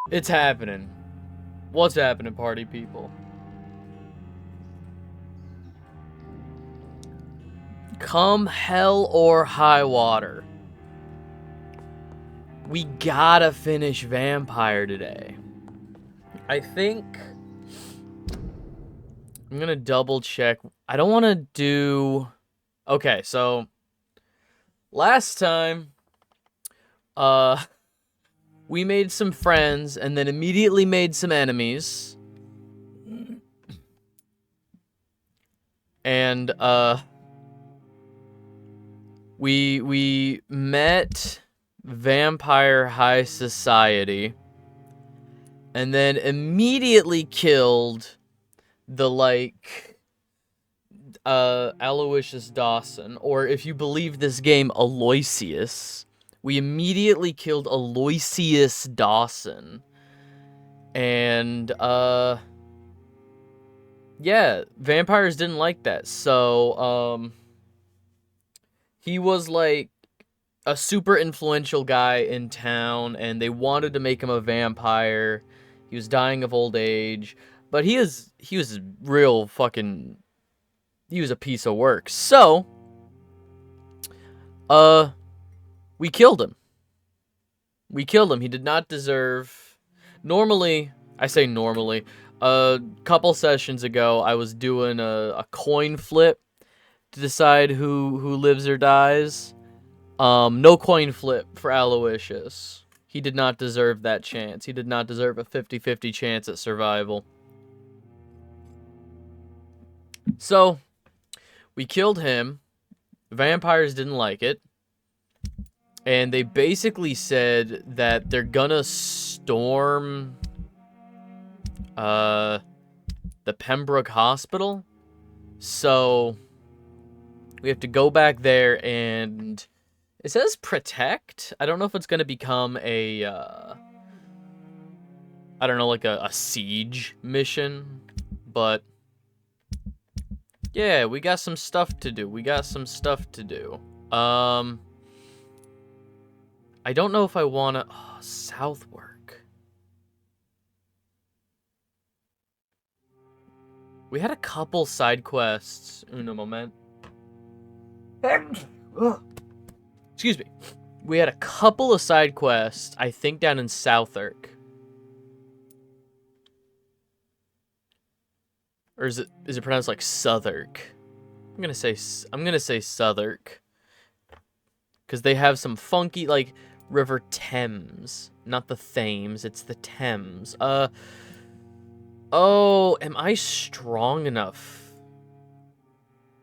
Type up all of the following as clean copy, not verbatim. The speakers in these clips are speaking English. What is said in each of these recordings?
It's happening. What's happening, party people? Come hell or high water, we gotta finish Vampyr today. I think I'm gonna double check. I don't want to do... Okay, so last time, we made some friends and then immediately made some enemies. And, we met Vampyr High Society and then immediately killed the, like, Aloysius Dawson, or if you believe this game, Aloysius. We immediately killed Aloysius Dawson. And, yeah, vampires didn't like that. So, he was, like, a super influential guy in town, and they wanted to make him a vampire. He was dying of old age, but he was real fucking... He was a piece of work. So, we killed him. We killed him. He did not deserve... Normally, I say normally, a couple sessions ago, I was doing a coin flip to decide who lives or dies. No coin flip for Aloysius. He did not deserve that chance. He did not deserve a 50-50 chance at survival. So, we killed him. Vampires didn't like it. And they basically said that they're gonna storm the Pembroke Hospital. So we have to go back there, and it says protect. I don't know if it's gonna become a I don't know, like a siege mission, but yeah, we got some stuff to do. I don't know if I wanna... Oh, Southwark. We had a couple side quests. Uno moment. Excuse me. We had a couple of side quests, I think, down in Southwark. Or is it pronounced like Southwark? I'm gonna say Southwark. Because they have some funky, like, River Thames. Not the Thames, it's the Thames. Oh, am I strong enough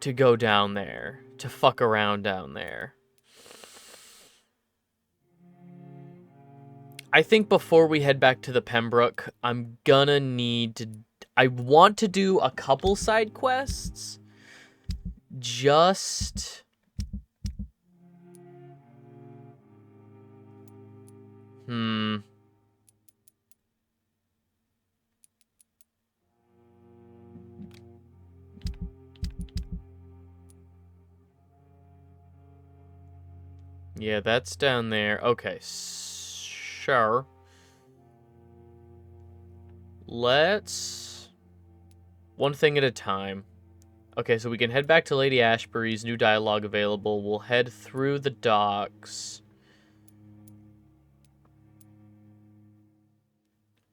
to go down there? To fuck around down there? I think before we head back to the Pembroke, I'm gonna need to... I want to do a couple side quests. Just... Yeah, that's down there. Okay, sure. Let's... One thing at a time. Okay, so we can head back to Lady Ashbury's. New dialogue available. We'll head through the docks.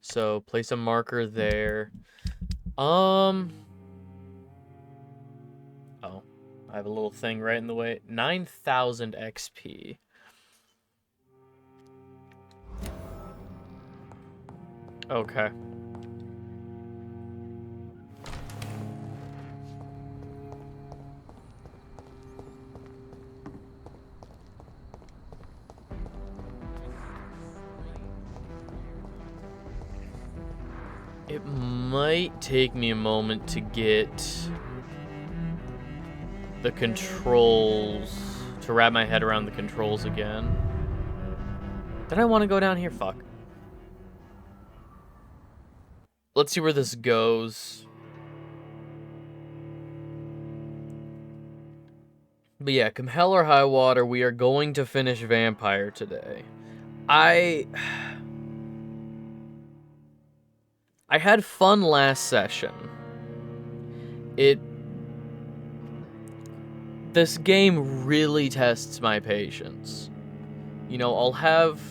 So, place a marker there. Oh. I have a little thing right in the way. 9,000 XP. Okay. It might take me a moment to get the controls, to wrap my head around the controls again. Did I want to go down here? Fuck. Let's see where this goes. But yeah, come hell or high water, we are going to finish Vampyr today. I had fun last session. This game really tests my patience. You know, I'll have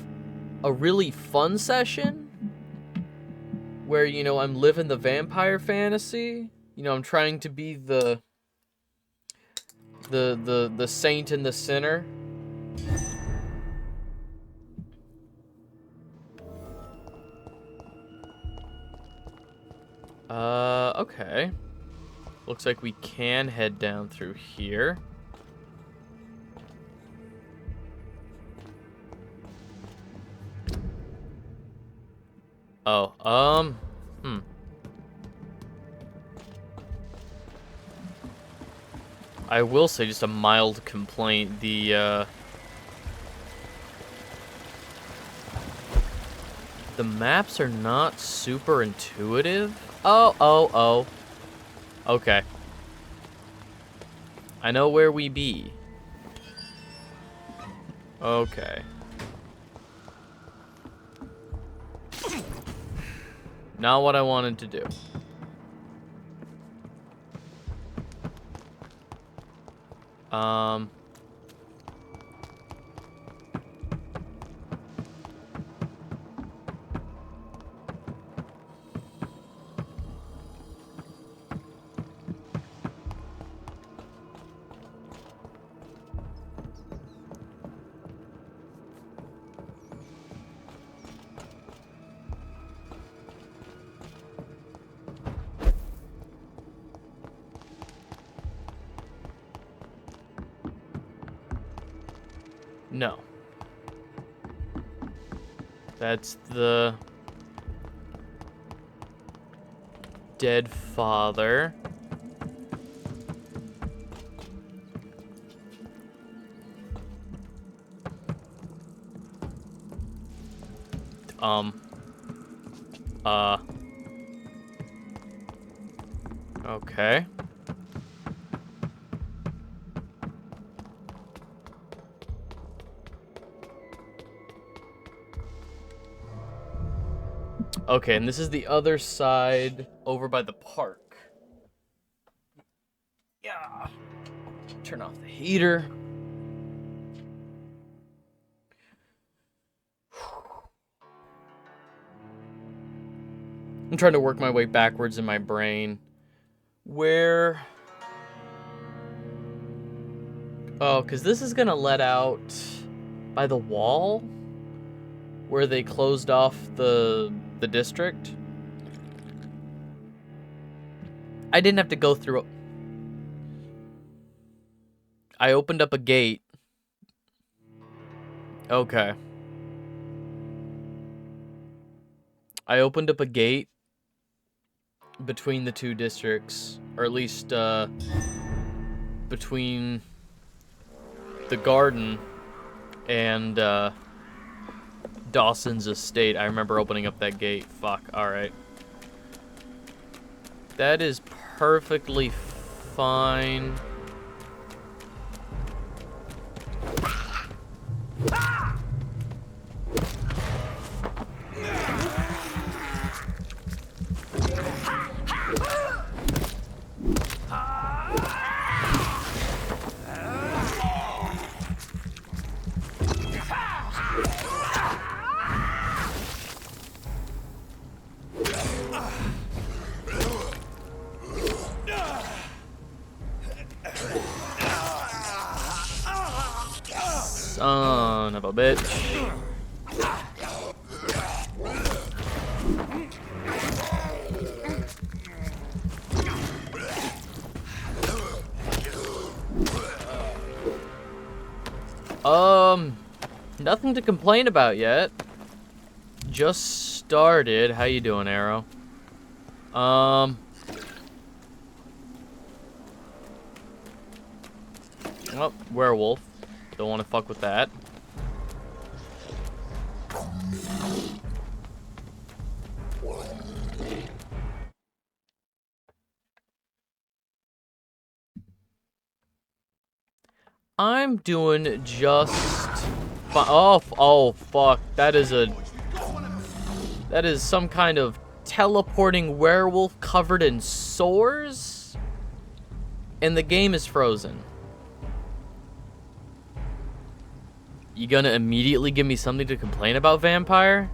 a really fun session where, you know, I'm living the vampire fantasy. You know, I'm trying to be the saint and the sinner. Okay. Looks like we can head down through here. Oh, I will say just a mild complaint, the maps are not super intuitive. Oh. Okay. I know where we be. Okay. Not what I wanted to do. No. That's the dead father. Okay. Okay, and this is the other side over by the park. Yeah. Turn off the heater. I'm trying to work my way backwards in my brain. Where... Oh, because this is gonna let out by the wall where they closed off the district. I didn't have to go through. I opened up a gate. Okay. I opened up a gate between the two districts, or at least between the garden and Dawson's estate. I remember opening up that gate. Fuck, alright. That is perfectly fine. Son of a bitch. Nothing to complain about yet. Just started. How you doing, Arrow? Oh, werewolf. Don't want to fuck with that. I'm doing just fine. Oh, fuck. That is some kind of teleporting werewolf covered in sores, and the game is frozen. You gonna immediately give me something to complain about, Vampyr?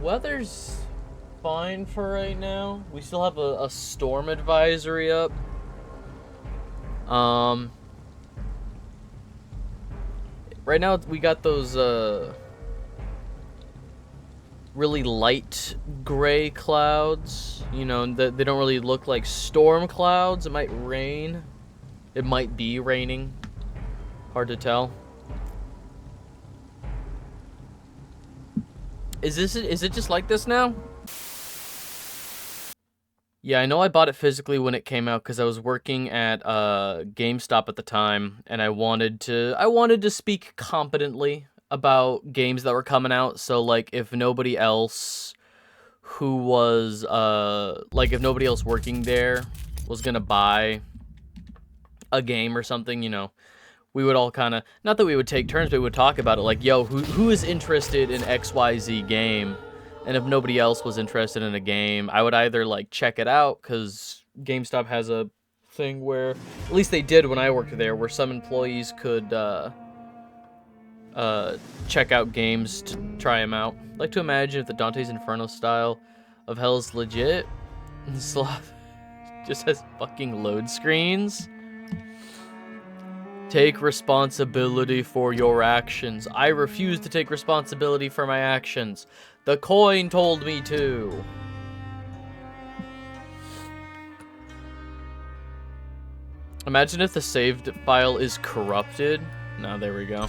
Weather's fine for right now. We still have a storm advisory up. Right now we got those, really light gray clouds. You know, they don't really look like storm clouds. It might rain. It might be raining. Hard to tell. Is it just like this now? Yeah, I know I bought it physically when it came out because I was working at GameStop at the time, and I wanted to speak competently about games that were coming out. So like, if nobody else who was if nobody else working there was gonna buy a game or something, you know, we would all kind of, not that we would take turns, but we would talk about it, like, yo, who is interested in XYZ game? And if nobody else was interested in a game, I would either, like, check it out, because GameStop has a thing where, at least they did when I worked there, where some employees could check out games to try them out. I'd like to imagine if the Dante's Inferno style of hell is legit, Slav just has fucking load screens. Take responsibility for your actions. I refuse to take responsibility for my actions. The coin told me to. Imagine if the saved file is corrupted. No, there we go.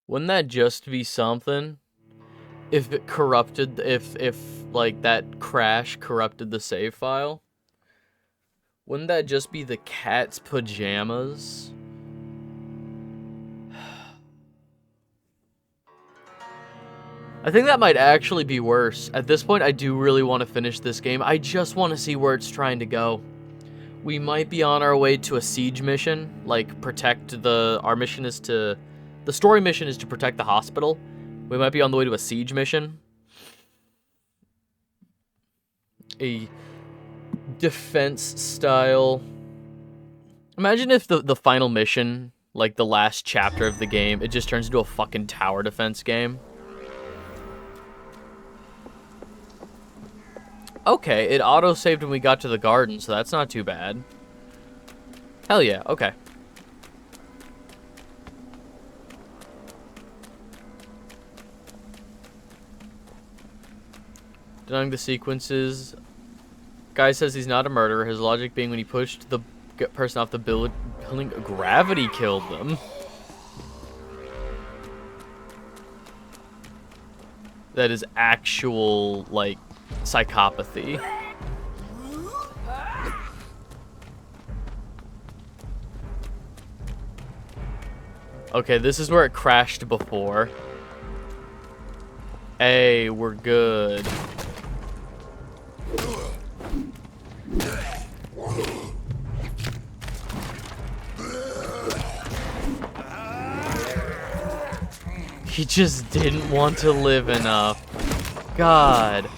Wouldn't that just be something? If it corrupted, if like that crash corrupted the save file? Wouldn't that just be the cat's pajamas? I think that might actually be worse. At this point, I do really want to finish this game. I just want to see where it's trying to go. We might be on our way to a siege mission, like protect our mission is to, the story mission is to protect the hospital. We might be on the way to a siege mission. A defense style. Imagine if the final mission, like the last chapter of the game, it just turns into a fucking tower defense game. Okay, it auto-saved when we got to the garden, so that's not too bad. Hell yeah, okay. Denying the sequences. Guy says he's not a murderer. His logic being when he pushed the person off the building, gravity killed them. That is actual, like, psychopathy. Okay, this is where it crashed before. Hey, we're good. He just didn't want to live enough. God.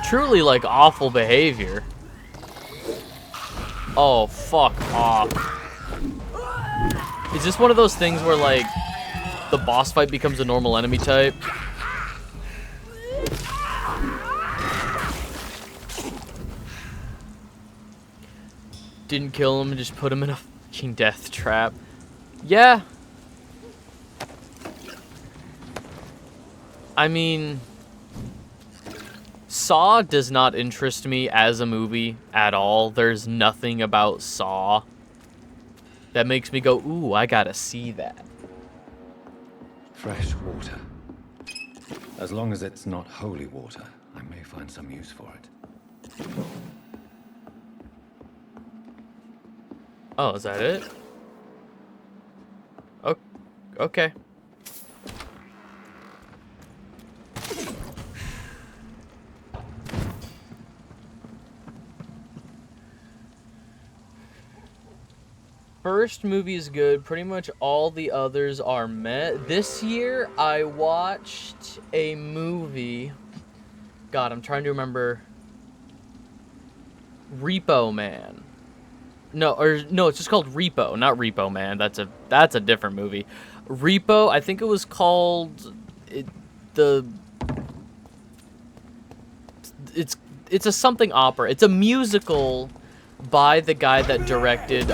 Truly, like, awful behavior. Oh, fuck off. Is this one of those things where, like, the boss fight becomes a normal enemy type? Didn't kill him, just put him in a fucking death trap. Yeah. I mean, Saw does not interest me as a movie at all. There's nothing about Saw that makes me go, ooh, I gotta see that. Fresh water. As long as it's not holy water, I may find some use for it. Oh, is that it? Oh, okay. First movie is good. Pretty much all the others are meh. This year, I watched a movie. God, I'm trying to remember. Repo Man. No, it's just called Repo, not Repo Man. That's a different movie. Repo, I think it was called it's a something opera. It's a musical by the guy that directed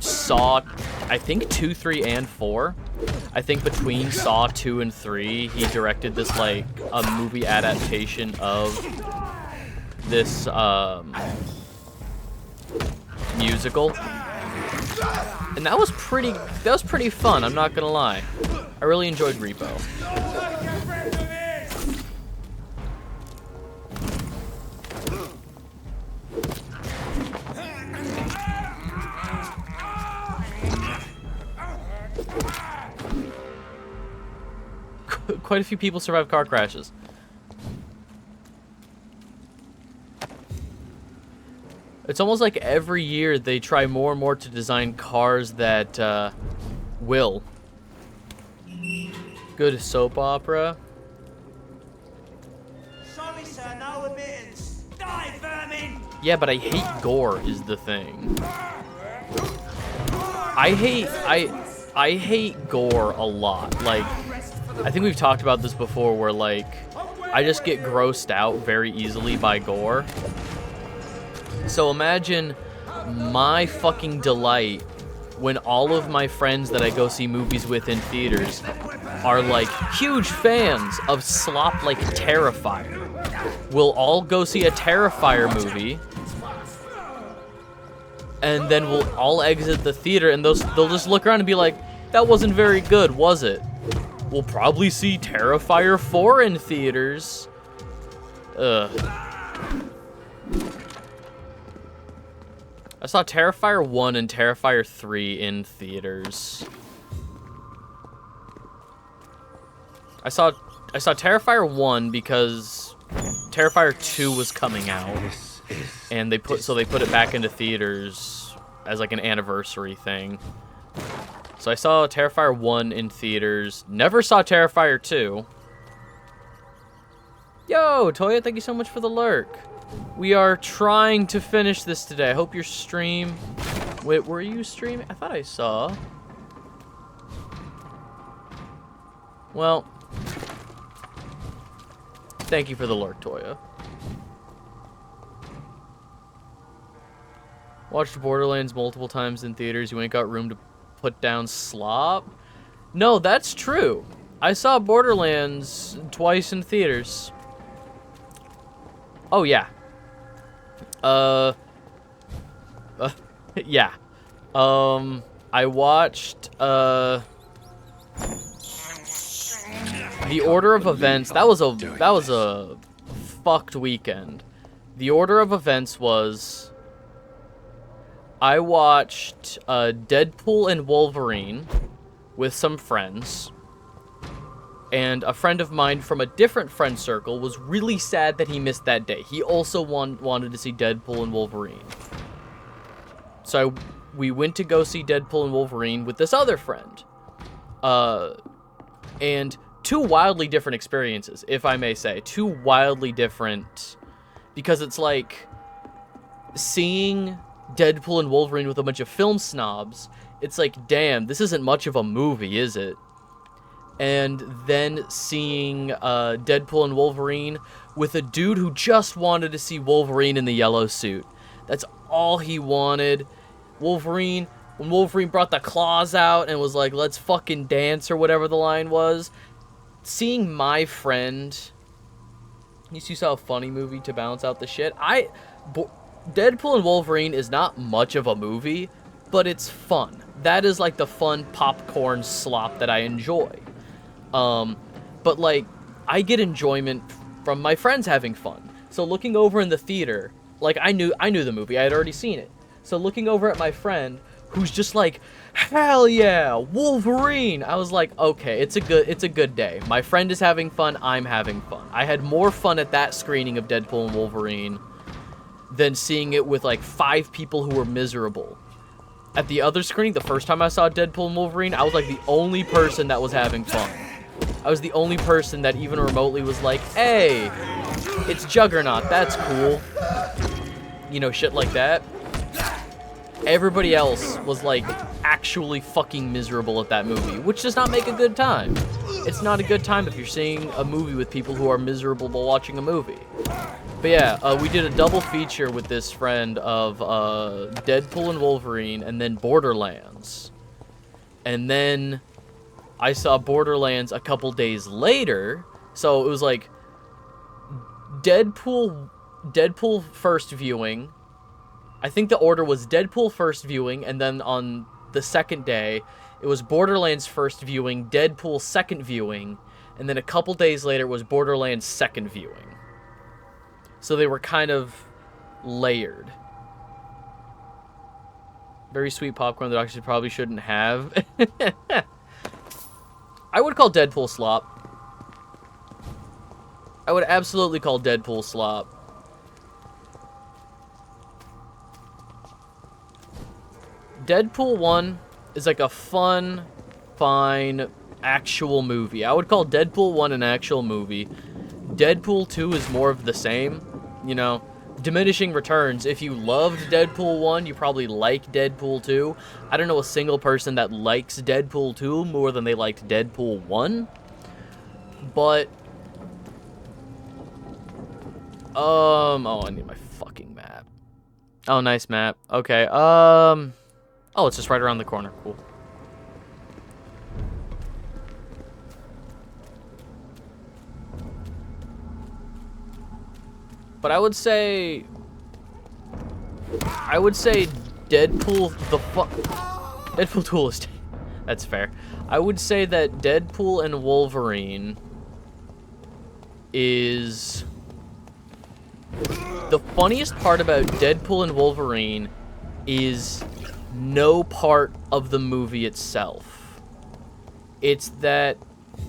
Saw, I think 2, 3, and 4. I think between Saw 2 and 3, he directed this like a movie adaptation of this musical. And that was pretty fun, I'm not gonna lie. I really enjoyed Repo. Quite a few people survive car crashes. It's almost like every year they try more and more to design cars that will. Good soap opera. Sorry, sir, no admittance. Die, vermin! Yeah, but I hate gore is the thing. I hate gore a lot. Like, I think we've talked about this before where like I just get grossed out very easily by gore. So imagine my fucking delight when all of my friends that I go see movies with in theaters are like huge fans of slop like Terrifier. We'll all go see a Terrifier movie, and then we'll all exit the theater, and they'll just look around and be like, that wasn't very good, was it? We'll probably see Terrifier 4 in theaters. Ugh. I saw Terrifier 1 and Terrifier 3 in theaters. I saw Terrifier 1 because Terrifier 2 was coming out, and they put it back into theaters as like an anniversary thing. So I saw Terrifier 1 in theaters. Never saw Terrifier 2. Yo, Toya, thank you so much for the lurk. We are trying to finish this today. I hope your stream... Wait, were you streaming? I thought I saw. Well, thank you for the lurk, Toya. Watched Borderlands multiple times in theaters. You ain't got room to put down slop? No, that's true. I saw Borderlands twice in theaters. Oh, yeah. Yeah. I watched, The Order of Events. That was a fucked weekend. The Order of Events was... I watched Deadpool and Wolverine with some friends, and a friend of mine from a different friend circle was really sad that he missed that day. He also wanted to see Deadpool and Wolverine. So we went to go see Deadpool and Wolverine with this other friend. And two wildly different experiences, if I may say. Two wildly different, because it's like seeing Deadpool and Wolverine with a bunch of film snobs. It's like, damn, this isn't much of a movie, is it? And then seeing Deadpool and Wolverine with a dude who just wanted to see Wolverine in the yellow suit. That's all he wanted. When Wolverine brought the claws out and was like, let's fucking dance, or whatever the line was. Seeing my friend... You saw a funny movie to balance out the shit. Deadpool and Wolverine is not much of a movie, but it's fun. That is like the fun popcorn slop that I enjoy. But like, I get enjoyment from my friends having fun. So looking over in the theater, like I knew the movie, I had already seen it. So looking over at my friend, who's just like, hell yeah, Wolverine. I was like, okay, it's a good day. My friend is having fun, I'm having fun. I had more fun at that screening of Deadpool and Wolverine than seeing it with like 5 people who were miserable. At the other screening, the first time I saw Deadpool and Wolverine, I was like the only person that was having fun. I was the only person that even remotely was like, hey, it's Juggernaut, that's cool. You know, shit like that. Everybody else was like actually fucking miserable at that movie, which does not make a good time. It's not a good time if you're seeing a movie with people who are miserable while watching a movie. But yeah, we did a double feature with this friend of Deadpool and Wolverine and then Borderlands. And then I saw Borderlands a couple days later. So it was like Deadpool first viewing. I think the order was Deadpool first viewing, and then on the second day, it was Borderlands first viewing, Deadpool second viewing, and then a couple days later it was Borderlands second viewing. So they were kind of layered. Very sweet popcorn that I actually probably shouldn't have. I would call Deadpool slop. I would absolutely call Deadpool slop. Deadpool 1 is like a fun, fine, actual movie. I would call Deadpool 1 an actual movie. Deadpool 2 is more of the same. You know, diminishing returns. If you loved Deadpool 1, you probably like Deadpool 2. I don't know a single person that likes Deadpool 2 more than they liked Deadpool 1. But, oh, I need my fucking map. Oh, nice map. Okay, oh, it's just right around the corner. Cool. But I would say Deadpool Deadpool 2 is... That's fair. I would say that Deadpool and Wolverine is... The funniest part about Deadpool and Wolverine is no part of the movie itself. It's that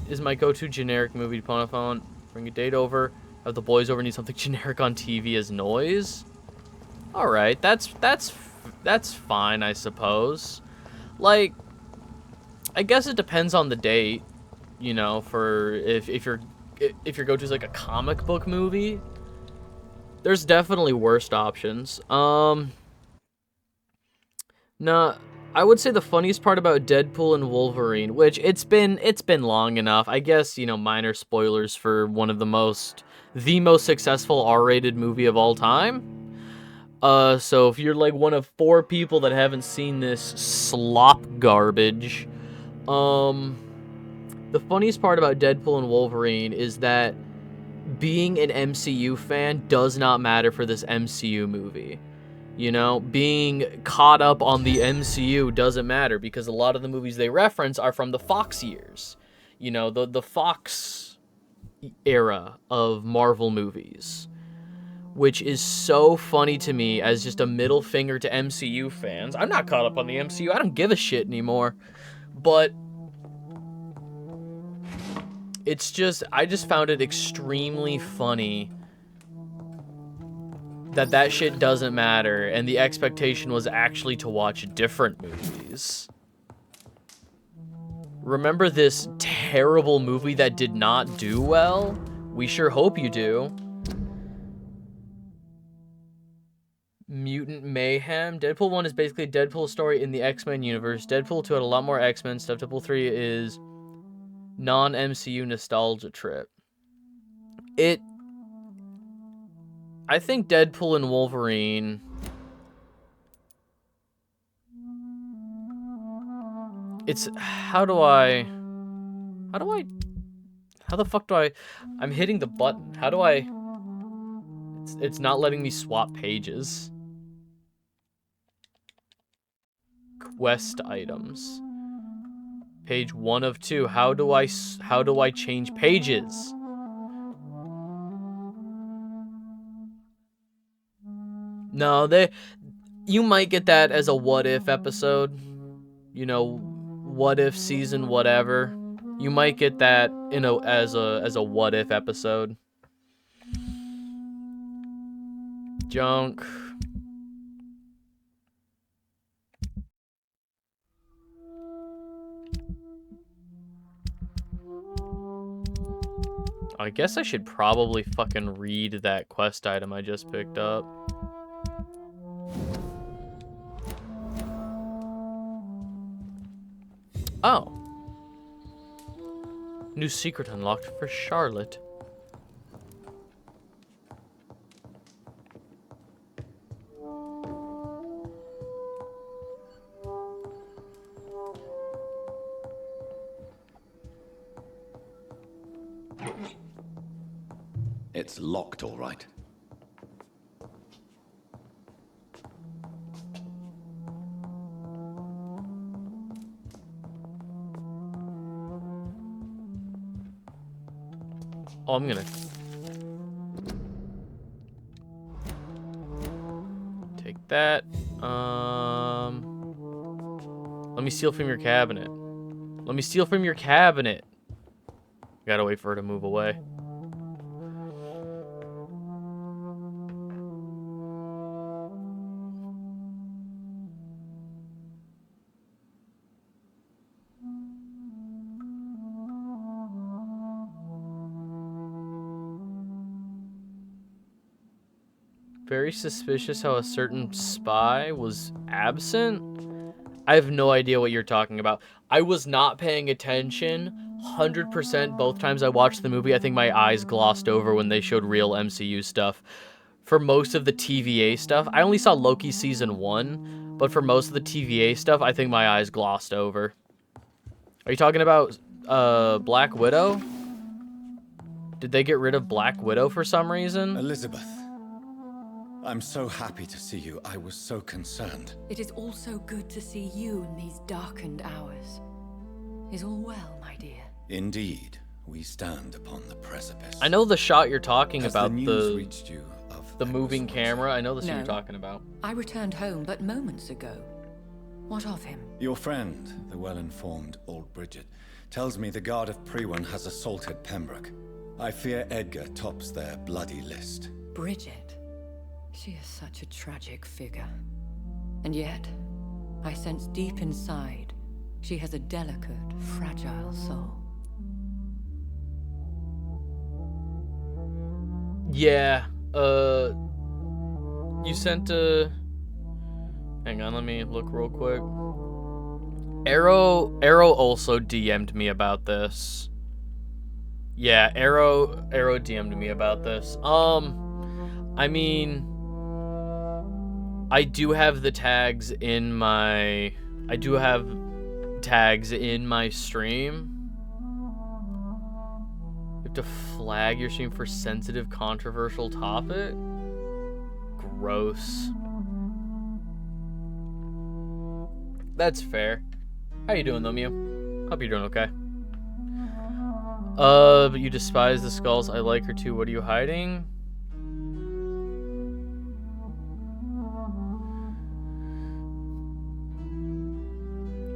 is my go-to generic movie to put on a phone. Bring a date over. Have the boys over, need something generic on TV as noise. All right, that's fine, I suppose. Like, I guess it depends on the date, you know. For if your go-to is like a comic book movie, there's definitely worse options. No, I would say the funniest part about Deadpool and Wolverine, which it's been long enough. I guess, you know, minor spoilers for one of the most successful R-rated movie of all time. So if you're like one of 4 people that haven't seen this slop garbage, the funniest part about Deadpool and Wolverine is that being an MCU fan does not matter for this MCU movie. You know, being caught up on the MCU doesn't matter because a lot of the movies they reference are from the Fox years. You know, the Fox era of Marvel movies, which is so funny to me as just a middle finger to MCU fans. I'm not caught up on the MCU. I don't give a shit anymore. But it's just, I just found it extremely funny that shit doesn't matter, and the expectation was actually to watch different movies. Remember this terrible movie that did not do well? We sure hope you do. Mutant Mayhem. Deadpool 1 is basically a Deadpool story in the X-Men universe. Deadpool 2 had a lot more X-Men stuff. Deadpool 3 is non-MCU nostalgia trip. I think Deadpool and Wolverine... It's... How the fuck do I... I'm hitting the button. How do I... It's not letting me swap pages. Quest items. Page 1 of 2. How do I change pages? No, You might get that as a what if episode. You know, what if season whatever. You might get that as a what if episode. Junk. I guess I should probably fucking read that quest item I just picked up. Oh. New secret unlocked for Charlotte. It's locked, all right. Oh, I'm gonna take that. Let me steal from your cabinet. Let me steal from your cabinet. Gotta wait for her to move away. Very suspicious how a certain spy was absent. I have no idea what you're talking about. I was not paying attention 100% both times I watched the movie. I think my eyes glossed over when they showed real MCU stuff. For most of the TVA stuff, I only saw Loki season 1, but for most of the TVA stuff, I think my eyes glossed over. Are you talking about Black Widow? Did they get rid of Black Widow for some reason? Elizabeth, I'm so happy to see you. I was so concerned. It is also good to see you in these darkened hours. Is all well, my dear? Indeed, we stand upon the precipice. I know the shot you're talking Has about, the news reached you of the moving Edward's camera. I know that's what No. you're talking about. I returned home but moments ago. What of him? Your friend, the well-informed old Bridget, tells me the Guard of Prewan has assaulted Pembroke. I fear Edgar tops their bloody list. Bridget. She is such a tragic figure. And yet, I sense deep inside, she has a delicate, fragile soul. Yeah, you sent a... Hang on, let me look real quick. Arrow also DM'd me about this. Yeah, Arrow DM'd me about this. I mean, I do have the tags in my... I do have tags in my stream. You have to flag your stream for sensitive, controversial topic? Gross. That's fair. How you doing, though, Mew? Hope you're doing okay. But you despise the skulls. I like her too. What are you hiding?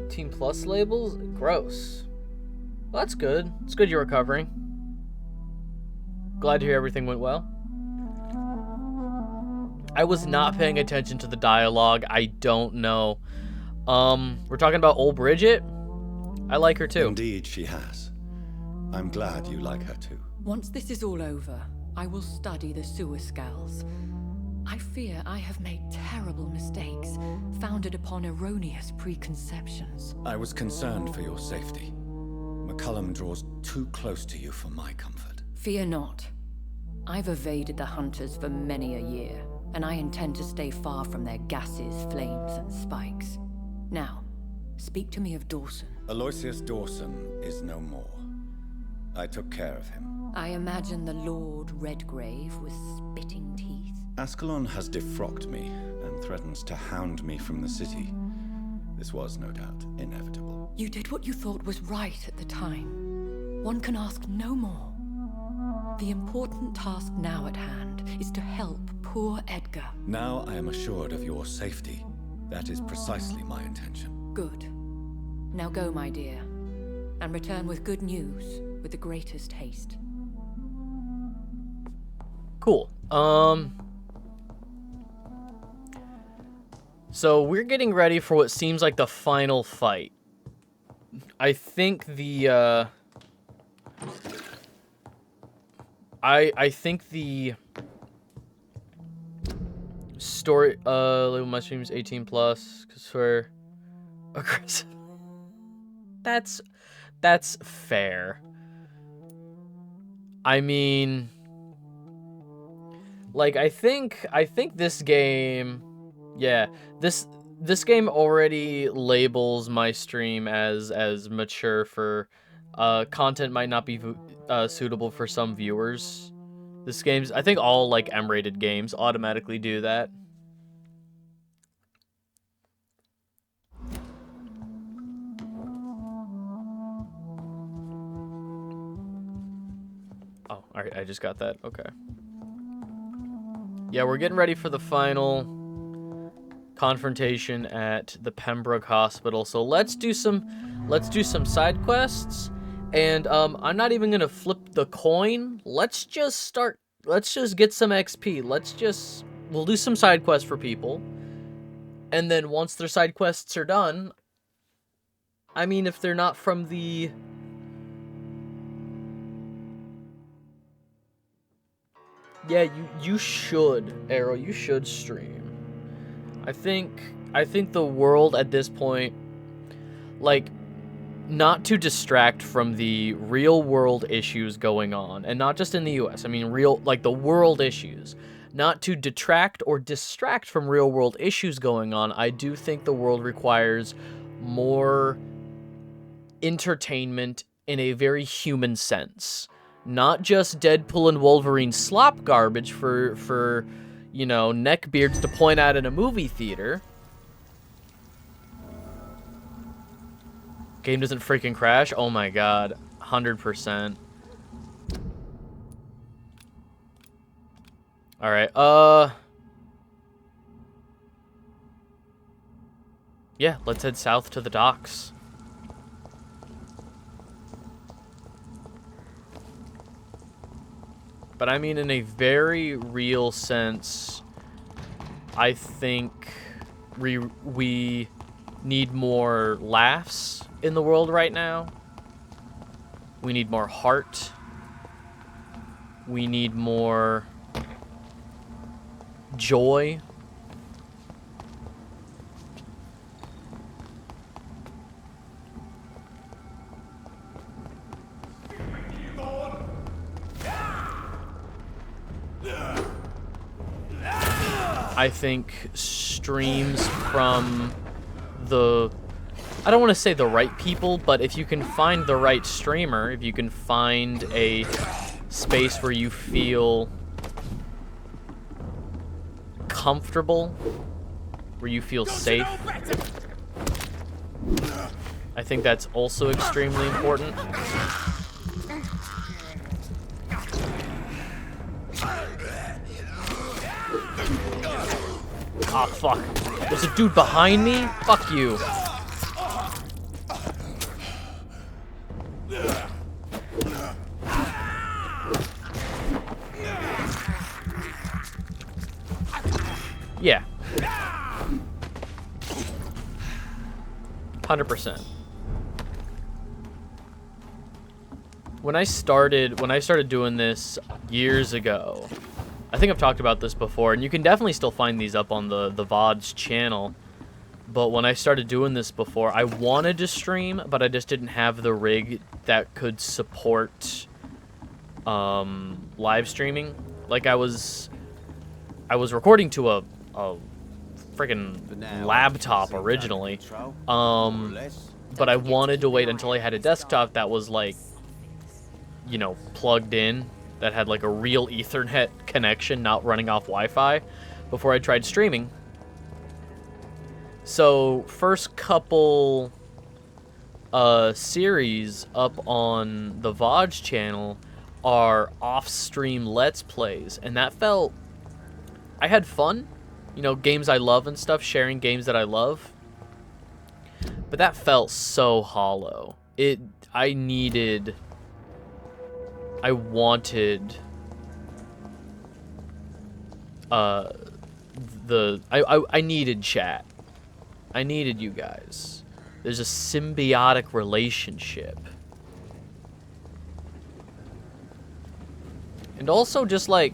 Team Plus labels? Gross. Well, that's good. It's good you're recovering. Glad to hear everything went well. I was not paying attention to the dialogue. I don't know. We're talking about old Bridget? I like her too. Indeed, she has. I'm glad you like her too. Once this is all over, I will study the sewer skulls. I fear I have made terrible mistakes, founded upon erroneous preconceptions. I was concerned for your safety. McCullum draws too close to you for my comfort. Fear not. I've evaded the hunters for many a year, and I intend to stay far from their gases, flames, and spikes. Now, speak to me of Dawson. Aloysius Dawson is no more. I took care of him. I imagine the Lord Redgrave with spitting teeth. Ascalon has defrocked me and threatens to hound me from the city. This was, no doubt, inevitable. You did what you thought was right at the time. One can ask no more. The important task now at hand is to help poor Edgar. Now I am assured of your safety. That is precisely my intention. Good. Now go, my dear, and return with good news with the greatest haste. Cool. So we're getting ready for what seems like the final fight. I think the, I think the story, label my streams 18 plus, because we're aggressive. That's fair. I mean, like, I think this game, yeah, this game already labels my stream as mature for, content might not be suitable for some viewers. This game's, I think all, like, M-rated games automatically do that. Oh, alright, I just got that, okay. Yeah, we're getting ready for the final confrontation at the Pembroke Hospital. So let's do some side quests, and I'm not even gonna flip the coin. Let's just get some XP. We'll do some side quests for people, and then once their side quests are done, I mean, if they're not from the yeah, you should, Arrow, you should stream. I think the world at this point, like, not to distract from the real world issues going on, and not just in the US, I mean real, like, the world issues, not to detract or distract from real world issues going on, I do think the world requires more entertainment in a very human sense. Not just Deadpool and Wolverine slop garbage for you know, neckbeards to point out in a movie theater. Game doesn't freaking crash? Oh my god. 100%. Alright, yeah, let's head south to the docks. But I mean, in a very real sense, I think we need more laughs in the world right now. We need more heart. We need more joy. I think streams from the, I don't want to say the right people, but if you can find the right streamer, if you can find a space where you feel comfortable, where you feel safe, I think that's also extremely important. Ah, fuck. There's a dude behind me? Fuck you. Yeah. 100%. When I started doing this years ago, I think I've talked about this before, and you can definitely still find these up on the VOD's channel. But when I started doing this before, I wanted to stream, but I just didn't have the rig that could support live streaming. Like, I was recording to a freaking laptop originally, but I wanted to wait until I had a desktop that was, like, you know, plugged in, that had like a real Ethernet connection, not running off Wi-Fi, before I tried streaming. So first couple series up on the VOD's channel are off-stream Let's Plays, and that felt... I had fun, you know, games I love and stuff, sharing games that I love, but that felt so hollow. I wanted I needed chat. I needed you guys. There's a symbiotic relationship. And also just like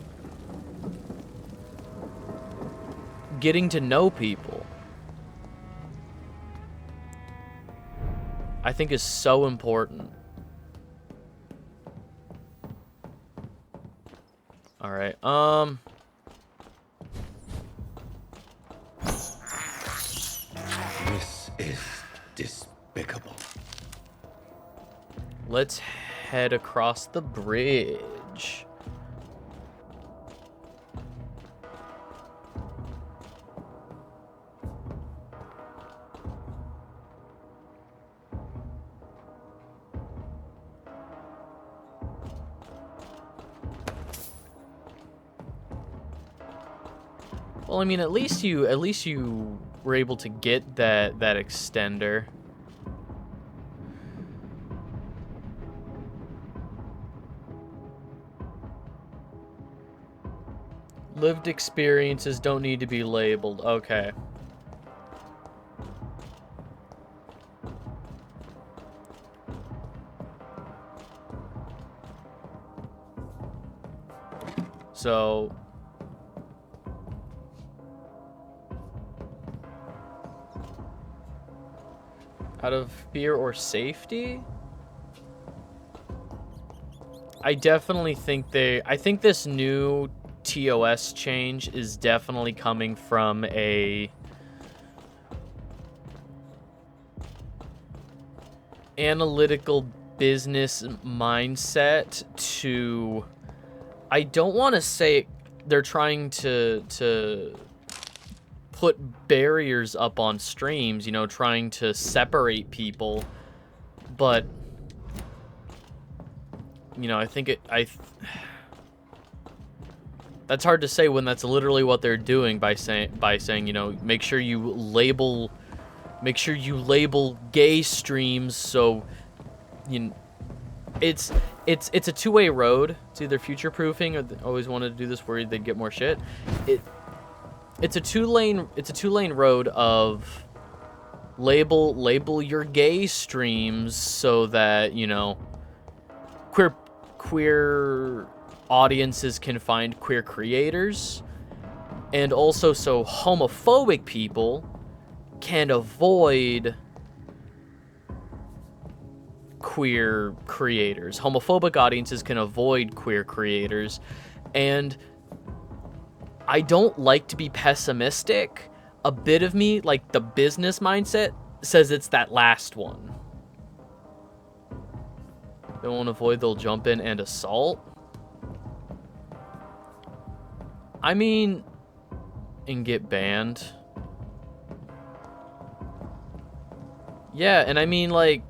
getting to know people, I think is so important. All right. This is despicable. Let's head across the bridge. Well, I mean, at least you were able to get that extender. Lived experiences don't need to be labeled. Okay. So out of fear or safety? I definitely think I think this new TOS change is definitely coming from a analytical business mindset to, I don't want to say they're trying to put barriers up on streams, you know, trying to separate people, but you know, I think that's hard to say when that's literally what they're doing by saying, you know, make sure you label gay streams, so you know, it's a two-way road. It's either future-proofing, or always wanted to do this, worried they'd get more shit. It's a two-lane road of label your gay streams so that, you know, queer audiences can find queer creators, and also so homophobic people can avoid queer creators. Homophobic audiences can avoid queer creators, and I don't like to be pessimistic. A bit of me, like the business mindset, says it's that last one. They won't avoid, they'll jump in and assault. I mean, and get banned. Yeah, and I mean, like,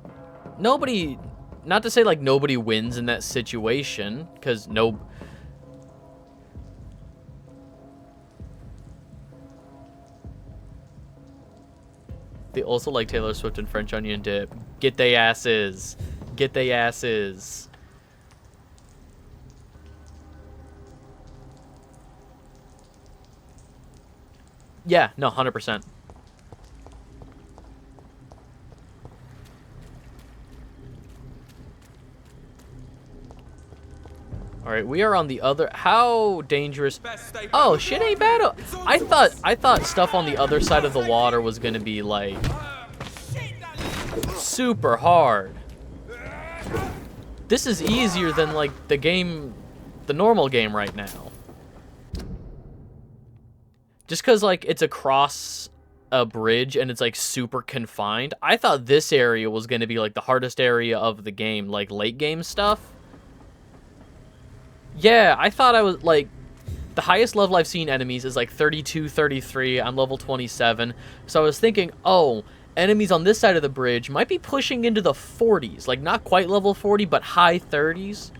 nobody, not to say like nobody wins in that situation, because they also like Taylor Swift and French onion dip. Get they asses. Get they asses. Yeah, no, 100%. Alright, we are on the other... How dangerous... Oh, shit ain't bad. I thought stuff on the other side of the water was gonna be, like, super hard. This is easier than, like, the normal game right now. Just because, like, it's across a bridge and it's, like, super confined. I thought this area was gonna be, like, the hardest area of the game, like, late game stuff. Yeah, I thought I was, like, the highest level I've seen enemies is, like, 32, 33. I'm level 27. So I was thinking, oh, enemies on this side of the bridge might be pushing into the 40s. Like, not quite level 40, but high 30s.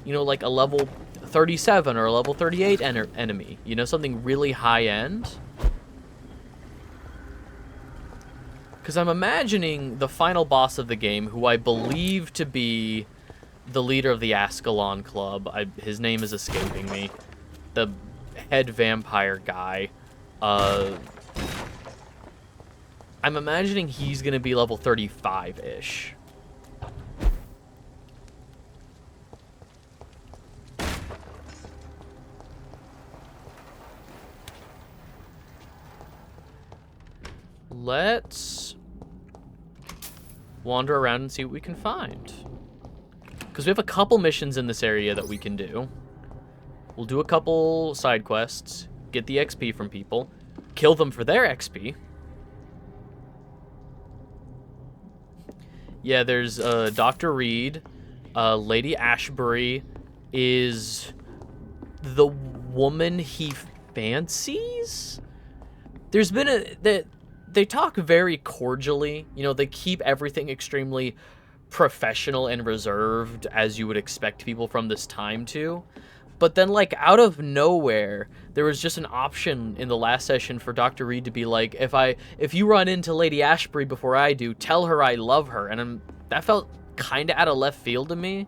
you know, like a level 37 or a level 38 enemy. You know, something really high-end. Because I'm imagining the final boss of the game, who I believe to be the leader of the Ascalon Club. His name is escaping me. The head vampire guy. I'm imagining he's going to be level 35-ish. Let's wander around and see what we can find. Because we have a couple missions in this area that we can do. We'll do a couple side quests, get the XP from people, kill them for their XP. Yeah, there's Dr. Reed. Lady Ashbury is the woman he fancies? There's been they talk very cordially. You know, they keep everything extremely professional and reserved, as you would expect people from this time to. But then, like, out of nowhere, there was just an option in the last session for Dr. Reed to be like, if you run into Lady Ashbury before I do, tell her I love her. And that felt kind of out of left field to me.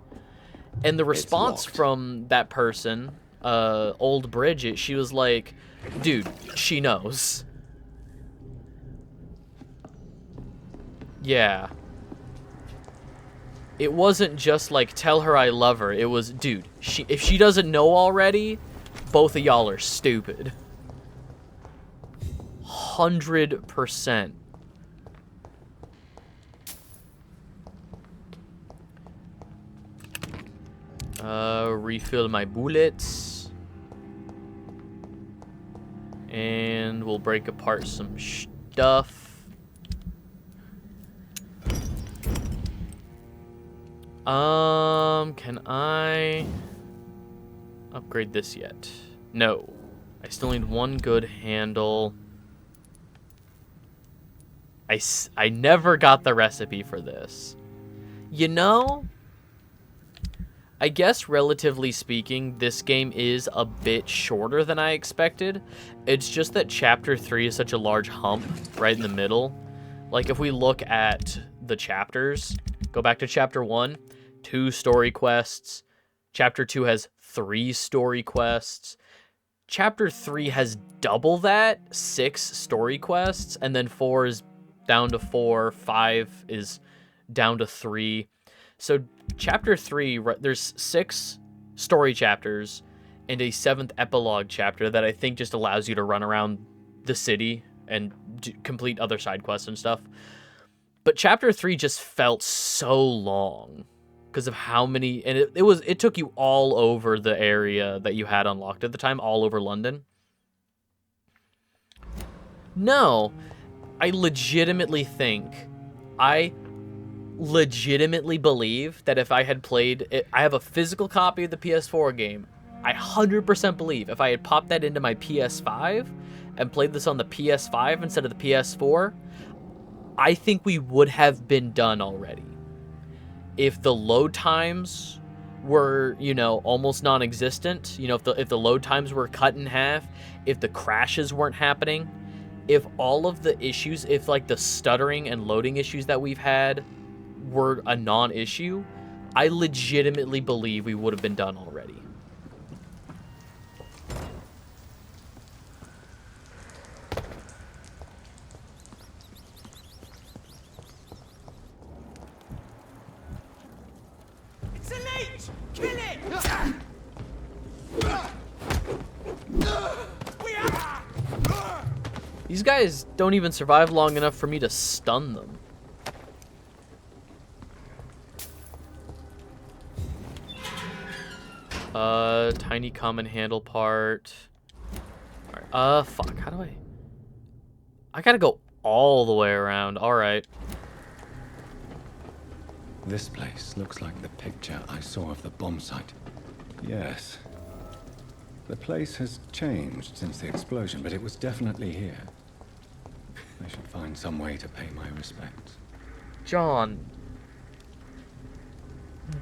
And the response from that person, old Bridget, she was like, dude, she knows. Yeah. It wasn't just like, tell her I love her. It was, dude, if she doesn't know already, both of y'all are stupid. 100%. Refill my bullets. And we'll break apart some stuff. Can I upgrade this yet? No. I still need one good handle. I never got the recipe for this. You know, I guess relatively speaking, this game is a bit shorter than I expected. It's just that Chapter 3 is such a large hump right in the middle. Like, if we look at the chapters, go back to Chapter 1, 2 story quests. Chapter 2 has 3 story quests. Chapter 3 has double that, 6 story quests, and then 4 is down to 4, 5 is down to 3. So Chapter 3, there's 6 story chapters and a 7th epilogue chapter that I think just allows you to run around the city and complete other side quests and stuff. But Chapter 3 just felt so long because of how many, and it took you all over the area that you had unlocked at the time, all over London. No, I legitimately believe that if I had played it, I have a physical copy of the PS4 game. I 100% believe if I had popped that into my PS5 and played this on the PS5 instead of the PS4, I think we would have been done already. If the load times were, you know, almost non-existent, you know, if the load times were cut in half, if the crashes weren't happening, if all of the issues, if like the stuttering and loading issues that we've had were a non-issue, I legitimately believe we would have been done already. It's a leech! Kill it! These guys don't even survive long enough for me to stun them. Tiny common handle part. Alright, fuck, how do I gotta go all the way around, alright. This place looks like the picture I saw of the bomb site. Yes. The place has changed since the explosion, but it was definitely here. I should find some way to pay my respects. John.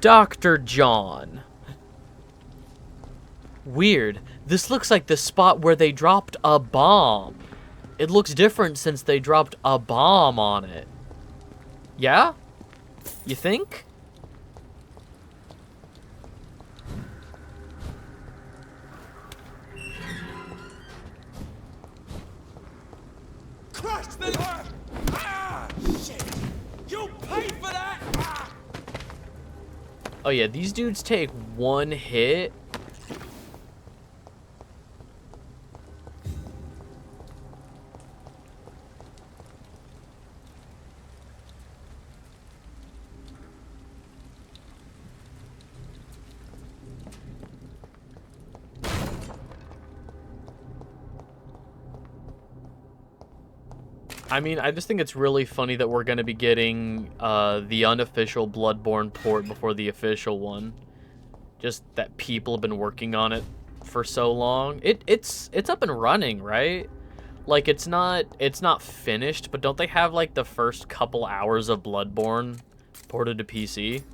Dr. John. Weird. This looks like the spot where they dropped a bomb. It looks different since they dropped a bomb on it. Yeah? You think? Crush the door! Ah, shit! You paid for that! Ah. Oh yeah, these dudes take one hit. I mean, I just think it's really funny that we're going to be getting the unofficial Bloodborne port before the official one. Just that people have been working on it for so long. It's up and running, right? Like it's not finished, but don't they have like the first couple hours of Bloodborne ported to PC?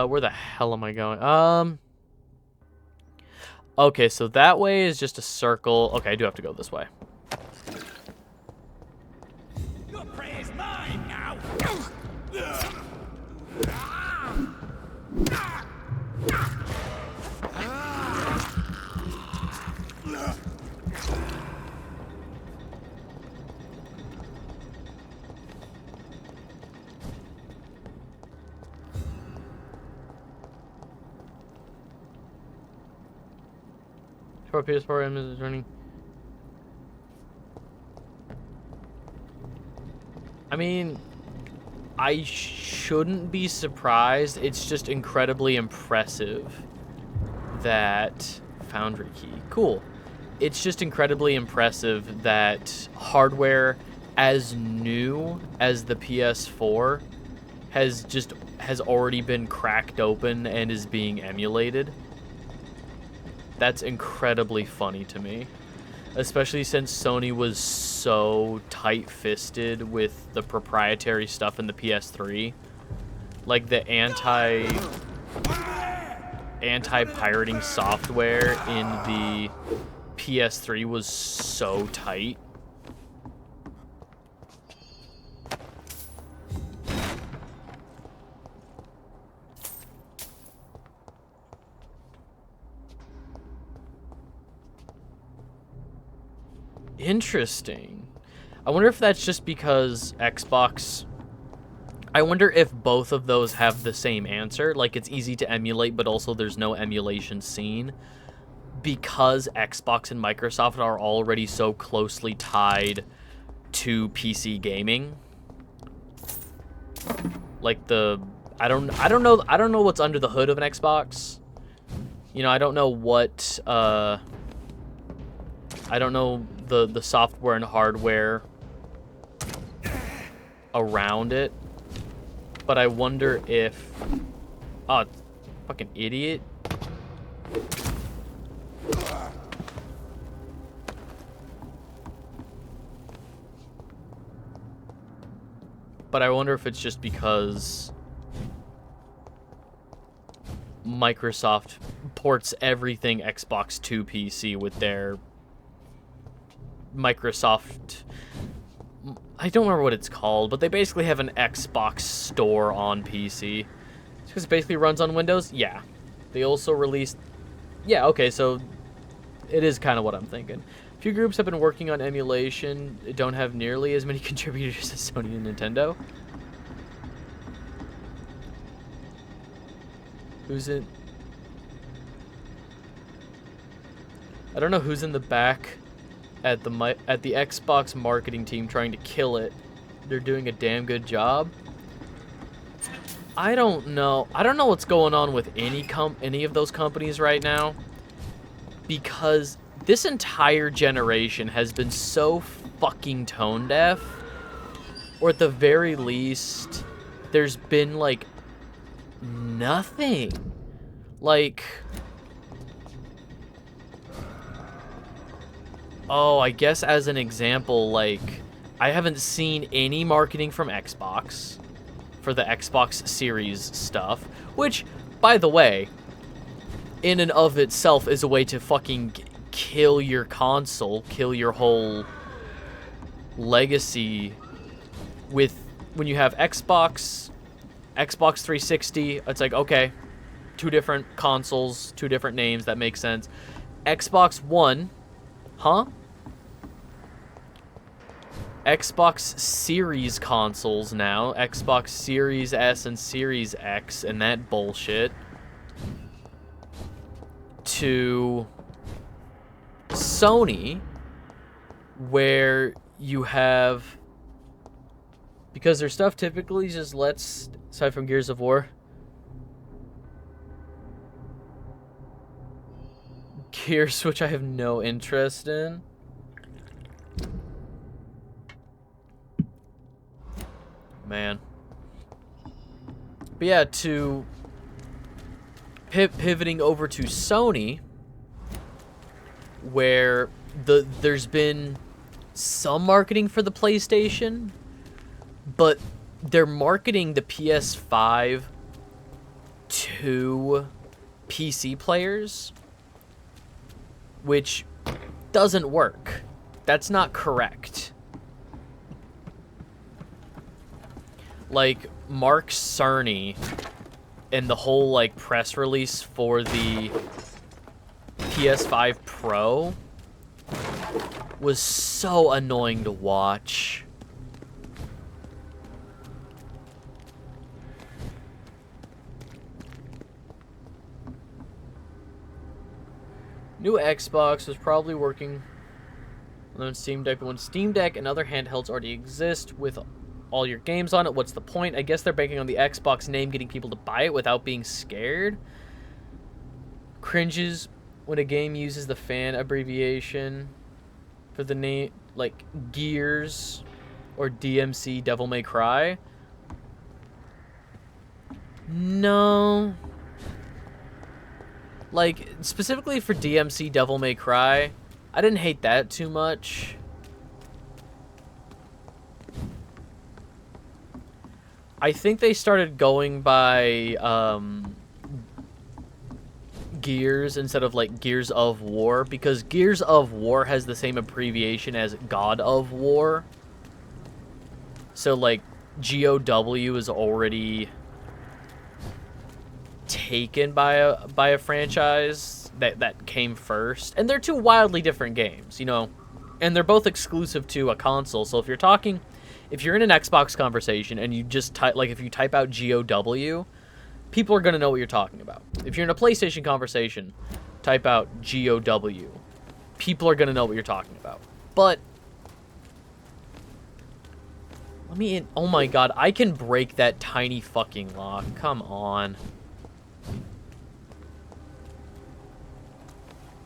Where the hell am I going? Okay, so that way is just a circle. Okay, I do have to go this way. Your prey is mine now! PS4 is running. I mean, I shouldn't be surprised. It's just incredibly impressive that Foundry key. Cool. It's just incredibly impressive that hardware as new as the PS4 has already been cracked open and is being emulated. That's incredibly funny to me, especially since Sony was so tight-fisted with the proprietary stuff in the PS3. Like the anti-pirating software in the PS3 was so tight. Interesting. I wonder if that's just because Xbox... I wonder if both of those have the same answer. Like, it's easy to emulate, but also there's no emulation scene. Because Xbox and Microsoft are already so closely tied to PC gaming. Like the... I don't know what's under the hood of an Xbox. You know, I don't know what... I don't know the software and hardware around it, but I wonder if... Oh, fucking idiot. But I wonder if it's just because Microsoft ports everything Xbox to PC with their Microsoft, I don't remember what it's called, but they basically have an Xbox store on PC. Because it basically runs on Windows? Yeah. They also released... Yeah, okay, so it is kind of what I'm thinking. A few groups have been working on emulation. They don't have nearly as many contributors as Sony and Nintendo. Who's in... I don't know who's in the back at the Xbox marketing team trying to kill it. They're doing a damn good job. I don't know. I don't know what's going on with any of those companies right now, because this entire generation has been so fucking tone deaf, or at the very least, there's been like nothing. Like, Oh, I guess as an example, like, I haven't seen any marketing from Xbox for the Xbox Series stuff, which, by the way, in and of itself is a way to fucking kill your console, kill your whole legacy with when you have Xbox 360, it's like, okay, two different consoles, two different names, that makes sense. Xbox One, huh? Xbox Series consoles now, Xbox Series S and Series X and that bullshit, to Sony, where you have, because their stuff typically just lets, aside from Gears of War, Gears, which I have no interest in. Man. But yeah, to pivoting over to Sony, where there's been some marketing for the PlayStation, but they're marketing the PS5 to PC players, which doesn't work. That's not correct. Like, Mark Cerny and the whole, like, press release for the PS5 Pro was so annoying to watch. New Xbox was probably working on Steam Deck, but when Steam Deck and other handhelds already exist with all your games on it, what's the point? I guess they're banking on the Xbox name getting people to buy it without being scared. Cringes when a game uses the fan abbreviation for the name, like Gears or DMC Devil May Cry. No. Like, specifically for DMC Devil May Cry, I didn't hate that too much. I think they started going by Gears instead of, like, Gears of War, because Gears of War has the same abbreviation as God of War. So, like, GOW is already taken by a franchise that came first, and they're two wildly different games, you know, and they're both exclusive to a console. So if you're in an Xbox conversation and you just type, like, if you type out GOW, people are going to know what you're talking about. If you're in a PlayStation conversation, type out GOW, people are going to know what you're talking about. But let me in. Oh my god, I can break that tiny fucking lock. Come on.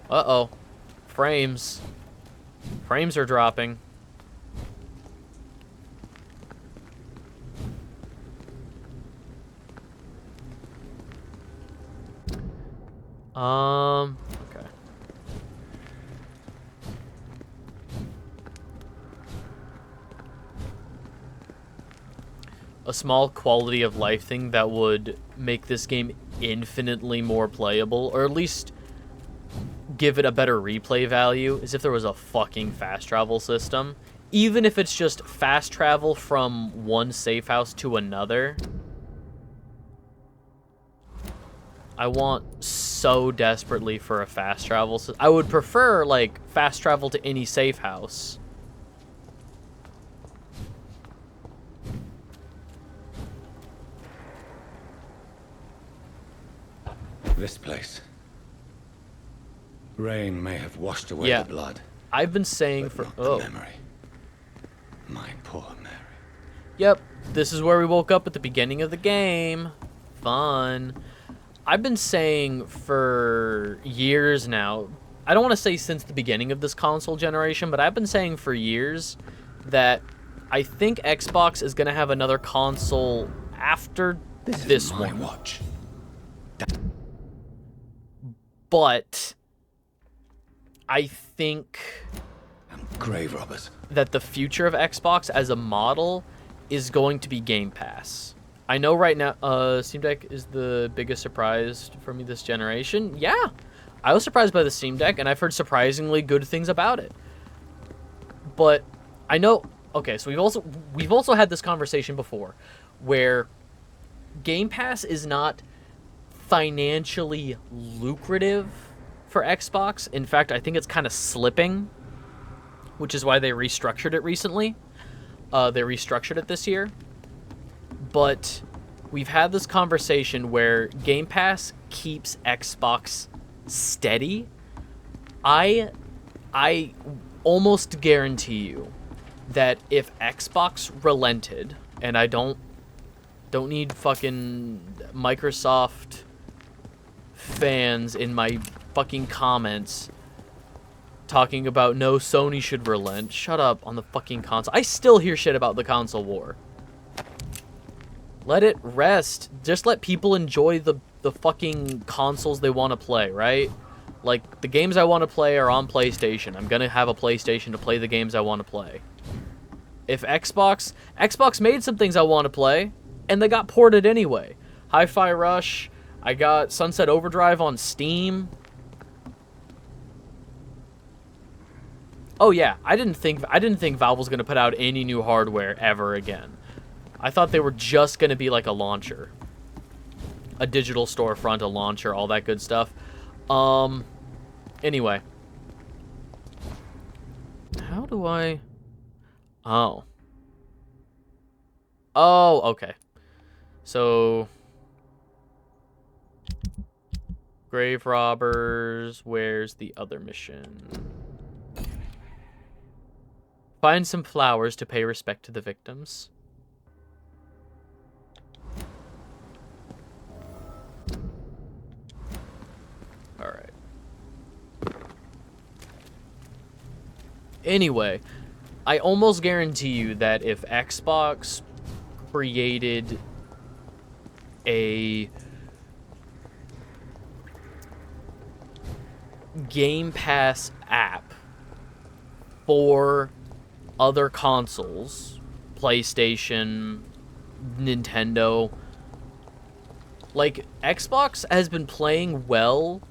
Uh-oh. Frames. Frames are dropping. Okay. A small quality of life thing that would make this game infinitely more playable, or at least give it a better replay value, is if there was a fucking fast travel system. Even if it's just fast travel from one safe house to another. I want so desperately for a fast travel system. I would prefer, like, fast travel to any safe house. This place. Rain may have washed away the blood. I've been saying but for not the memory. My poor Mary. Yep, this is where we woke up at the beginning of the game. Fun. I've been saying for years now, I don't want to say since the beginning of this console generation, but I've been saying for years that I think Xbox is going to have another console after this one. Watch. But I think grave robbers. that the future of Xbox as a model is going to be Game Pass. I know right now Steam Deck is the biggest surprise for me this generation. Yeah, I was surprised by the Steam Deck, and I've heard surprisingly good things about it. But I know, okay, so we've also had this conversation before, where Game Pass is not financially lucrative for Xbox. In fact, I think it's kind of slipping, which is why they restructured it recently. They restructured it this year. But we've had this conversation where Game Pass keeps Xbox steady. I almost guarantee you that if Xbox relented, and I don't need fucking Microsoft fans in my fucking comments talking about no, Sony should relent. Shut up on the fucking console. I still hear shit about the console war. Let it rest. Just let people enjoy the fucking consoles they want to play, right? Like, the games I want to play are on PlayStation. I'm gonna have a PlayStation to play the games I want to play. If Xbox made some things I want to play, and they got ported anyway. Hi-Fi Rush, I got Sunset Overdrive on Steam. Oh yeah, I didn't think Valve was gonna put out any new hardware ever again. I thought they were just gonna be like a launcher, a digital storefront, a launcher, all that good stuff. Anyway, how do I? Oh, okay. So, grave robbers. Where's the other mission? Find some flowers to pay respect to the victims. Alright. Anyway, I almost guarantee you that if Xbox created a Game Pass app for other consoles, PlayStation, Nintendo, like, Xbox has been playing well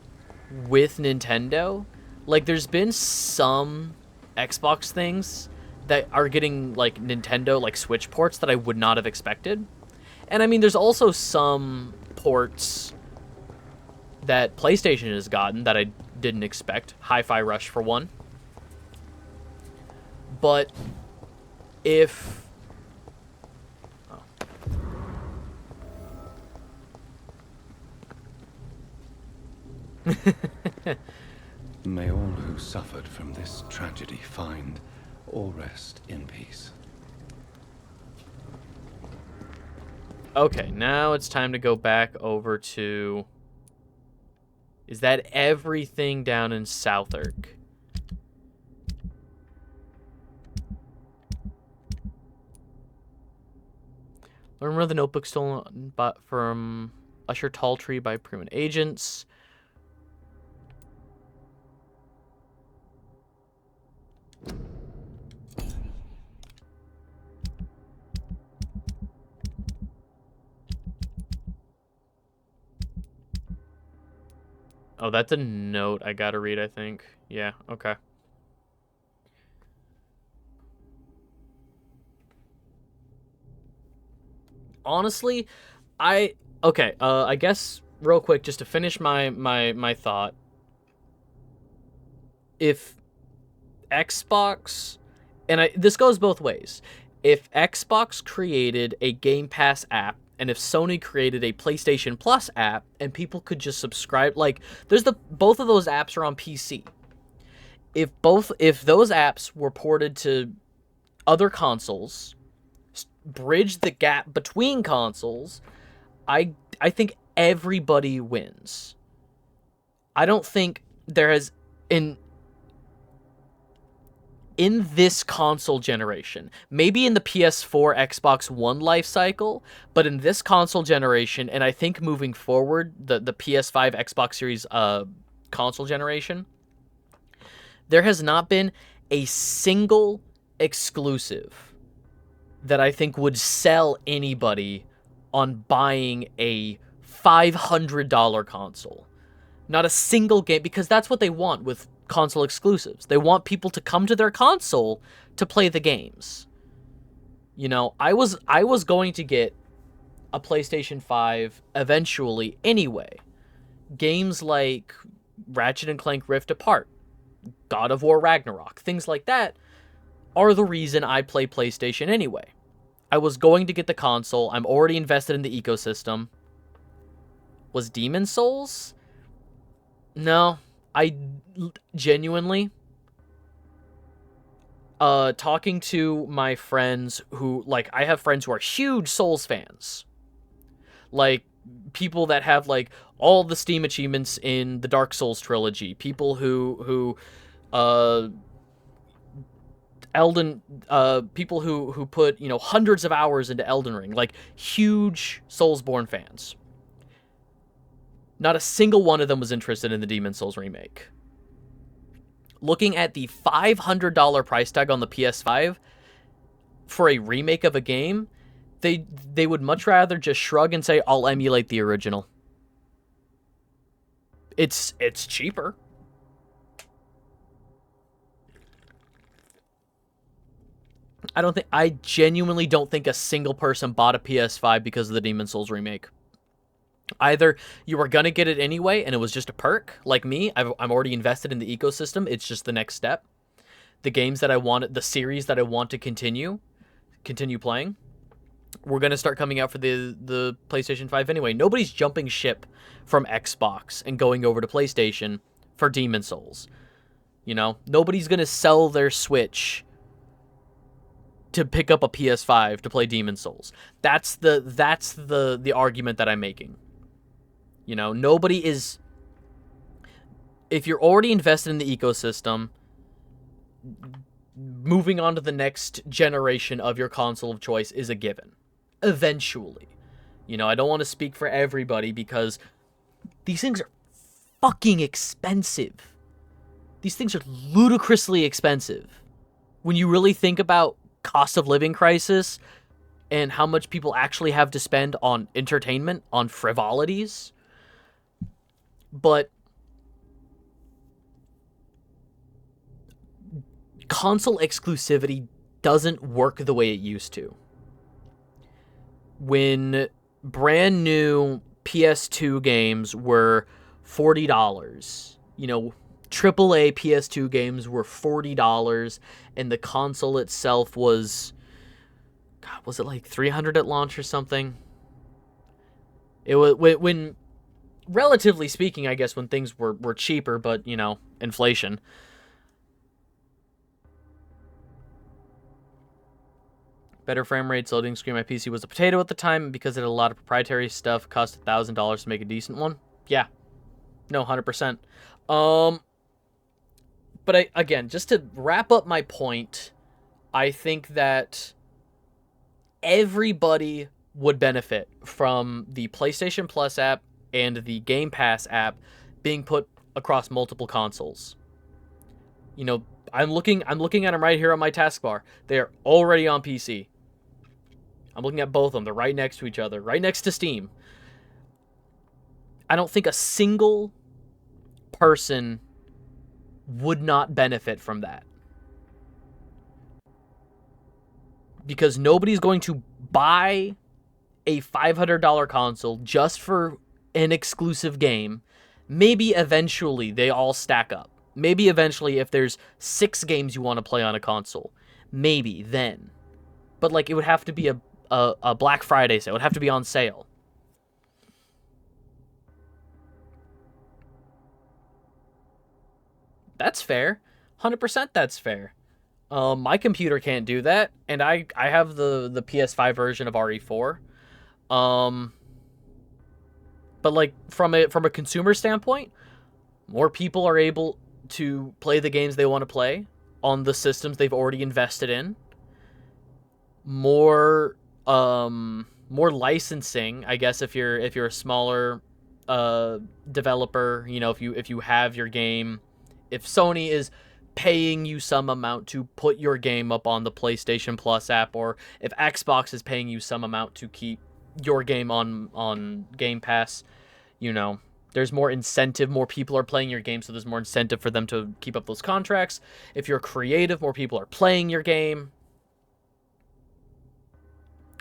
with Nintendo. Like, there's been some Xbox things that are getting, like, Nintendo, like, Switch ports that I would not have expected. And, I mean, there's also some ports that PlayStation has gotten that I didn't expect. Hi-Fi Rush, for one. But if... Oh. May all who suffered from this tragedy find or rest in peace. Okay, now it's time to go back over to... Is that everything down in Southwark? Learn where the notebook stolen from Usher Talltree by Prima agents. Oh, that's a note I gotta read, I think. Yeah, okay. Honestly, I guess real quick, just to finish my thought. If Xbox, and this goes both ways. If Xbox created a Game Pass app, and if Sony created a PlayStation Plus app, and people could just subscribe, like, both of those apps are on PC. If those apps were ported to other consoles, bridge the gap between consoles, I think everybody wins. I don't think there has in this console generation, maybe in the PS4, Xbox One life cycle, but in this console generation, and I think moving forward, the PS5, Xbox Series console generation, there has not been a single exclusive that I think would sell anybody on buying a $500 console. Not a single game, because that's what they want with console exclusives. They want people to come to their console to play the games. You know, I was going to get a PlayStation 5 eventually anyway. Games like Ratchet and Clank Rift Apart, God of War Ragnarok, things like that are the reason I play PlayStation anyway. I was going to get the console. I'm already invested in the ecosystem. Was Demon's Souls? No, I genuinely, talking to my friends who, like, I have friends who are huge Souls fans. Like, people that have, like, all the Steam achievements in the Dark Souls trilogy. People who people who put, you know, hundreds of hours into Elden Ring. Like, huge Soulsborne fans. Not a single one of them was interested in the Demon's Souls remake. Looking at the $500 price tag on the PS5 for a remake of a game, they would much rather just shrug and say, I'll emulate the original. It's cheaper. I genuinely don't think a single person bought a PS5 because of the Demon's Souls remake. Either you were going to get it anyway, and it was just a perk, like me. I'm already invested in the ecosystem. It's just the next step. The games that I want, the series that I want to continue playing, we're going to start coming out for the PlayStation 5 anyway. Nobody's jumping ship from Xbox and going over to PlayStation for Demon's Souls. You know, nobody's going to sell their Switch to pick up a PS5 to play Demon's Souls. That's the argument that I'm making. You know, nobody is... If you're already invested in the ecosystem, moving on to the next generation of your console of choice is a given. Eventually. You know, I don't want to speak for everybody because these things are fucking expensive. These things are ludicrously expensive. When you really think about cost of living crisis and how much people actually have to spend on entertainment, on frivolities. But console exclusivity doesn't work the way it used to. When brand new PS2 games were $40, you know, AAA PS2 games were $40, and the console itself was, God, was it like $300 at launch or something? It was when relatively speaking, I guess, when things were cheaper, but, you know, inflation. Better frame rates, loading screen. My PC was a potato at the time because it had a lot of proprietary stuff. Cost $1,000 to make a decent one. Yeah, no, 100%. But again, just to wrap up my point, I think that everybody would benefit from the PlayStation Plus app and the Game Pass app being put across multiple consoles. You know, I'm looking at them right here on my taskbar. They are already on PC. I'm looking at both of them. They're right next to each other, right next to Steam. I don't think a single person would not benefit from that. Because nobody's going to buy a $500 console just for an exclusive game. Maybe eventually they all stack up. Maybe eventually if there's 6 games you want to play on a console, maybe then. But like it would have to be a Black Friday sale. It would have to be on sale. That's fair. 100% that's fair. My computer can't do that, and I have the PS5 version of RE4. But like from a consumer standpoint, more people are able to play the games they want to play on the systems they've already invested in. More licensing, I guess, if you're a smaller developer, you know, if you have your game, if Sony is paying you some amount to put your game up on the PlayStation Plus app, or if Xbox is paying you some amount to keep your game on Game Pass, you know, there's more incentive. More people are playing your game, so there's more incentive for them to keep up those contracts. If you're creative, more people are playing your game.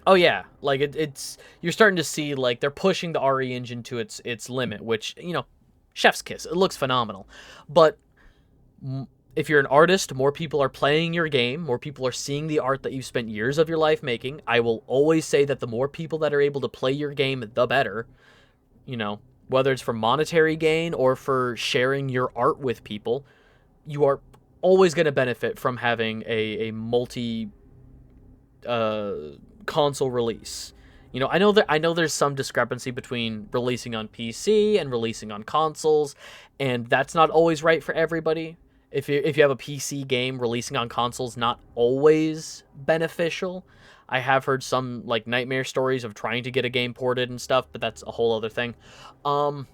Oh yeah, like it's you're starting to see like they're pushing the RE engine to its limit, which, you know, chef's kiss. It looks phenomenal. But if you're an artist, more people are playing your game, more people are seeing the art that you've spent years of your life making. I will always say that the more people that are able to play your game, the better. You know, whether it's for monetary gain or for sharing your art with people, you are always going to benefit from having a multi console release. You know, I know there's some discrepancy between releasing on PC and releasing on consoles, and that's not always right for everybody. If you have a PC game, releasing on consoles not always beneficial. I have heard some like nightmare stories of trying to get a game ported and stuff, but that's a whole other thing. From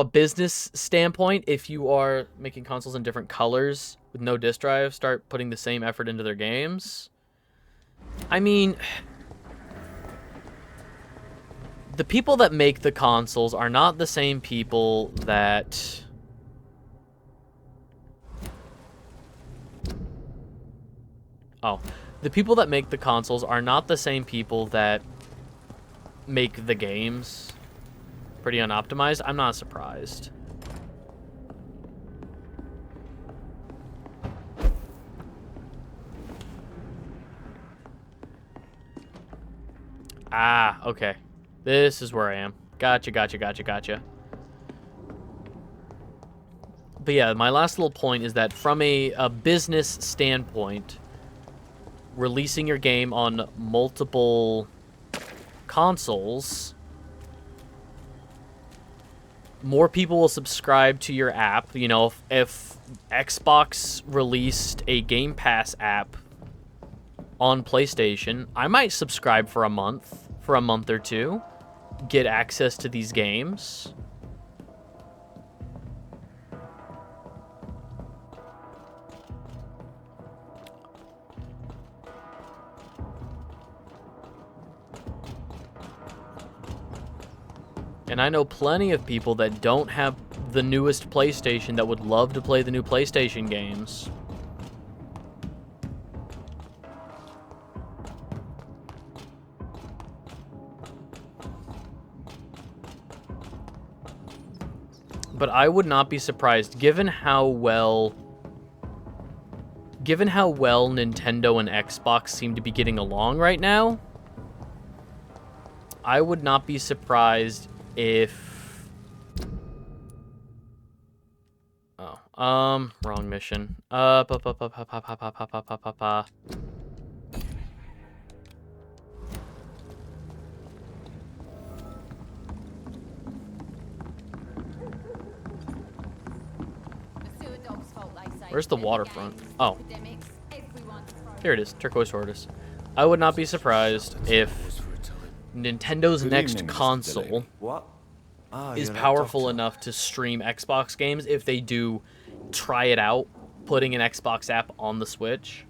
a business standpoint, if you are making consoles in different colors with no disk drive, start putting the same effort into their games. I mean, the people that make the consoles are not the same people that... Oh, the people that make the consoles are not the same people that make the games. Pretty unoptimized. I'm not surprised. Ah, okay. This is where I am. Gotcha. But yeah, my last little point is that from a business standpoint, releasing your game on multiple consoles, more people will subscribe to your app. You know, if Xbox released a Game Pass app on PlayStation, I might subscribe for a month or two, get access to these games. And I know plenty of people that don't have the newest PlayStation that would love to play the new PlayStation games. But I would not be surprised, given how well Nintendo and Xbox seem to be getting along right now. I would not be surprised if... Oh, wrong mission. Where's the waterfront? Oh. Here it is, Turquoise Tortoise. I would not be surprised if Nintendo's next console is powerful enough to stream Xbox games if they do try it out, putting an Xbox app on the Switch.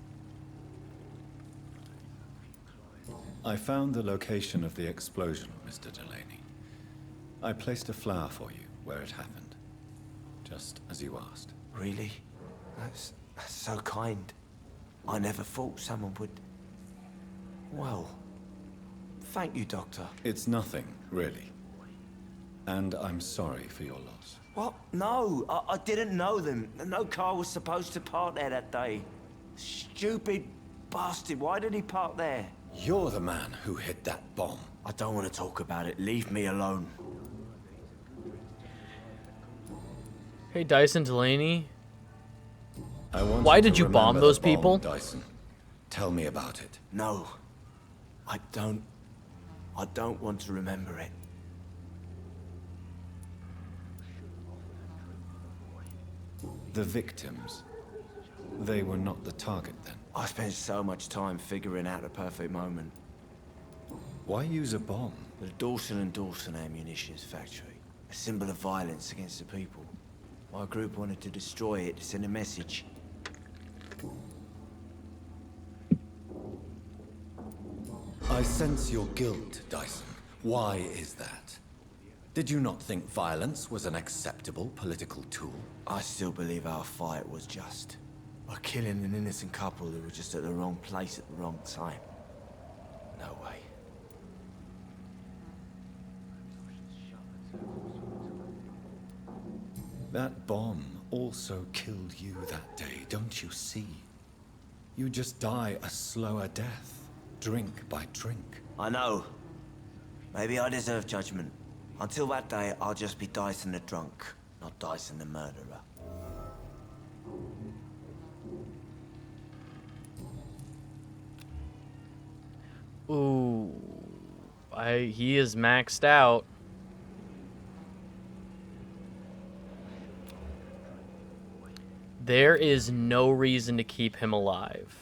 I found the location of the explosion, Mr. Delaney. I placed a flower for you where it happened, just as you asked. Really? That's so kind. I never thought someone would... Well, thank you, Doctor. It's nothing, really. And I'm sorry for your loss. What? No, I didn't know them. No car was supposed to park there that day. Stupid bastard, why did he park there? You're the man who hit that bomb. I don't want to talk about it. Leave me alone. Hey, Dyson Delaney. Why did you bomb those people? Dyson. Tell me about it. No, I don't want to remember it. The victims. They were not the target then. I spent so much time figuring out the perfect moment. Why use a bomb? The Dawson & Dawson ammunitions factory. A symbol of violence against the people. My group wanted to destroy it to send a message. I sense your guilt, Dyson. Why is that? Did you not think violence was an acceptable political tool? I still believe our fight was just. By killing an innocent couple who were just at the wrong place at the wrong time. No way. That bomb also killed you that day, don't you see? You just die a slower death, drink by drink. I know. Maybe I deserve judgment. Until that day, I'll just be Dyson the drunk, not Dyson the murderer. Ooh. He is maxed out. There is no reason to keep him alive.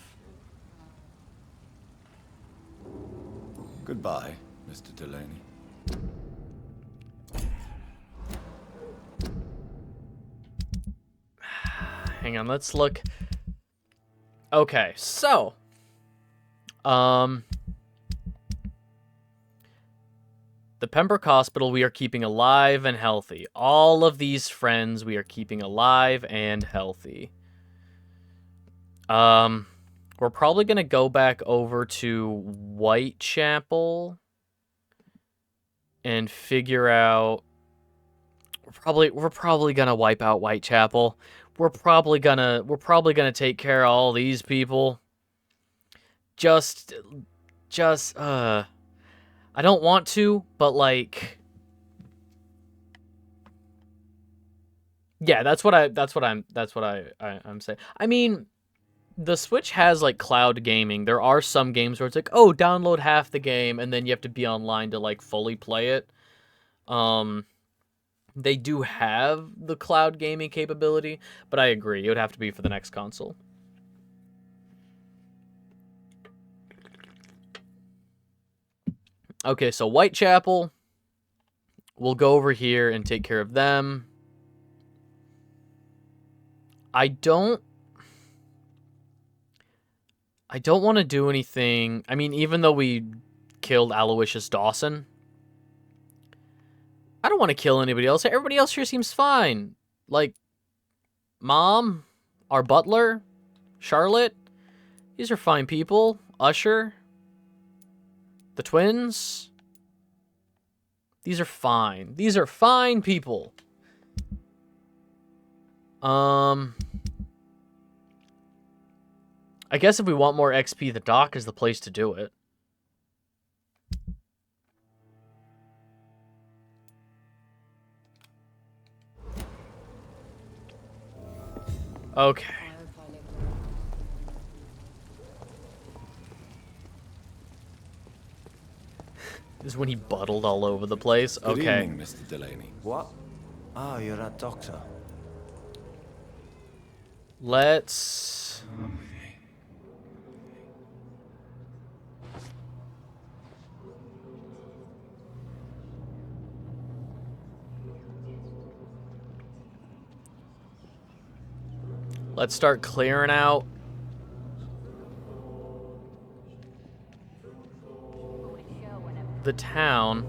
Goodbye, Mr. Delaney. Hang on, let's look. Okay, so the Pembroke Hospital we are keeping alive and healthy. All of these friends we are keeping alive and healthy. We're probably going to go back over to Whitechapel and figure out we're probably going to wipe out Whitechapel. We're probably going to take care of all these people. Just I don't want to, but like, yeah, that's what I'm saying. I mean, the Switch has like cloud gaming. There are some games where it's like, oh, download half the game and then you have to be online to like fully play it. They do have the cloud gaming capability, but I agree, it would have to be for the next console. Okay, so Whitechapel. We'll go over here and take care of them. I don't want to do anything. I mean, even though we killed Aloysius Dawson, I don't want to kill anybody else. Everybody else here seems fine. Like, Mom, our butler, Charlotte. These are fine people. Usher. The twins. These are fine. These are fine people. I guess if we want more XP, the dock is the place to do it. Okay. This is when he buttled all over the place. Good Okay. evening, Mr. Delaney. What? Oh, you're that doctor. Let's... Let's start clearing out. The town.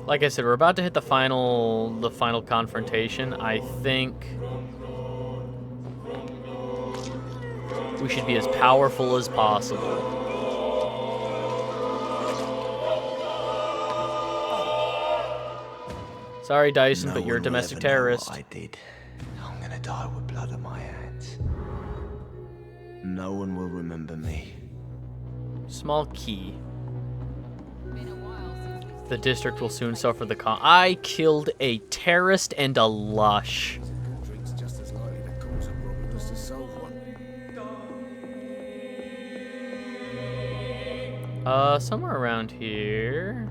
Like I said, we're about to hit the final confrontation. I think we should be as powerful as possible. Sorry, Dyson, No but you're a one will domestic ever know terrorist. what I did. I'm gonna die with blood on my hands. No one will remember me. Small key. The district will soon suffer the I killed a terrorist and a lush. Drink's just as likely to cause a problem as to solve one. Somewhere around here.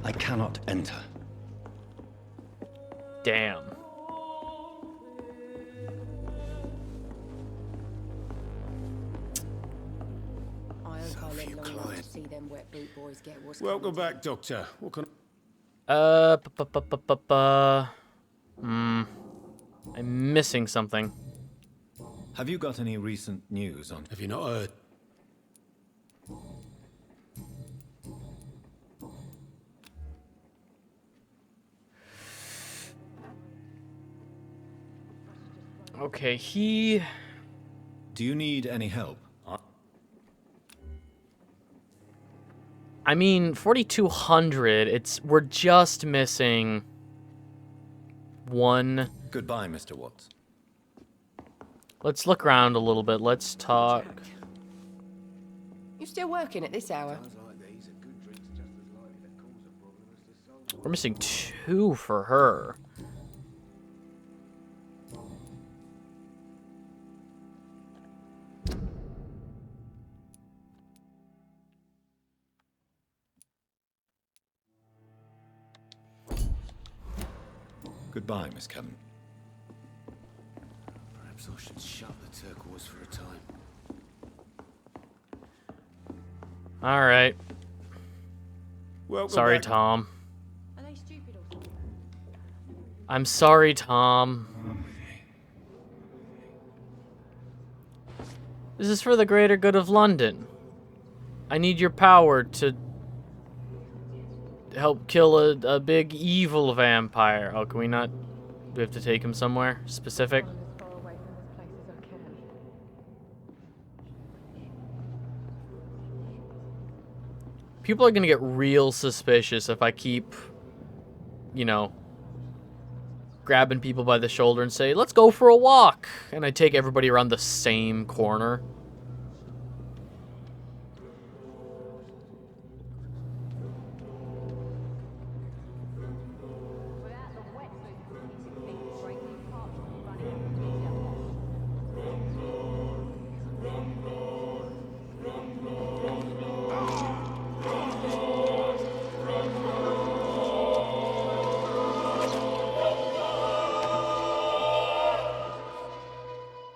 I cannot enter. Damn. I hope I live few long enough to clients. see them wet boot boys get what's Welcome coming to back, Doctor. What can I'm missing something. Have you got any recent news on... Have you not heard? Okay, he... Do you need any help? I mean, 4,200, we're just missing one. Goodbye, Mr. Watts. Let's look around a little bit. Let's talk. You still working at this hour? Sounds like these are good drinks just as likely to cause a problem as the soul. We're missing 2 for her. Goodbye, Miss Kevin. Perhaps I should shut the turquoise for a time. All right. Welcome Sorry, back. Tom. Are they stupid or something? I'm sorry, Tom. This is for the greater good of London. I need your power to help kill a big evil vampire. Oh, can we not? Do we have to take him somewhere specific? I'm as far away from this place as I can. People are gonna get real suspicious if I keep, you know, grabbing people by the shoulder and say, let's go for a walk. And I take everybody around the same corner.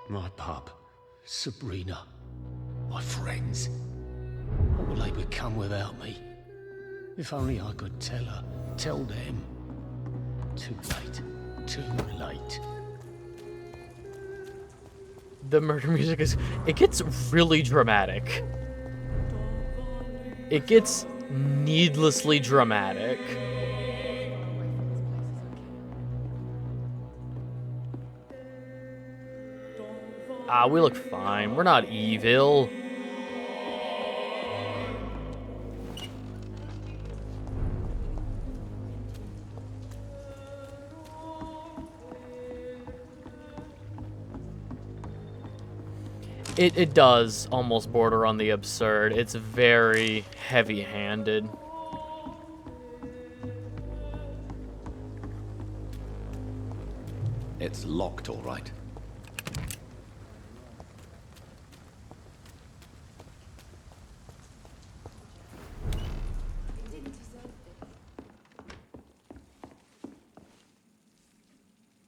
My pub, Sabrina, my friends. What will they become without me? If only I could tell her, tell them. Too late, too late. The murder music it gets really dramatic. It gets needlessly dramatic. Ah, we look fine. We're not evil. It does almost border on the absurd. It's very heavy-handed. It's locked, all right.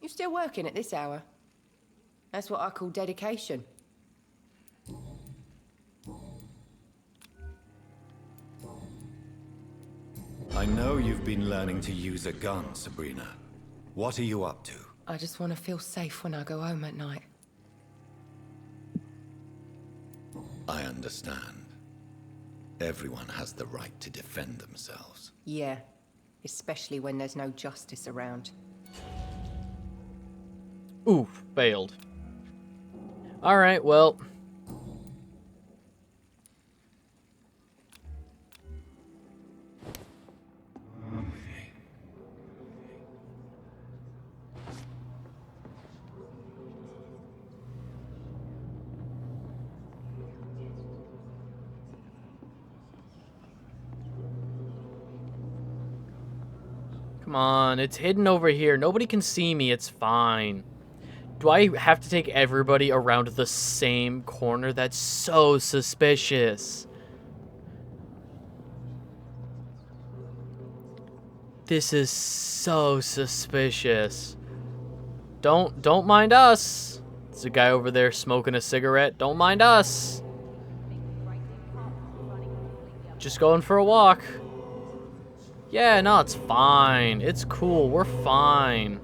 You still working at this hour? That's what I call dedication. I know you've been learning to use a gun, Sabrina. What are you up to? I just want to feel safe when I go home at night. I understand. Everyone has the right to defend themselves. Yeah, especially when there's no justice around. Ooh, failed. Alright, well. Come on, it's hidden over here. Nobody can see me, it's fine. Do I have to take everybody around the same corner? That's so suspicious. This is so suspicious. Don't mind us. There's a guy over there smoking a cigarette. Don't mind us. Just going for a walk. Yeah, no, it's fine. It's cool. We're fine.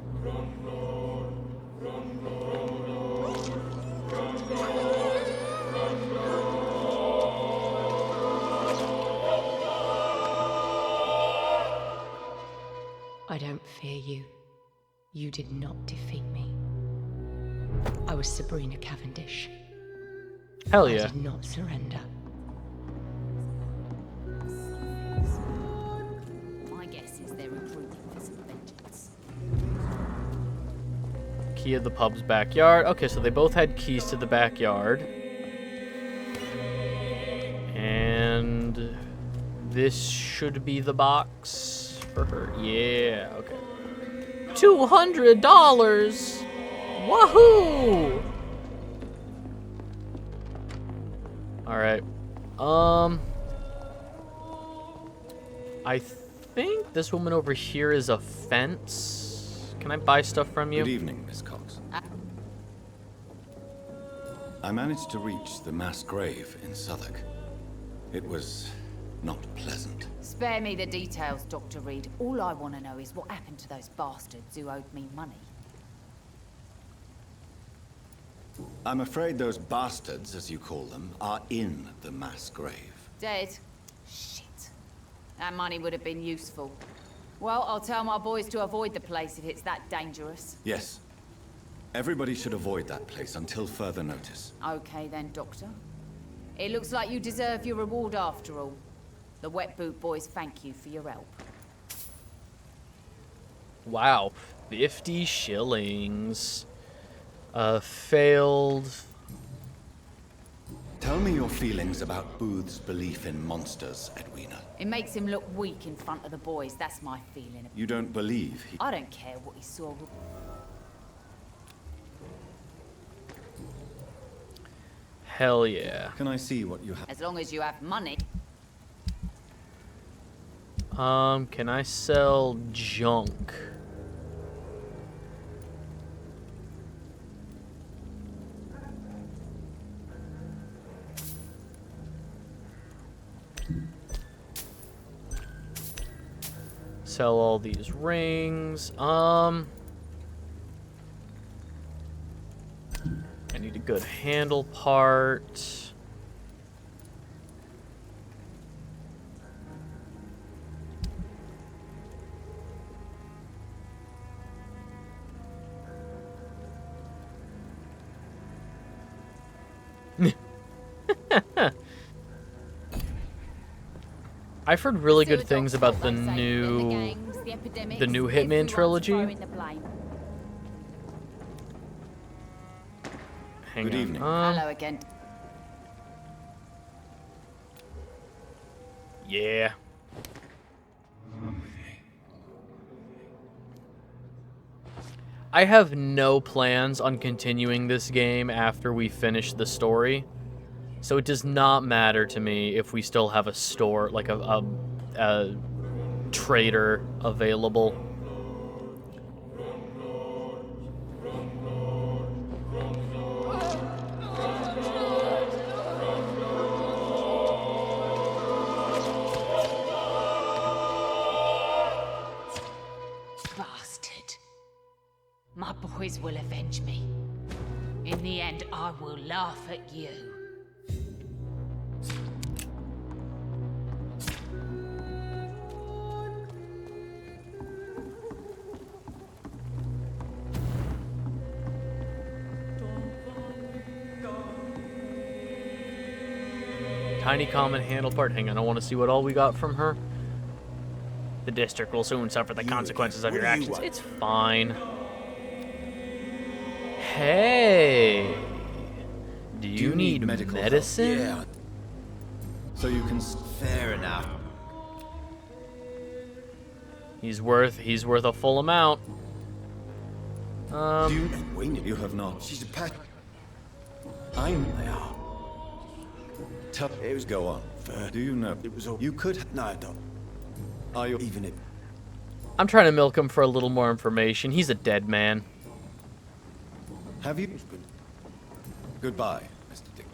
I don't fear you. You did not defeat me. I was Sabrina Cavendish. Hell I yeah. did not surrender. My guess is they're recruiting for some vengeance. Key of the pub's backyard. Okay, so they both had keys to the backyard. And this should be the box for her. Yeah, okay. $200! Wahoo! Alright. I think this woman over here is a fence. Can I buy stuff from you? Good evening, Miss Cox. I managed to reach the mass grave in Southwark. It was not pleasant. Spare me the details, Dr. Reed. All I want to know is what happened to those bastards who owed me money. I'm afraid those bastards, as you call them, are in the mass grave. Dead? Shit. That money would have been useful. Well, I'll tell my boys to avoid the place if it's that dangerous. Yes. Everybody should avoid that place until further notice. Okay then, Doctor. It looks like you deserve your reward after all. The Wet Boot Boys thank you for your help. Wow, 50 shillings. Failed. Tell me your feelings about Booth's belief in monsters, Edwina. It makes him look weak in front of the boys, that's my feeling. You don't believe he... I don't care what he saw. Hell yeah. Can I see what you have? As long as you have money. Can I sell junk? Sell all these rings. I need a good handle part. I've heard really good things about the new Hitman trilogy. Hang Good on. evening. Hello again. Yeah. I have no plans on continuing this game after we finish the story. So it does not matter to me if we still have a store, like a trader available. Bastard. My boys will avenge me. In the end, I will laugh at you. Tiny common handle part. Hang on, I want to see what all we got from her. The district will soon suffer the consequences of your actions. It's fine. Hey. Do you need medical help? medicine? Yeah. So you can... Fair enough. He's worth a full amount. You have not... She's a pat. I know. They are. It was go on. Do you know? It was all... You could... No, I don't. Are you... Even if... I'm trying to milk him for a little more information. He's a dead man. Have you? Goodbye, Mr. Dick.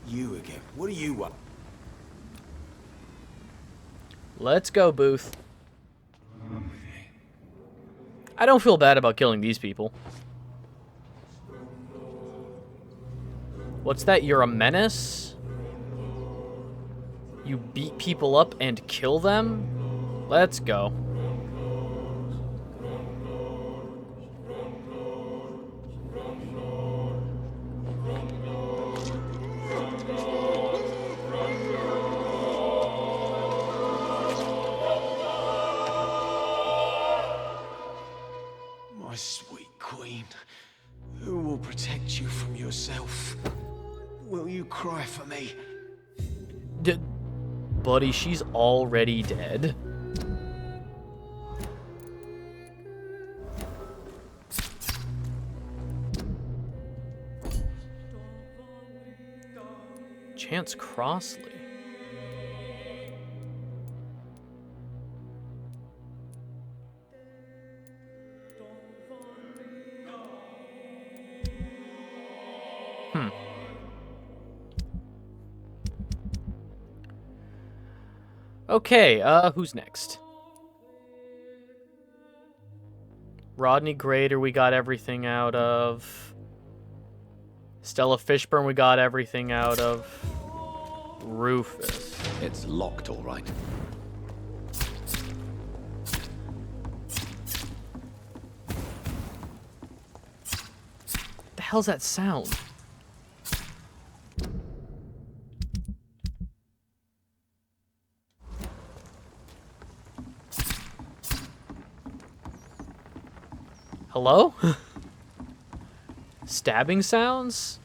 You again. What do you want? Let's go, Booth. I don't feel bad about killing these people. What's that? You're a menace? You beat people up and kill them? Let's go. My sweet queen, who will protect you from yourself? Will you cry for me? Buddy, she's already dead. Chance Crossley. Okay, who's next? Rodney Grader, we got everything out of. Stella Fishburne, we got everything out of. Rufus. It's locked, all right. The hell's that sound? Hello? Stabbing sounds?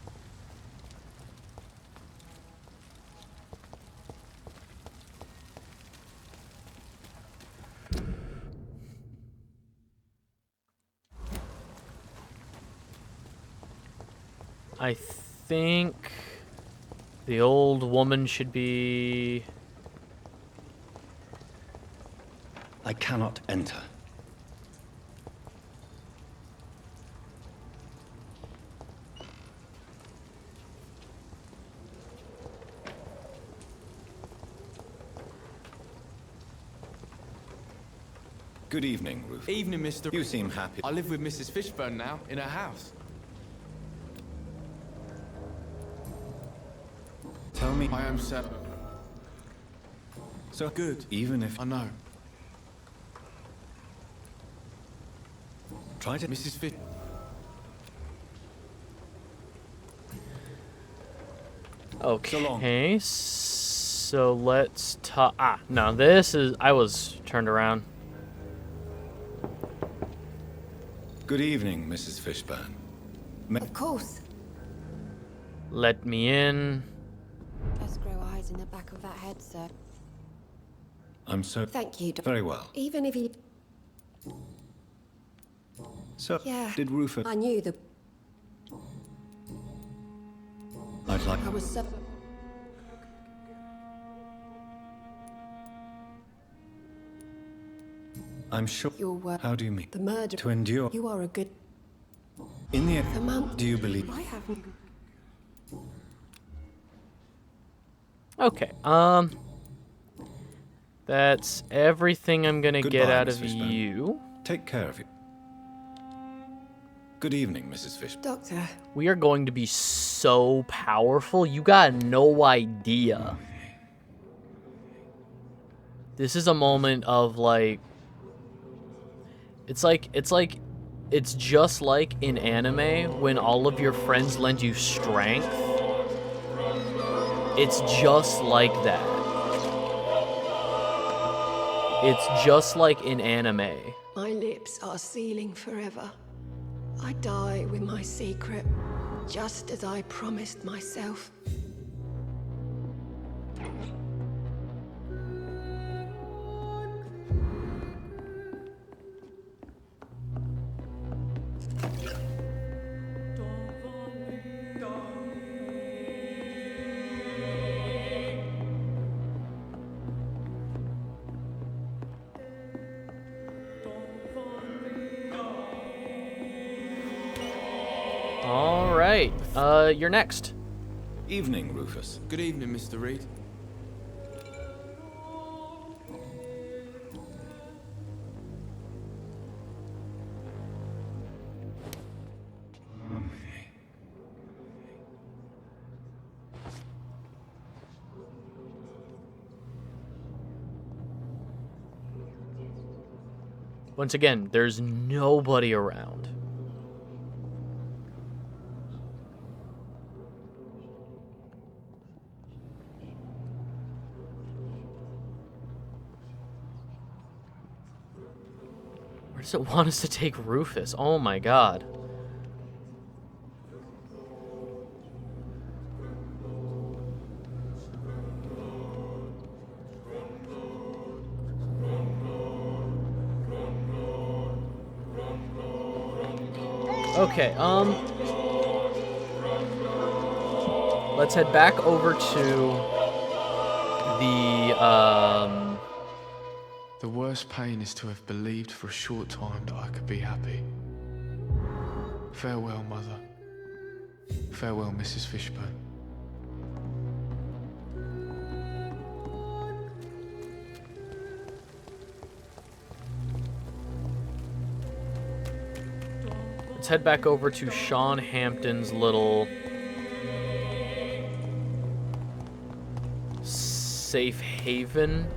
I think the old woman should be... I cannot enter. Good evening, Rufus. Evening, Mr. You seem happy. I live with Mrs. Fishburne now, in her house. Tell me. I am so... So good. Even if I know. try to. Mrs. Fish... Okay, so let's talk. Ah, no, this is. I was turned around. Good evening, Mrs. Fishburne. Of course. Let me in. Does grow eyes in the back of that head, sir. I'm so. Thank you. Very well. Even if he... So, Yeah. did Rufus? I knew the... I'd like. I was so... I'm sure. Your work. How do you mean? The murder. To endure. You are a good... In the The man... do you believe? I haven't... Okay, that's everything I'm gonna get Goodbye, out Miss of Fishburne. you. Take care of you. Good evening, Mrs. Fishburne. Doctor. We are going to be so powerful. You got no idea. This is a moment of like. It's just like in anime when all of your friends lend you strength. It's just like that. It's just like in anime. My lips are sealing forever. I die with my secret, just as I promised myself. right. You're next. Evening, Rufus. Good evening, Mr. Reed. Once again, there's nobody around. Where does it want us to take Rufus? Oh my god. Okay, let's head back over to the, The worst pain is to have believed for a short time that I could be happy. Farewell, Mother. Farewell, Mrs. Fishburne. let's head back over to Sean Hampton's little safe haven.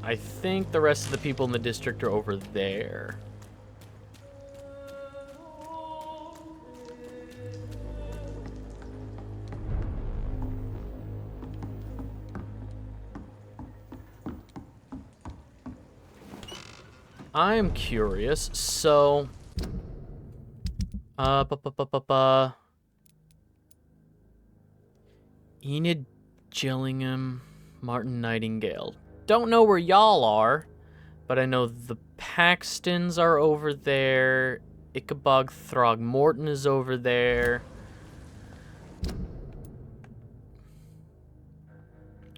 I think the rest of the people in the district are over there. I'm curious, so... Enid Gillingham, Martin Nightingale. Don't know where y'all are, but I know the Paxtons are over there. Ichabod Throgmorton is over there.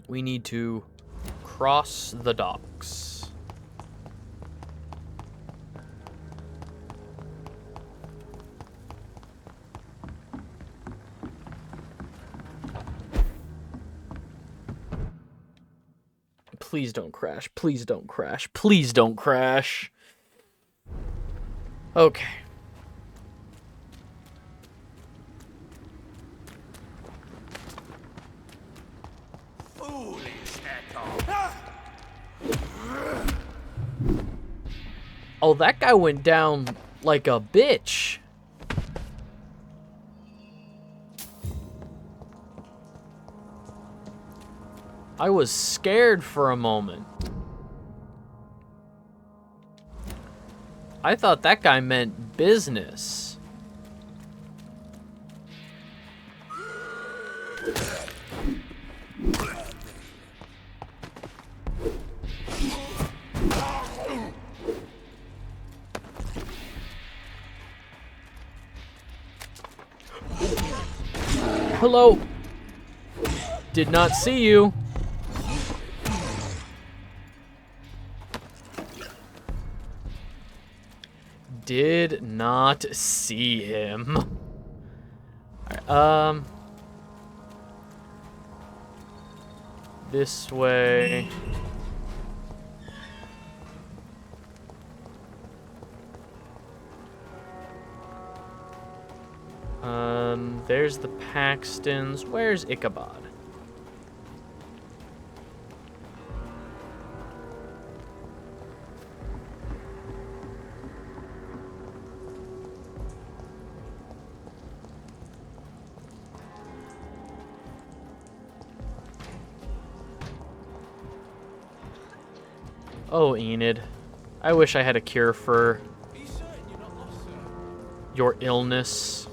We need to cross the docks. Please don't crash. Please don't crash. Please don't crash. Okay. Oh, that guy went down like a bitch. I was scared for a moment. I thought that guy meant business. Hello. Did not see you. Did not see him. All right, this way. There's the Paxtons. Where's Ichabod? Oh, Enid. I wish I had a cure for your illness.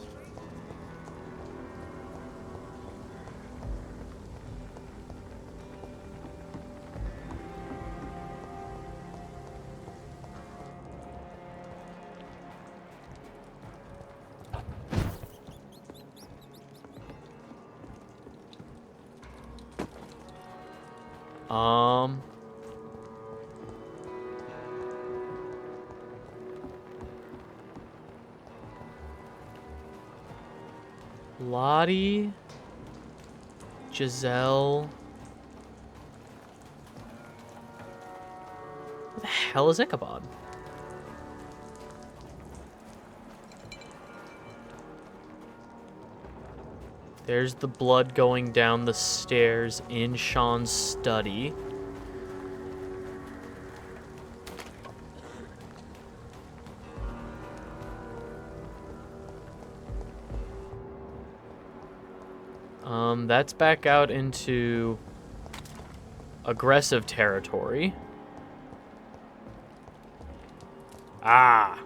Um... Lottie... Giselle... Where the hell is Ichabod? There's the blood going down the stairs in Sean's study. That's back out into aggressive territory. Ah.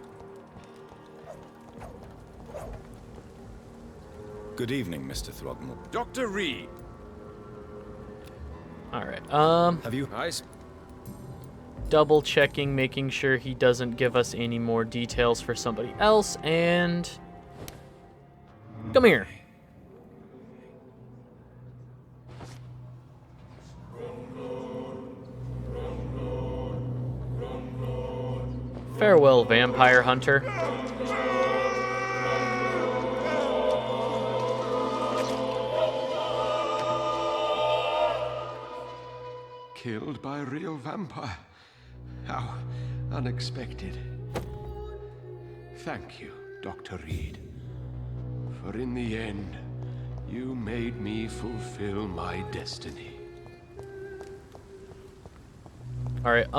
Good evening, Mr. Throgmorton. Dr. Reed. All right. Have you... Double checking, making sure he doesn't give us any more details for somebody else, and... Come here. Farewell, vampire hunter. Killed by a real vampire. How unexpected. Thank you, Dr. Reed. For in the end, you made me fulfill my destiny. Alright,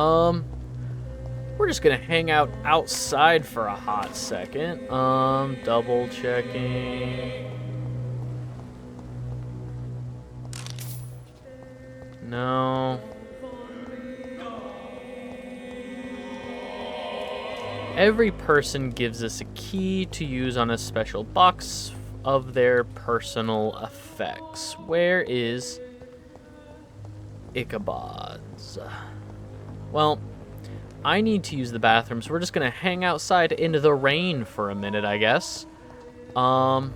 we're just gonna hang out outside for a hot second. Double checking. No. Every person gives us a key to use on a special box of their personal effects. Where is Ichabod's? Well, I need to use the bathroom, so we're just gonna hang outside into the rain for a minute, I guess. Yeah,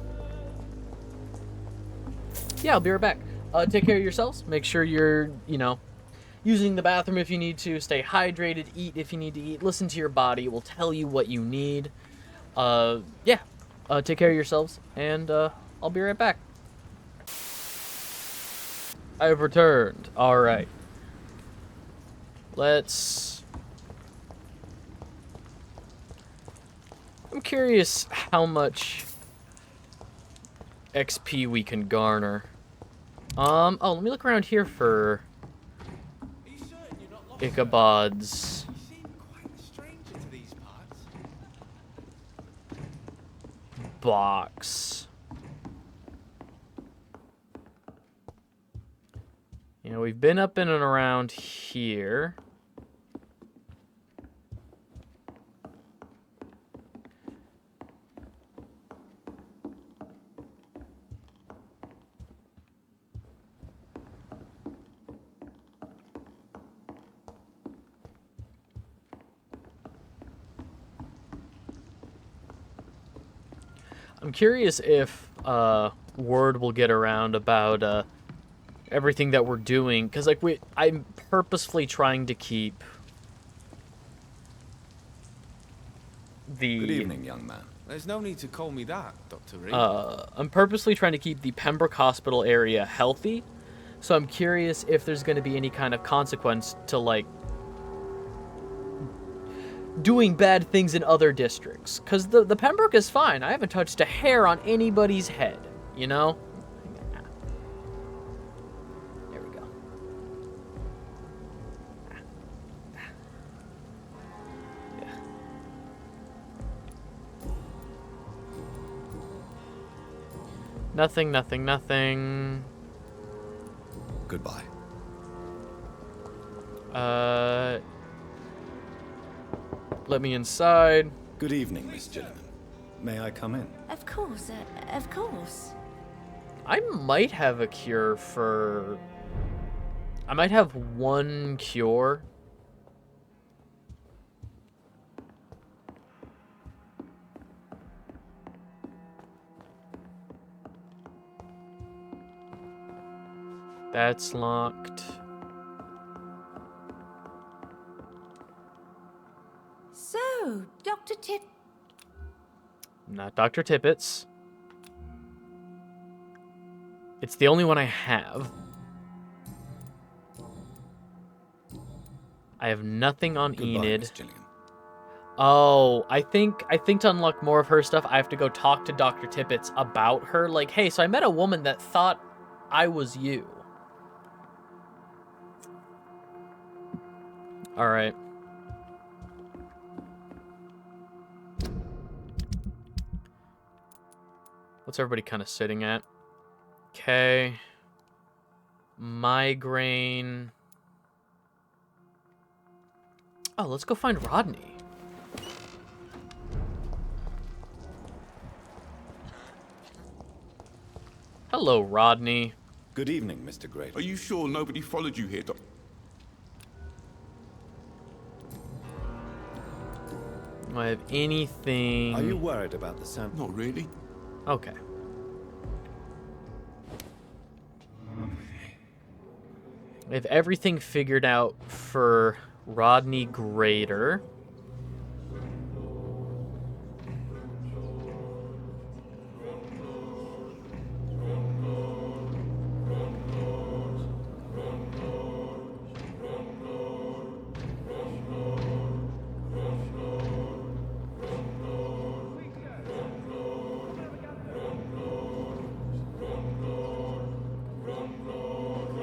I'll be right back. Take care of yourselves. Make sure you're, using the bathroom if you need to. Stay hydrated. Eat if you need to eat. Listen to your body. It will tell you what you need. Yeah. Take care of yourselves, and I'll be right back. I have returned. All right. I'm curious how much XP we can garner. Oh, let me look around here for Ichabod's box. We've been up in and around here. I'm curious if word will get around about everything that we're doing, because I'm purposefully trying to keep the... Good evening, young man. There's no need to call me that, Dr. Reed. I'm purposely trying to keep the Pembroke Hospital area healthy, so I'm curious if there's going to be any kind of consequence to, doing bad things in other districts. Because the Pembroke is fine. I haven't touched a hair on anybody's head, you know? There we go. Yeah. Nothing, nothing, nothing. Goodbye. Let me inside. Good evening, Miss Gilliman. May I come in? Of course, of course. I might have a cure for... I might have one cure. That's locked. Oh, Dr. Tip. Not Dr. Tippets. It's the only one I have. I have nothing on Goodbye, Enid. Miss Gillian. Oh, I think to unlock more of her stuff, I have to go talk to Dr. Tippets about her. Like, hey, so I met a woman that thought I was you. All right. What's everybody kind of sitting at? Okay. Migraine. Oh, let's go find Rodney. Hello, Rodney. Good evening, Mr. Great. Are you sure nobody followed you here, Doc? Do I have anything? Are you worried about the sound? Not really. Okay. I have everything figured out for Rodney Grader.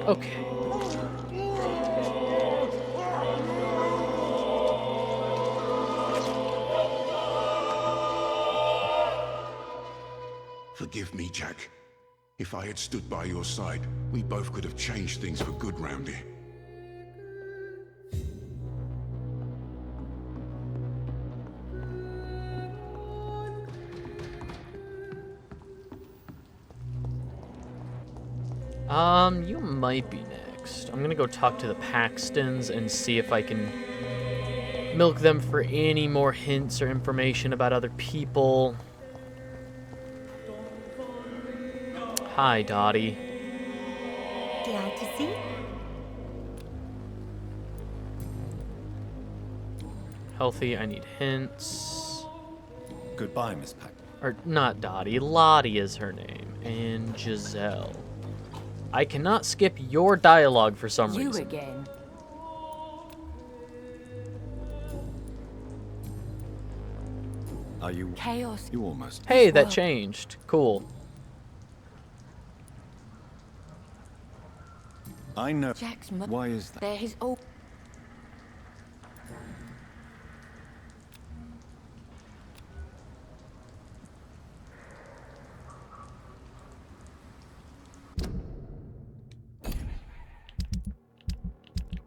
Okay. Forgive me, Jack. If I had stood by your side, we both could have changed things for good round here. You might be next. I'm gonna go talk to the Paxtons and see if I can milk them for any more hints or information about other people. Hi, Dottie. Glad to see you. Healthy, I need hints. Goodbye, Miss Pack. Or, not Dottie, Lottie is her name. And Giselle. I cannot skip your dialogue for some You reason. again. Are you... Chaos. You almost... Hey, that changed. Cool. I know... Jack's Why is that? They're his old...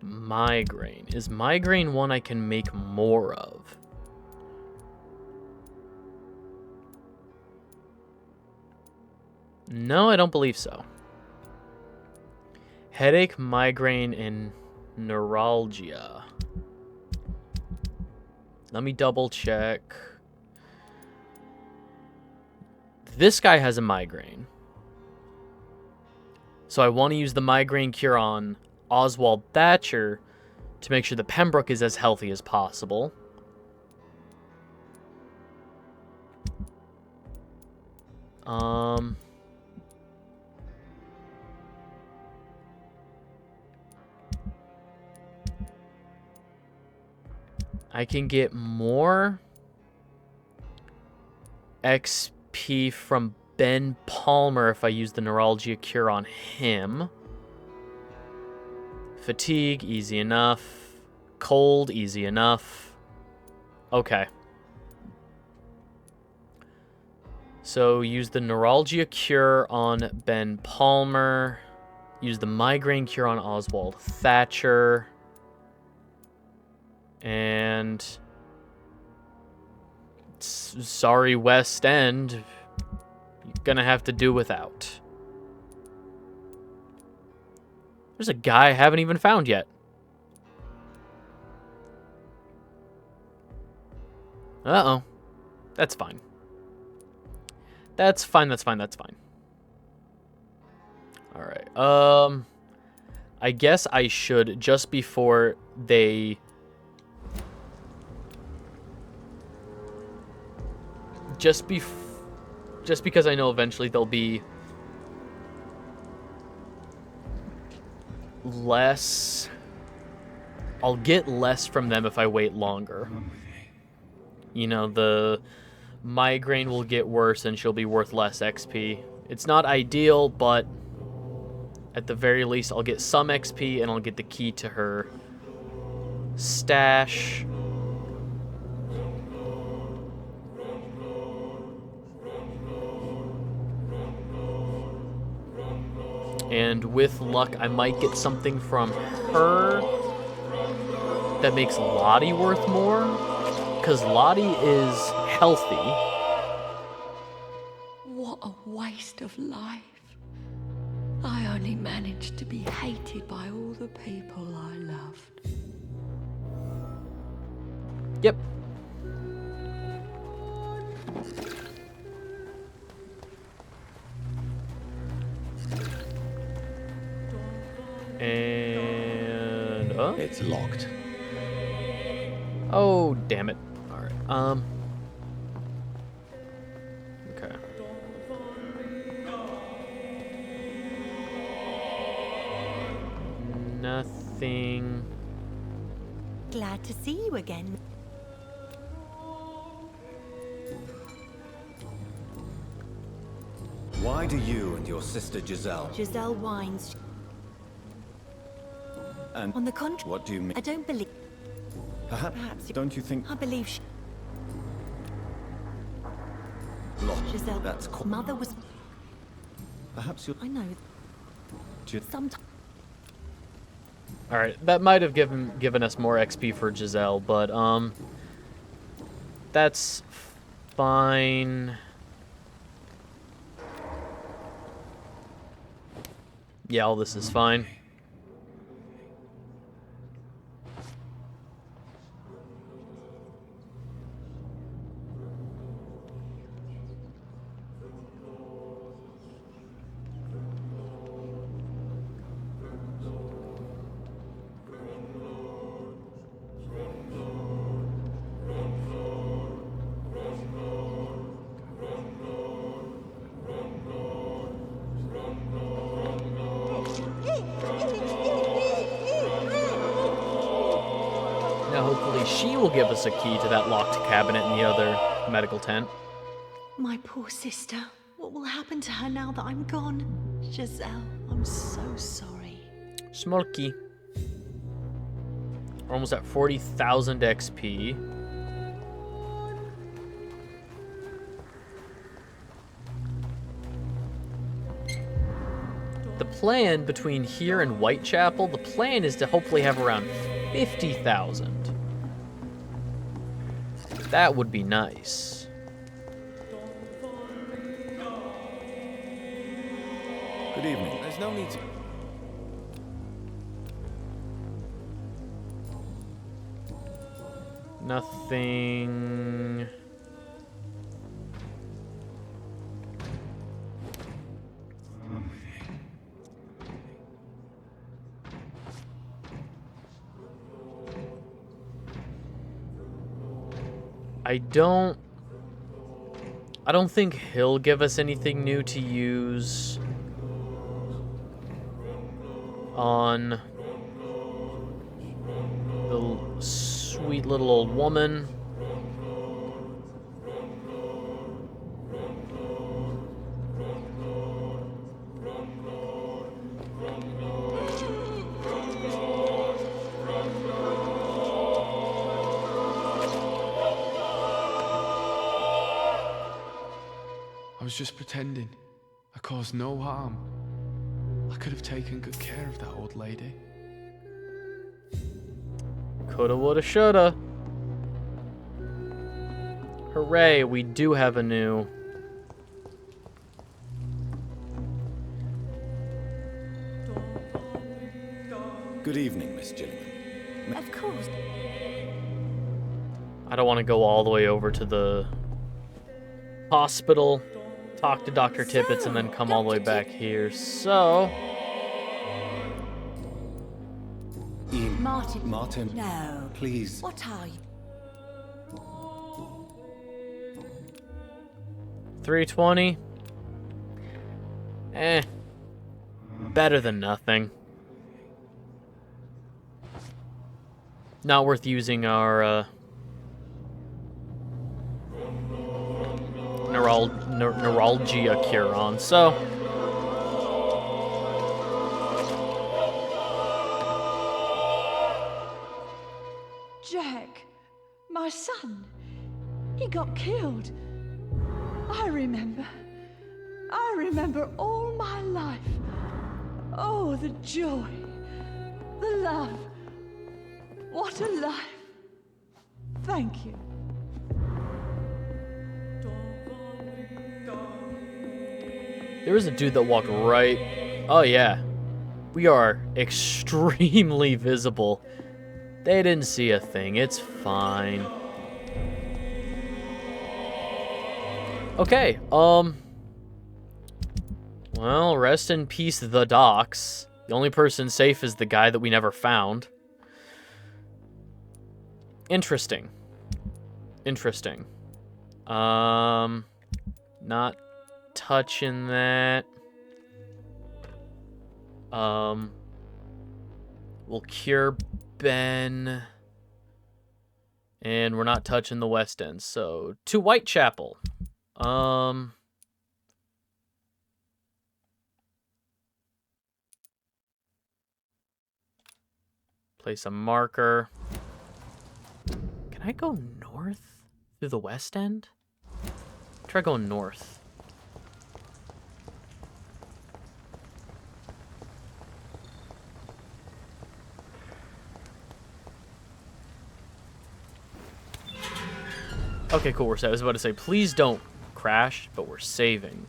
Migraine. Is migraine one I can make more of? No, I don't believe so. Headache, migraine, and neuralgia. Let me double check. This guy has a migraine. So I want to use the migraine cure on Oswald Thatcher to make sure that Pembroke is as healthy as possible. I can get more XP from Ben Palmer if I use the neuralgia cure on him. Fatigue, easy enough. Cold, easy enough. Okay. So use the neuralgia cure on Ben Palmer. Use the migraine cure on Oswald Thatcher. And sorry, West End, you're gonna have to do without. There's a guy I haven't even found yet. Uh-oh. That's fine. That's fine, that's fine, that's fine. Alright, I guess I should, just before they just because I know eventually there'll be less. I'll get less from them if I wait longer. You know, the migraine will get worse and she'll be worth less XP. It's not ideal, but at the very least, I'll get some XP and I'll get the key to her stash. And with luck, I might get something from her that makes Lottie worth more. Because Lottie is healthy. What a waste of life. I only managed to be hated by all the people I loved. Yep. And it's locked. Oh, damn it. All right. Okay. Nothing. Glad to see you again. Why do you and your sister Giselle... Giselle whines. And on the contrary, what do you mean? I don't believe... Perhaps don't you think... I believe she... Giselle, that's mother was... Perhaps you... I know. Sometimes... Alright, that might have given us more XP for Giselle, but, that's fine. Yeah, all this is fine. Now, hopefully she will give us a key to that locked cabinet in the other medical tent. My poor sister. What will happen to her now that I'm gone? Giselle, I'm so sorry. Smolky. We're almost at 40,000 XP. The plan between here and Whitechapel, the plan is to hopefully have around 50,000. That would be nice. Good evening. There's no need to... Nothing... I don't think he'll give us anything new to use on the sweet little old woman. I was just pretending. I caused no harm. I could have taken good care of that old lady. Coulda, woulda, shoulda. Hooray, we do have a new... Good evening, Miss Gilligan. Of course. I don't want to go all the way over to the hospital, talk to Dr. Tippett, and then come all the way back here. So... Martin. No. Please. What are you? 320. Better than nothing. Not worth using our neuralgia cure on. So Jack, my son, he got killed. I remember all my life. Oh, the joy, the love. What a life. Thank you. there was a dude that walked right. Oh yeah, we are extremely visible. They didn't see a thing. It's fine. Okay, well, rest in peace, the docks. The only person safe is the guy that we never found. Interesting. Interesting. Not touching that. We'll cure Ben. And we're not touching the West End. So, to Whitechapel. Place a marker. Can I go north through the West End? Try going north. Okay, cool. We're saving. I was about to say, please don't crash, but we're saving.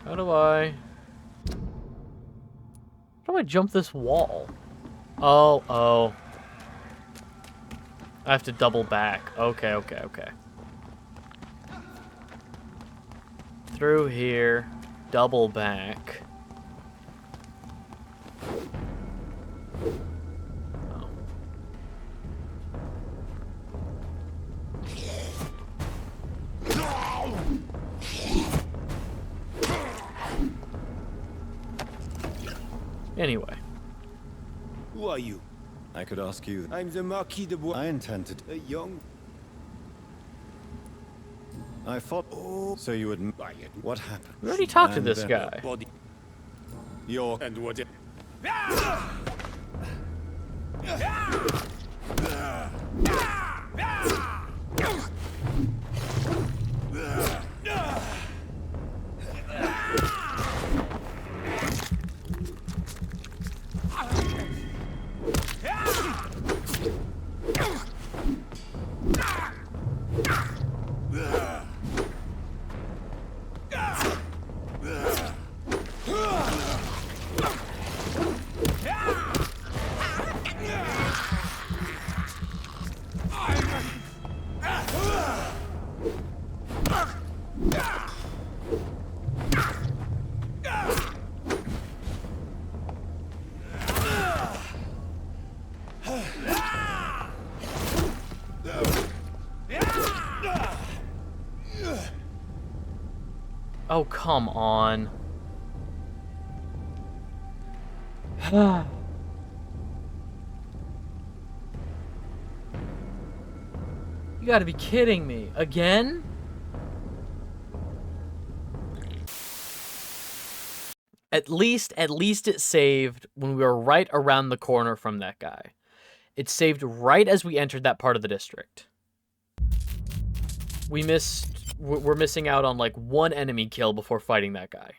How do I jump this wall? Oh. I have to double back. Okay. Through here, double back. Oh. Anyway. Who are you? I could ask you. I'm the Marquis de Bois. I intended a young. I thought. Oh, so you would. What happened? We already talked to this guy. Your and what? Oh, come on. You gotta be kidding me. Again? At least it saved when we were right around the corner from that guy. It saved right as we entered that part of the district. We missed we're missing out on like one enemy kill before fighting that guy.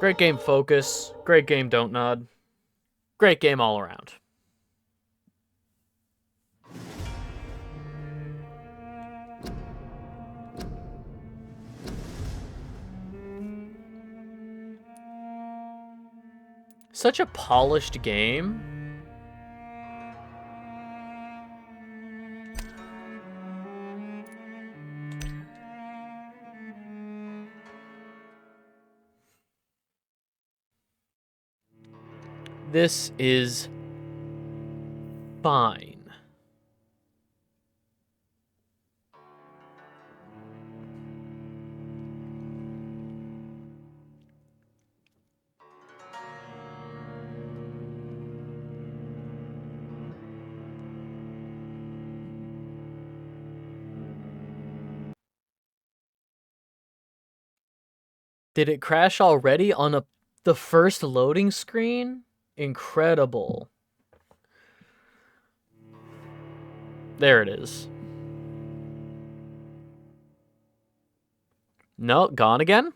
Great game, Focus. Great game, Don't Nod. Great game all around. Such a polished game. This is fine. Did it crash already on the first loading screen? Incredible. There it is. No, gone again?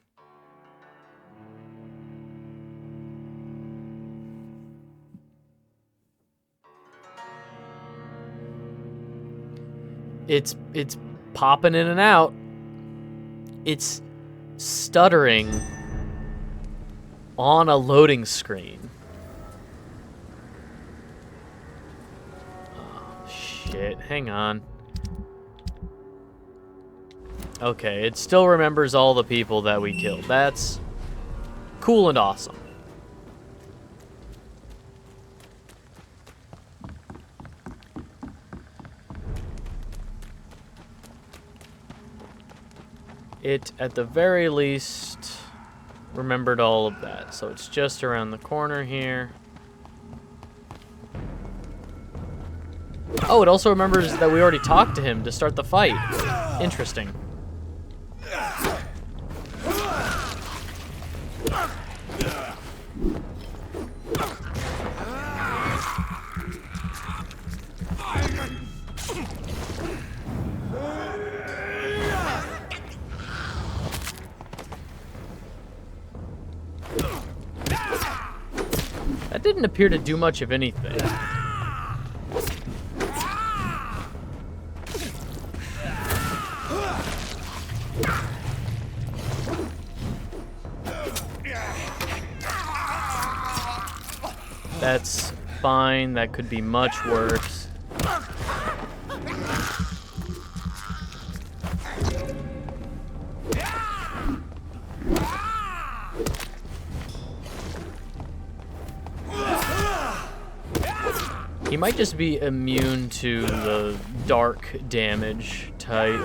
It's popping in and out. It's stuttering on a loading screen. Oh, shit. Hang on. Okay, it still remembers all the people that we killed. That's cool and awesome. It, at the very least, remembered all of that. So it's just around the corner here. Oh, it also remembers that we already talked to him to start the fight. Interesting. That didn't appear to do much of anything. That's fine. That could be much worse. He might just be immune to the dark damage type.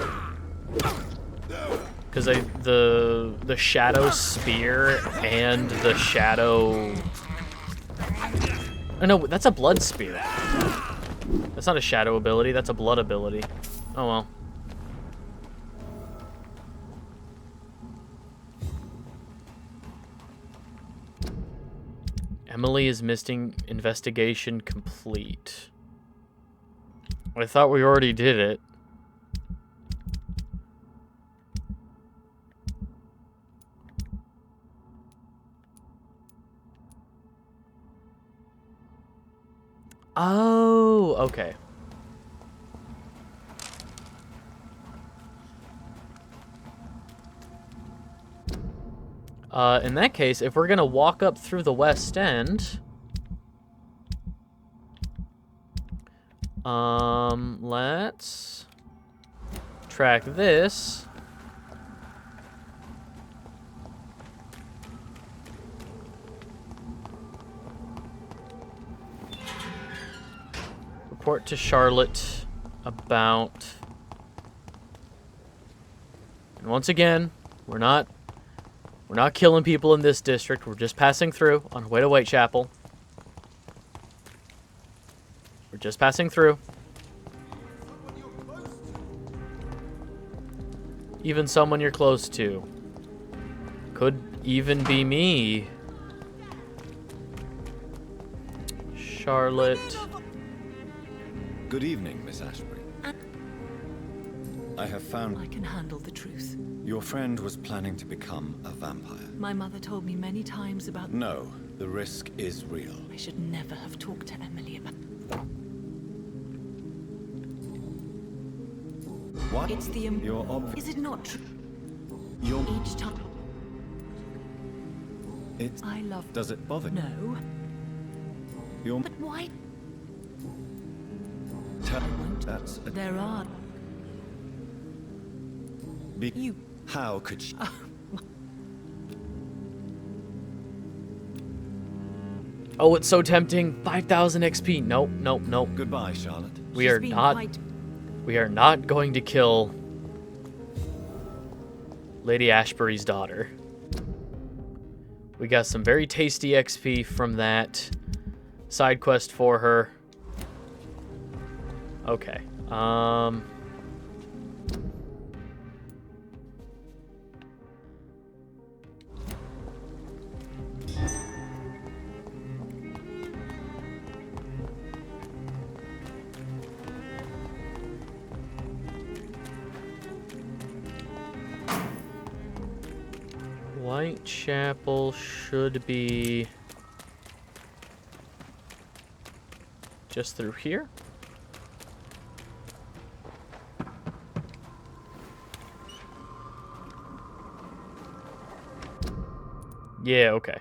Because the shadow spear and the shadow... Oh no, that's a blood spear. That's not a shadow ability, that's a blood ability. Oh well. Emily is missing investigation complete. I thought we already did it. Oh, okay. In that case, if we're gonna walk up through the West End, let's track this. Report to Charlotte about... And once again, we're not killing people in this district. We're just passing through on our way to Whitechapel. We're just passing through. Even someone you're close to. Could even be me. Charlotte. Good evening, Miss Ashbury. I have found I can handle the truth. your friend was planning to become a vampire. My mother told me many times about... No, the risk is real. I should never have talked to Emily about... What? It's the... You're Is it not true? You're... Each time... It's... I love... Does it bother? No. You're... But why? That's... There are... You... How could she... Oh, it's so tempting. 5,000 XP. Nope, nope, nope. Goodbye, Charlotte. We are not going to kill Lady Ashbury's daughter. We got some very tasty XP from that side quest for her. Okay. Whitechapel should be just through here. Yeah, okay.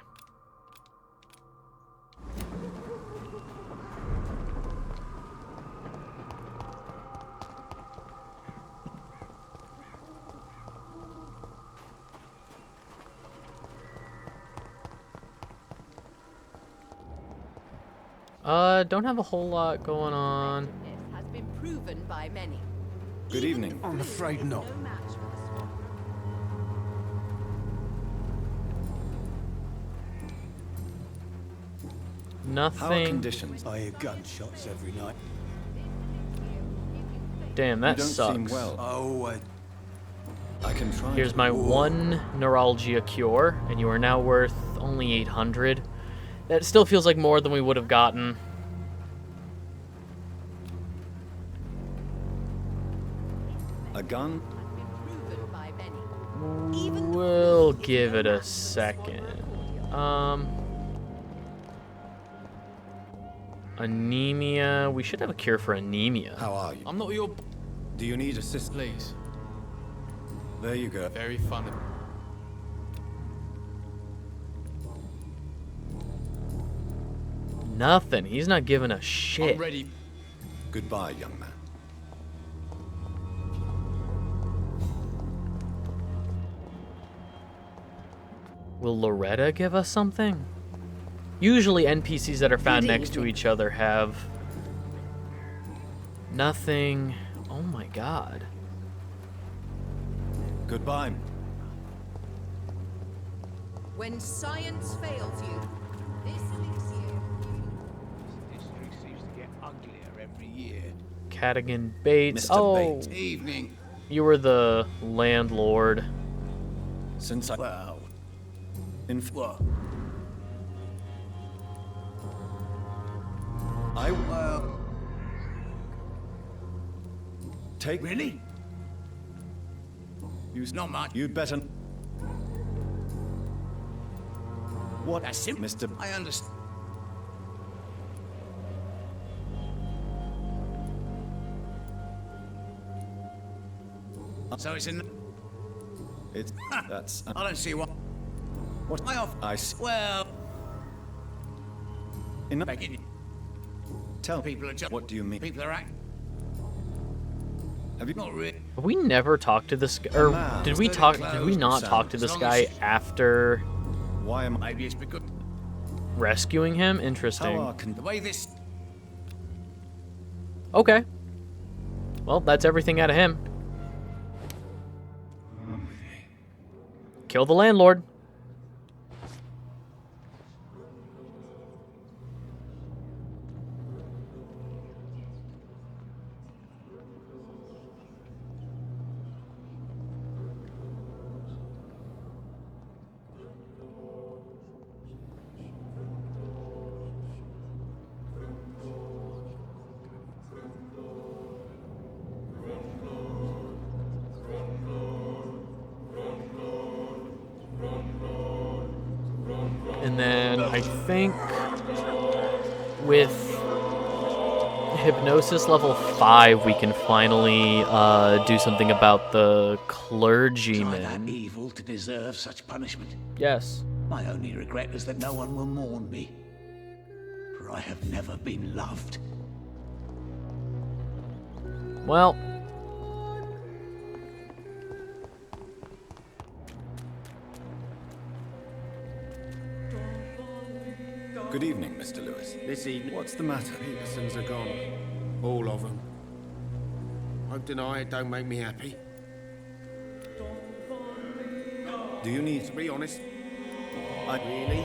Don't have a whole lot going on. Has been proven by many. Good evening. I'm afraid not. Nothing. How are conditions? I hear gunshots every night. Damn, that you don't sucks. Seem well. Oh, I can try. Here's my one neuralgia cure, and you are now worth only 800. That still feels like more than we would have gotten. A gun? We'll give it a second. Anemia. We should have a cure for anemia. How are you? I'm not your... Do you need assistance? Please. There you go. Very funny. Nothing. He's not giving a shit. I'm ready. Goodbye, young man. Will Loretta give us something? Usually NPCs that are found next to each other have nothing. Oh my god. Goodbye. When science fails you, this elixir. History seems to get uglier every year. Cadigan Bates. Mr. Oh, Bates. Evening. You were the landlord. Since I... Well. What? Well. Take... Really? Not much. You'd better... What? That's it, Mr. I understand. So it's in... It's... That's... I don't see what... What? I off... I see. Well... Enough. Back in... Tell People are just... What do you mean? People are acting... Have you... Not really. Have we never talked to this guy? Or did we talk? Did we not talk to this guy after Why am I... Maybe it's because... rescuing him? Interesting. How are The way this... Okay. Well, that's everything out of him. Kill the landlord. And then I think with hypnosis level 5, we can finally do something about the clergyman. Evil to deserve such punishment. Yes. My only regret is that no one will mourn me, for I have never been loved. Well. Good evening, Mr. Lewis. This evening, What's the matter? Petersons are gone. All of them. Won't deny it don't make me happy. Do you need To be honest, I really?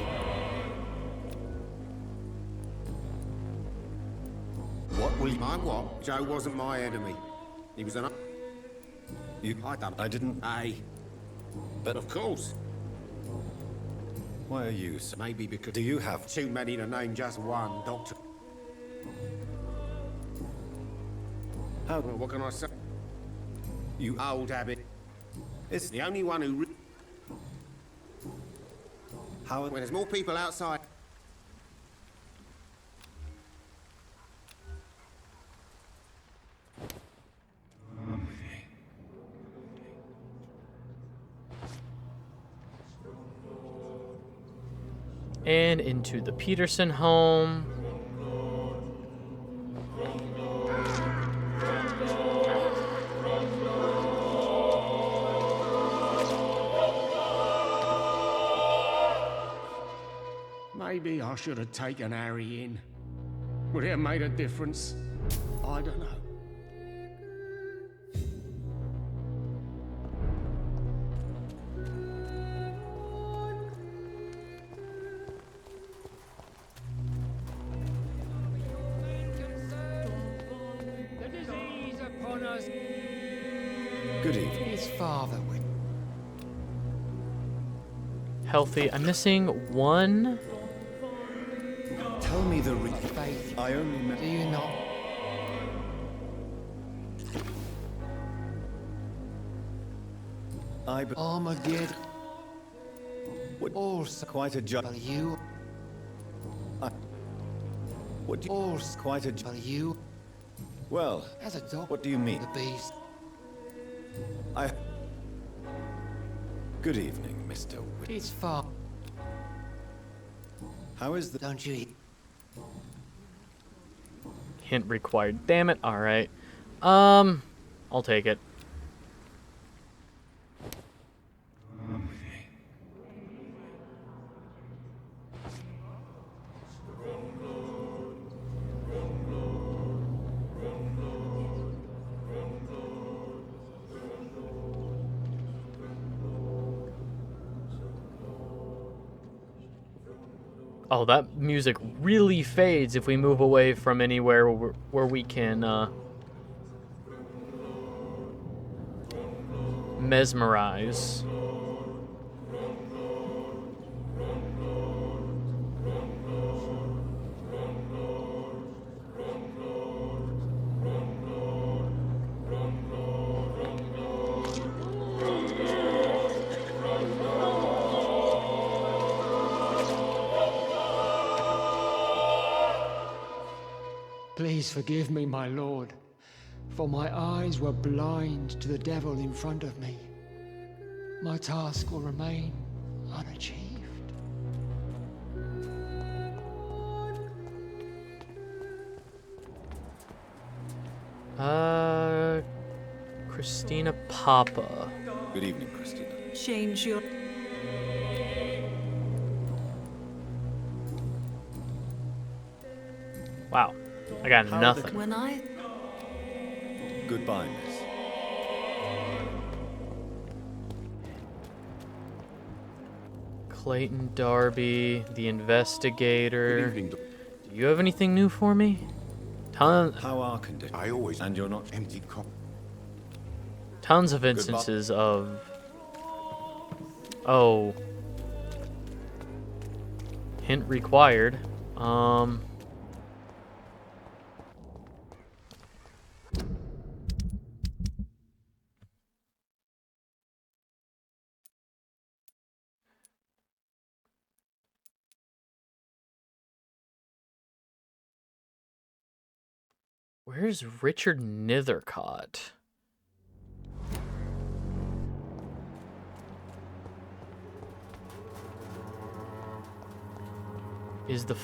What will you... My what? Joe wasn't my enemy. He was an... I didn't... But of course. Why are you so... Maybe because... Do you have... Too many to name just one, Doctor. How... Well, what can I say? You... Old habit. It's... The only one who... How... When there's more people outside... And into the Peterson home. Maybe I should have taken Harry in. Would it have made a difference? I don't know. The disease upon us. Good evening. His father went. Healthy. I'm missing one. Tell me the Faith. I only met... Do you not? Armageddon. What? Also Quite a job. you. What do you... Also Quite a job. you. Well, As a dog. what do you mean? The beast. I... Good evening, Mr. Whit... His father. How is the... Don't you? Hint required. Damn it. All right. I'll take it. Oh, that music really fades if we move away from anywhere where we can mesmerize. Please forgive me, my lord, for my eyes were blind to the devil in front of me. My task will remain unachieved. Christina Papa. Good evening, Christina. Change your... Wow. I got nothing. When I... Goodbye, miss. Clayton Darby, the investigator. Good evening, Do you have anything new for me? How are conditions? I always... And you're not... Empty cop. Tons of instances of... Oh. Hint required. Where's Richard Nethercott? Is the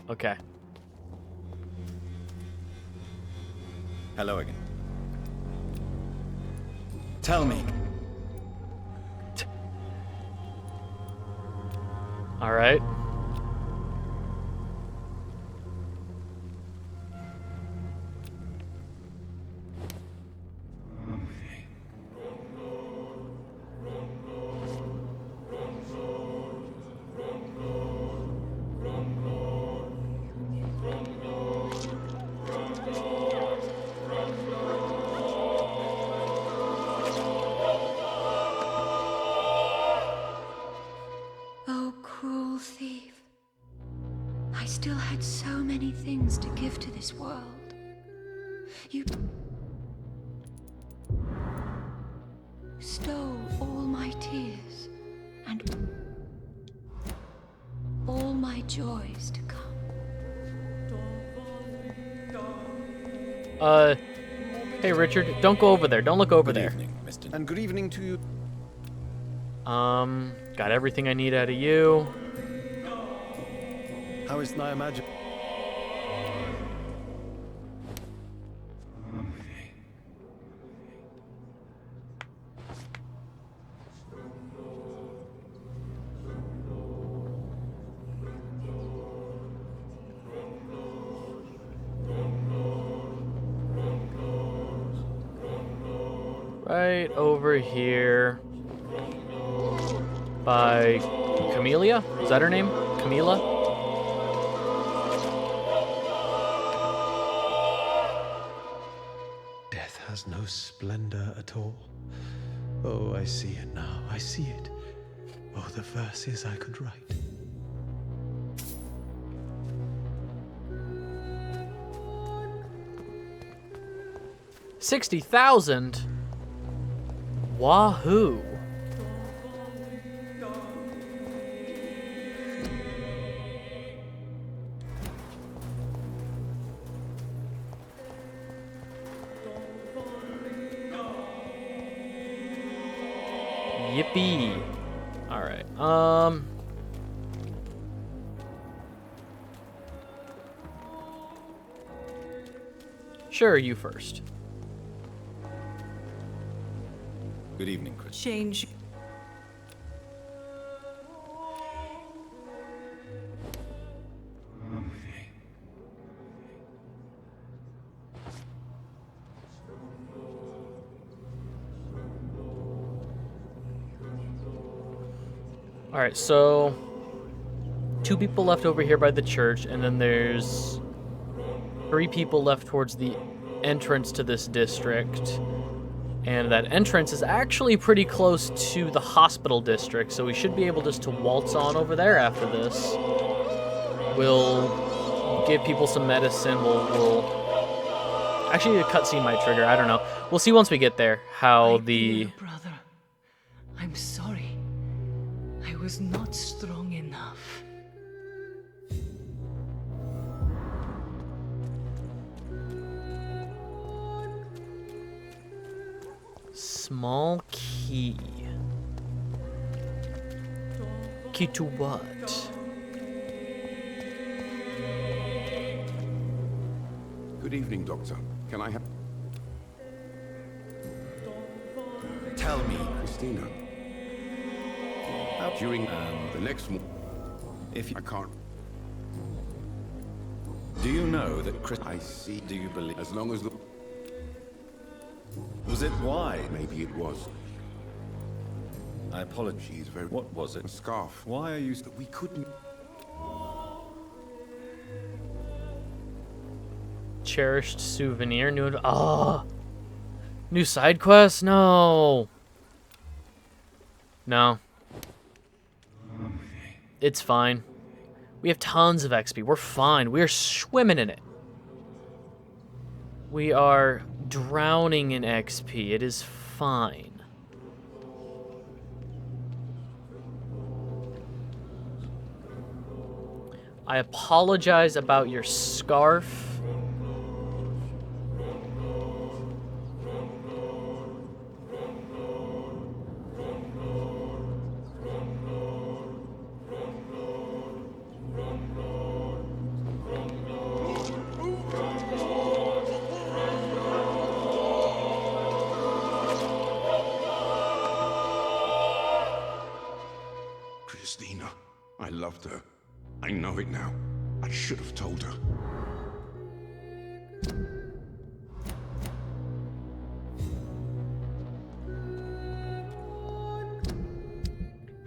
okay. Hello again. Tell me. All right. Oh, cruel thief. I still had so many things to give to this world. You stole all my tears and all my joys to come. Hey Richard, don't go over there. Don't look over there. Good evening, Mr. And good evening to you. Got everything I need out of you. How is thy magic? Right over here by Camellia? Is that her name? Camila? Death has no splendor at all. Oh, I see it now. I see it. Oh, the verses I could write. $60,000? Wahoo! Yippee! All right. Sure, you first. Good evening, Chris. Change. All right, so 2 people left over here by the church, and then there's 3 people left towards the entrance to this district. And that entrance is actually pretty close to the hospital district, so we should be able just to waltz on over there after this. We'll give people some medicine. We'll actually, a cutscene might trigger. I don't know. We'll see once we get there how the. Brother, I'm sorry. I was not strong enough. Small key. Key to what? Good evening, Doctor. Can I have... Tell me, Christina. During the next if you... I can't... Do you know that Chris... I see. Do you believe... As long as the... Was it why? Maybe it was. I apologize. She's very... What was it? A scarf. Why are you... That we couldn't... Cherished souvenir. New. Ah. Oh. New side quest? No. No. It's fine. We have tons of XP. We're fine. We're swimming in it. We are drowning in XP. It is fine. I apologize about your scarf. Christina, I loved her. I know it now. I should have told her.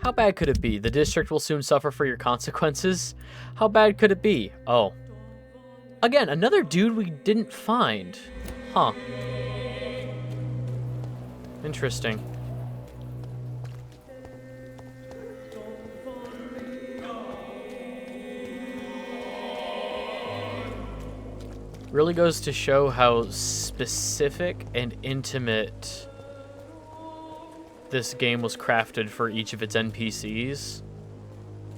How bad could it be? The district will soon suffer for your consequences. How bad could it be? Oh. Again, another dude we didn't find. Huh. Interesting. Really goes to show how specific and intimate this game was crafted for each of its NPCs.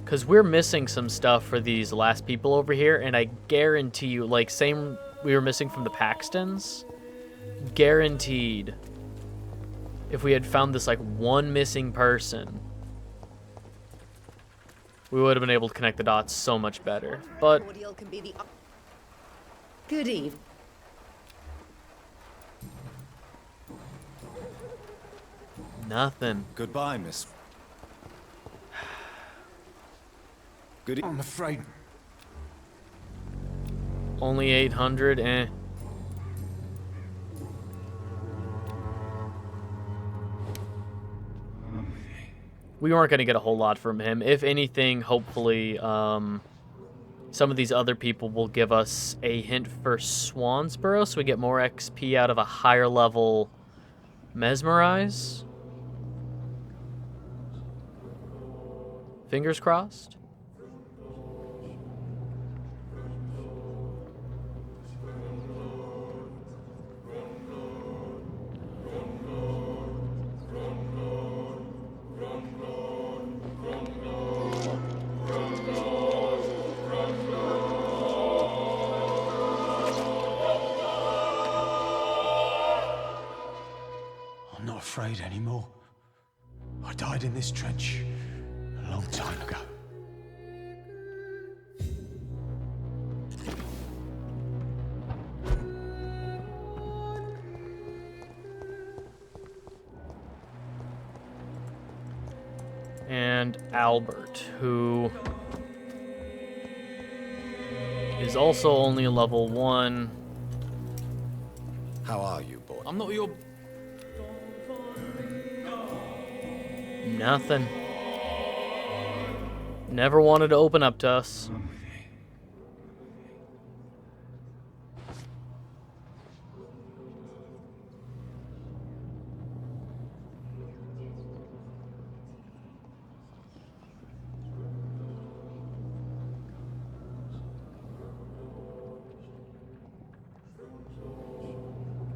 Because we're missing some stuff for these last people over here, and I guarantee you, like, same we were missing from the Paxtons, guaranteed if we had found this, like, one missing person, we would have been able to connect the dots so much better. But Good evening. nothing. Goodbye, miss. Good I'm afraid. Only 800, eh. We weren't going to get a whole lot from him. If anything, hopefully, some of these other people will give us a hint for Swansboro, so we get more XP out of a higher level Mesmerize. Fingers crossed. I'm not afraid anymore. I died in this trench a long time ago. And Albert, who is also only a level 1. How are you, boy? I'm not your... Nothing. Never wanted to open up to us.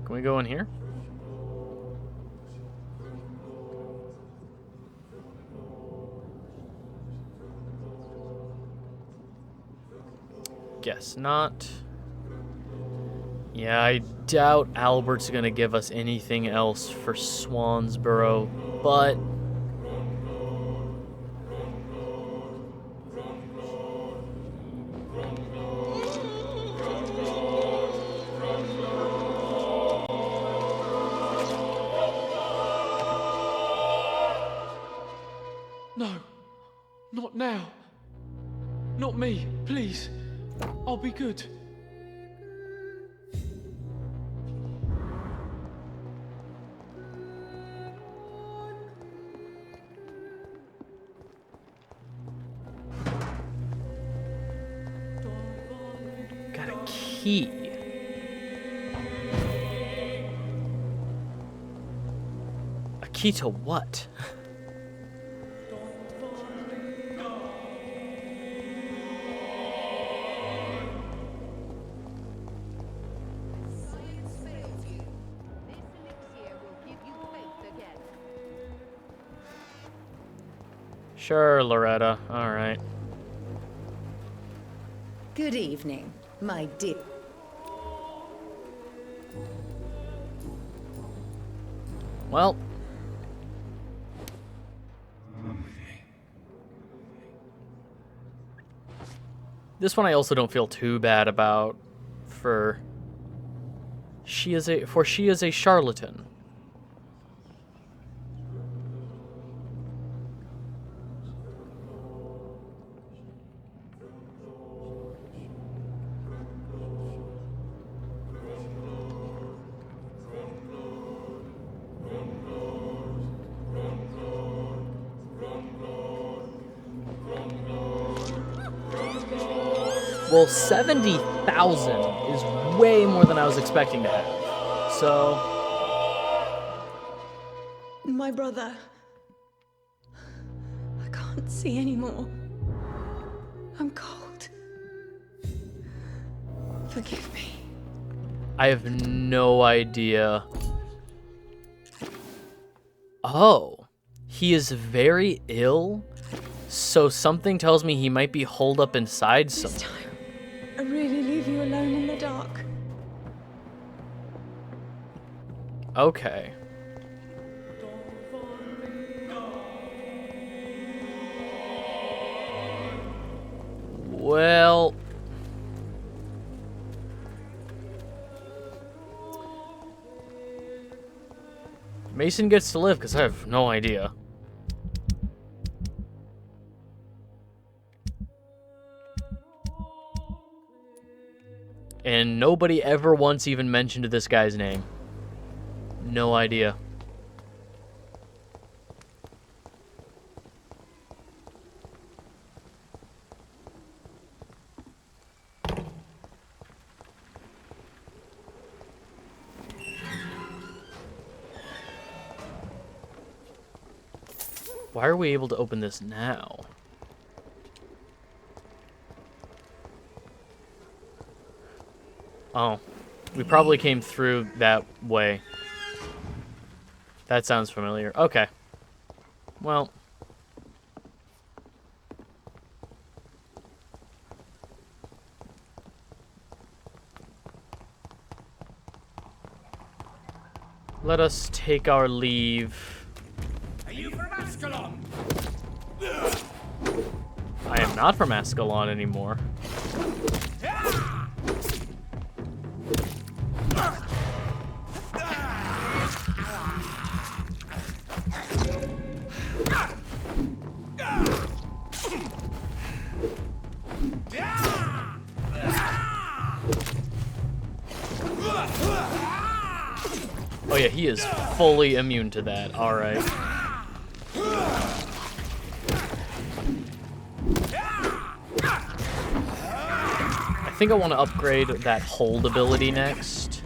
Can we go in here? Guess not. Yeah, I doubt Albert's gonna give us anything else for Swansboro, but No, not now. Not me, please. I'll be good. got a key. A key to what? Sure, Loretta. All right. Good evening, my dear. Well. This one I also don't feel too bad about, for she is a charlatan. Well, 70,000 is way more than I was expecting to have. So, My brother. I can't see anymore. I'm cold. Forgive me. I have no idea. Oh, he is very ill, so something tells me he might be holed up inside somewhere. I really leave you alone in the dark. Okay. Well, Mason gets to live because I have no idea. And nobody ever once even mentioned this guy's name. No idea. Why are we able to open this now? Oh, we probably came through that way. That sounds familiar. Okay. Well. Let us take our leave. Are you from Ascalon? I am not from Ascalon anymore. Oh yeah, he is fully immune to that. All right. I think I want to upgrade that hold ability next.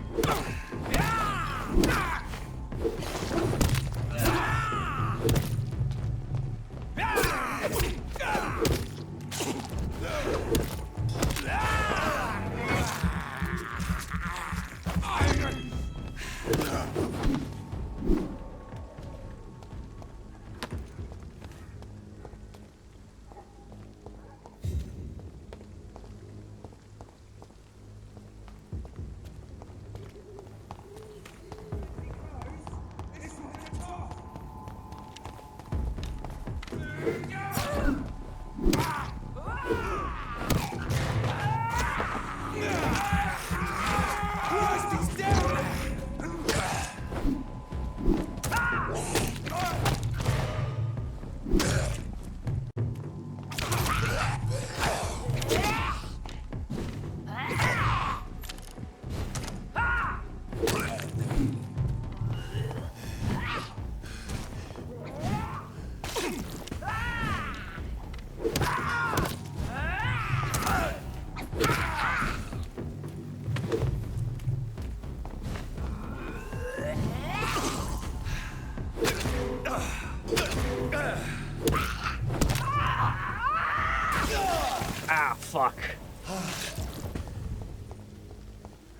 Ah, fuck.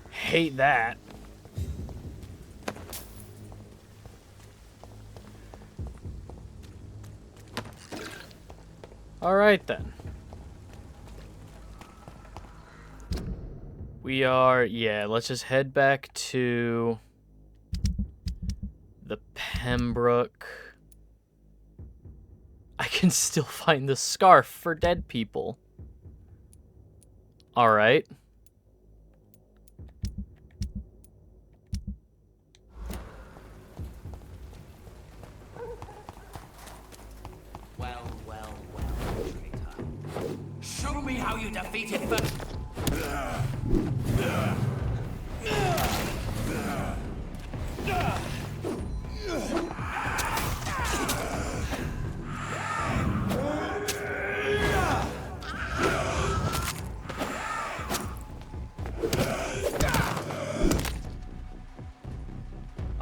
Hate that. All right then. We are, yeah, let's just head back to the Pembroke. I can still find the scarf for dead people. All right. Well, traitor. Show me how you defeated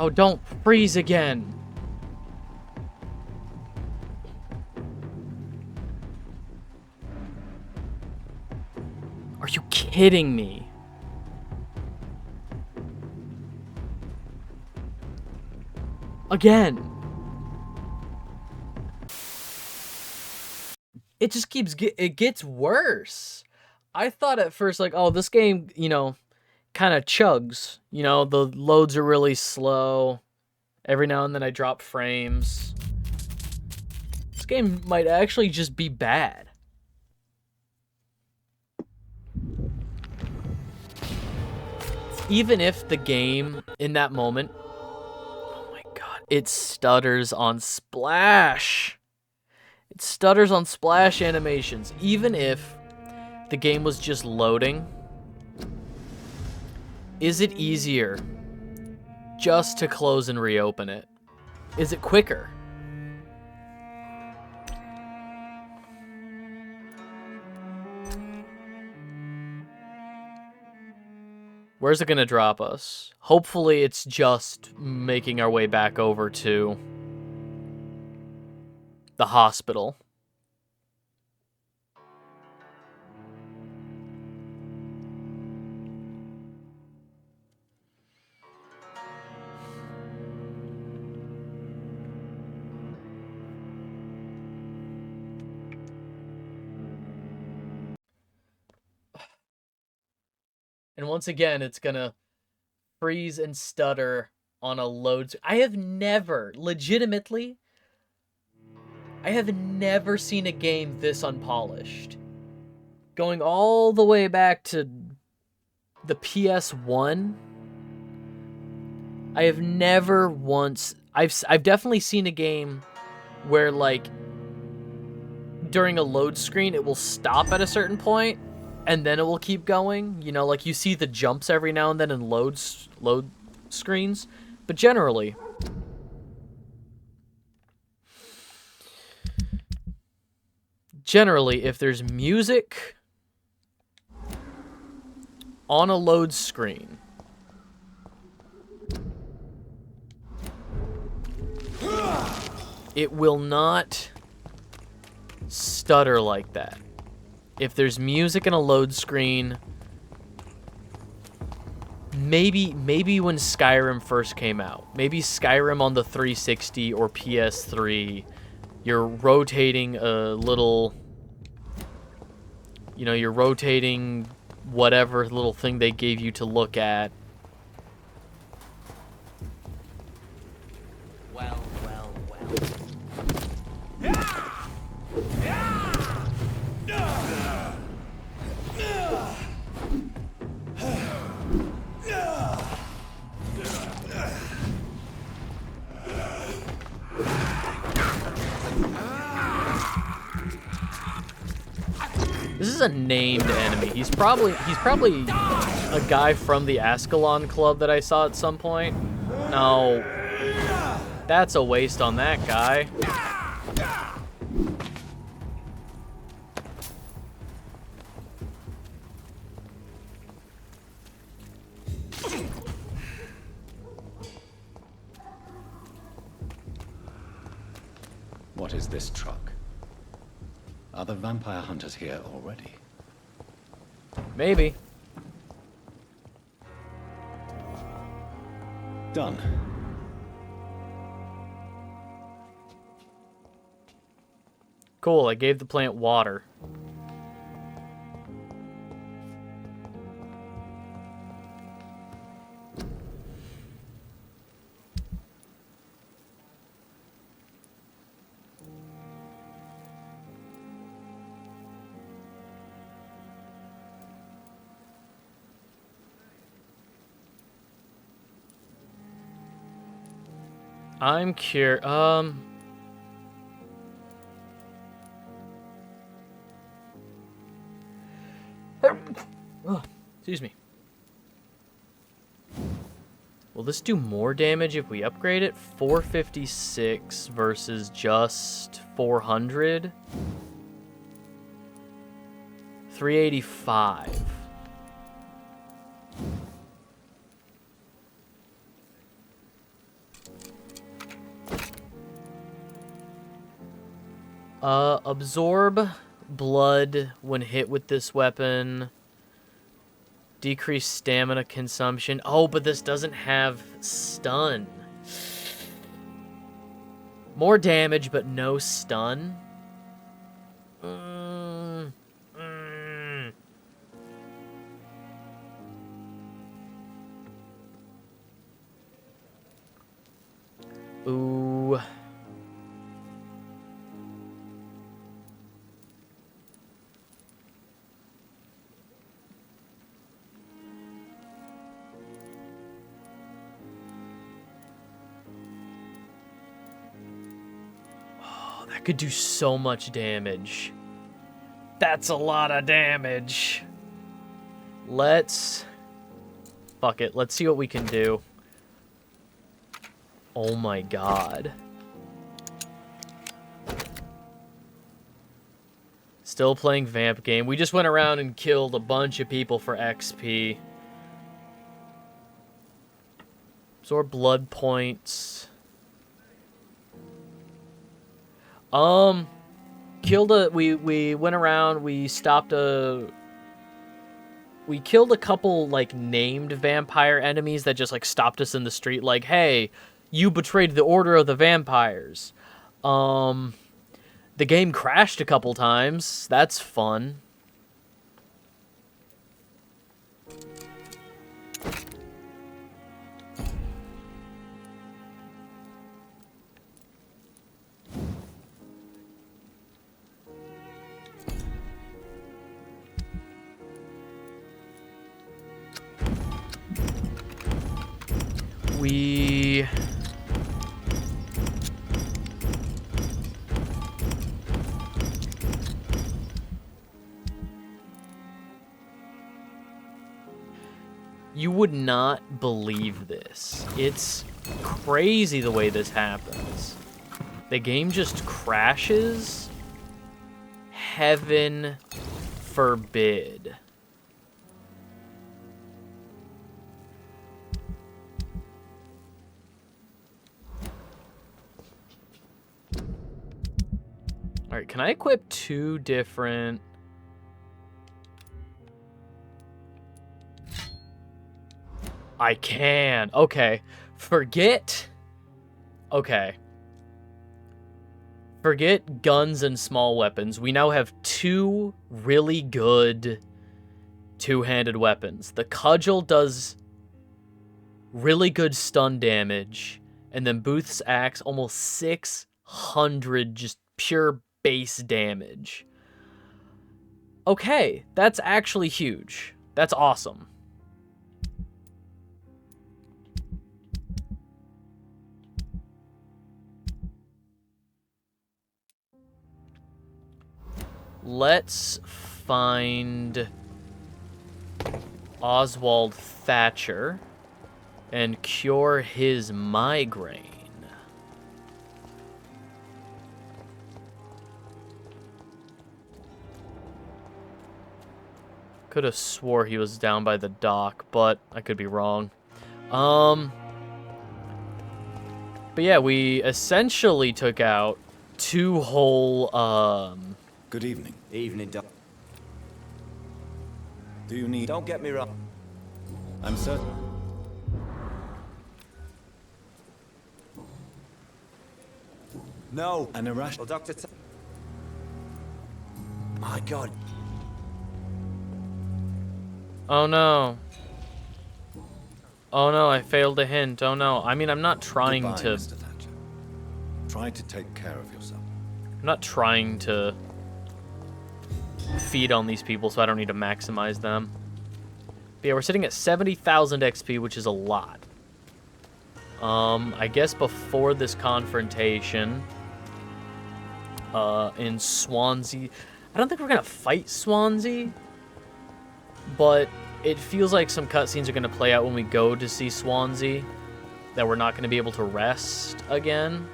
Oh, don't freeze again. Are you kidding me? Again. It just keeps it gets worse. I thought at first like, oh, this game, you know, kind of chugs. You know, the loads are really slow. Every now and then I drop frames. This game might actually just be bad. Even if the game in that moment, oh my god, it stutters on splash. It stutters on splash animations. Even if the game was just loading, is it easier just to close and reopen it? Is it quicker? Where's it gonna drop us? Hopefully it's just making our way back over to the hospital. And once again, it's gonna freeze and stutter on a load. I have never, legitimately, I have never seen a game this unpolished. Going all the way back to the PS1, I have never once... I've definitely seen a game where, like, during a load screen, it will stop at a certain point, and then it will keep going. You know, like, you see the jumps every now and then in load screens. But generally, if there's music on a load screen, it will not stutter like that. If there's music in a load screen, maybe when Skyrim first came out, maybe Skyrim on the 360 or PS3, you're rotating a little, you know, you're rotating whatever little thing they gave you to look at. Well. This is a named enemy. He's probably a guy from the Ascalon Club that I saw at some point. No. That's a waste on that guy. What is this truck? Are the vampire hunters here already? Maybe. Done. Cool, I gave the plant water. I'm curious. Excuse me. Will this do more damage if we upgrade it? 456 versus just 400? 385. Absorb blood when hit with this weapon. Decrease stamina consumption. Oh, but this doesn't have stun. More damage, but no stun. Ooh. That could do so much damage. That's a lot of damage. Fuck it. Let's see what we can do. Oh my god. Still playing Vamp game. We just went around and killed a bunch of people for XP. Absorb blood points. We went around, we killed a couple, like, named vampire enemies that just, like, stopped us in the street, like, hey, you betrayed the Order of the Vampires. The game crashed a couple times. That's fun. You would not believe this. It's crazy the way this happens. The game just crashes. Heaven forbid. Alright, can I equip two different... I can. Okay. Forget guns and small weapons. We now have two really good two-handed weapons. The cudgel does really good stun damage, and then Booth's axe almost 600 just pure base damage. Okay, that's actually huge. That's awesome. Let's find Oswald Thatcher and cure his migraine. Could have swore he was down by the dock, but I could be wrong. But yeah, we essentially took out two whole, Good evening. Evening, Doc. Do you need... Don't get me wrong. I'm certain. No. An irrational... Well, Doctor... My God. Oh no. Oh no, I failed a hint. Oh no. I mean, I'm not trying Goodbye, to... Mr. Thatcher. Try to take care of yourself. I'm not trying to feed on these people, so I don't need to maximize them. But yeah, we're sitting at 70,000 XP, which is a lot. I guess before this confrontation, in Swansea, I don't think we're gonna fight Swansea, but it feels like some cutscenes are gonna play out when we go to see Swansea, that we're not gonna be able to rest again.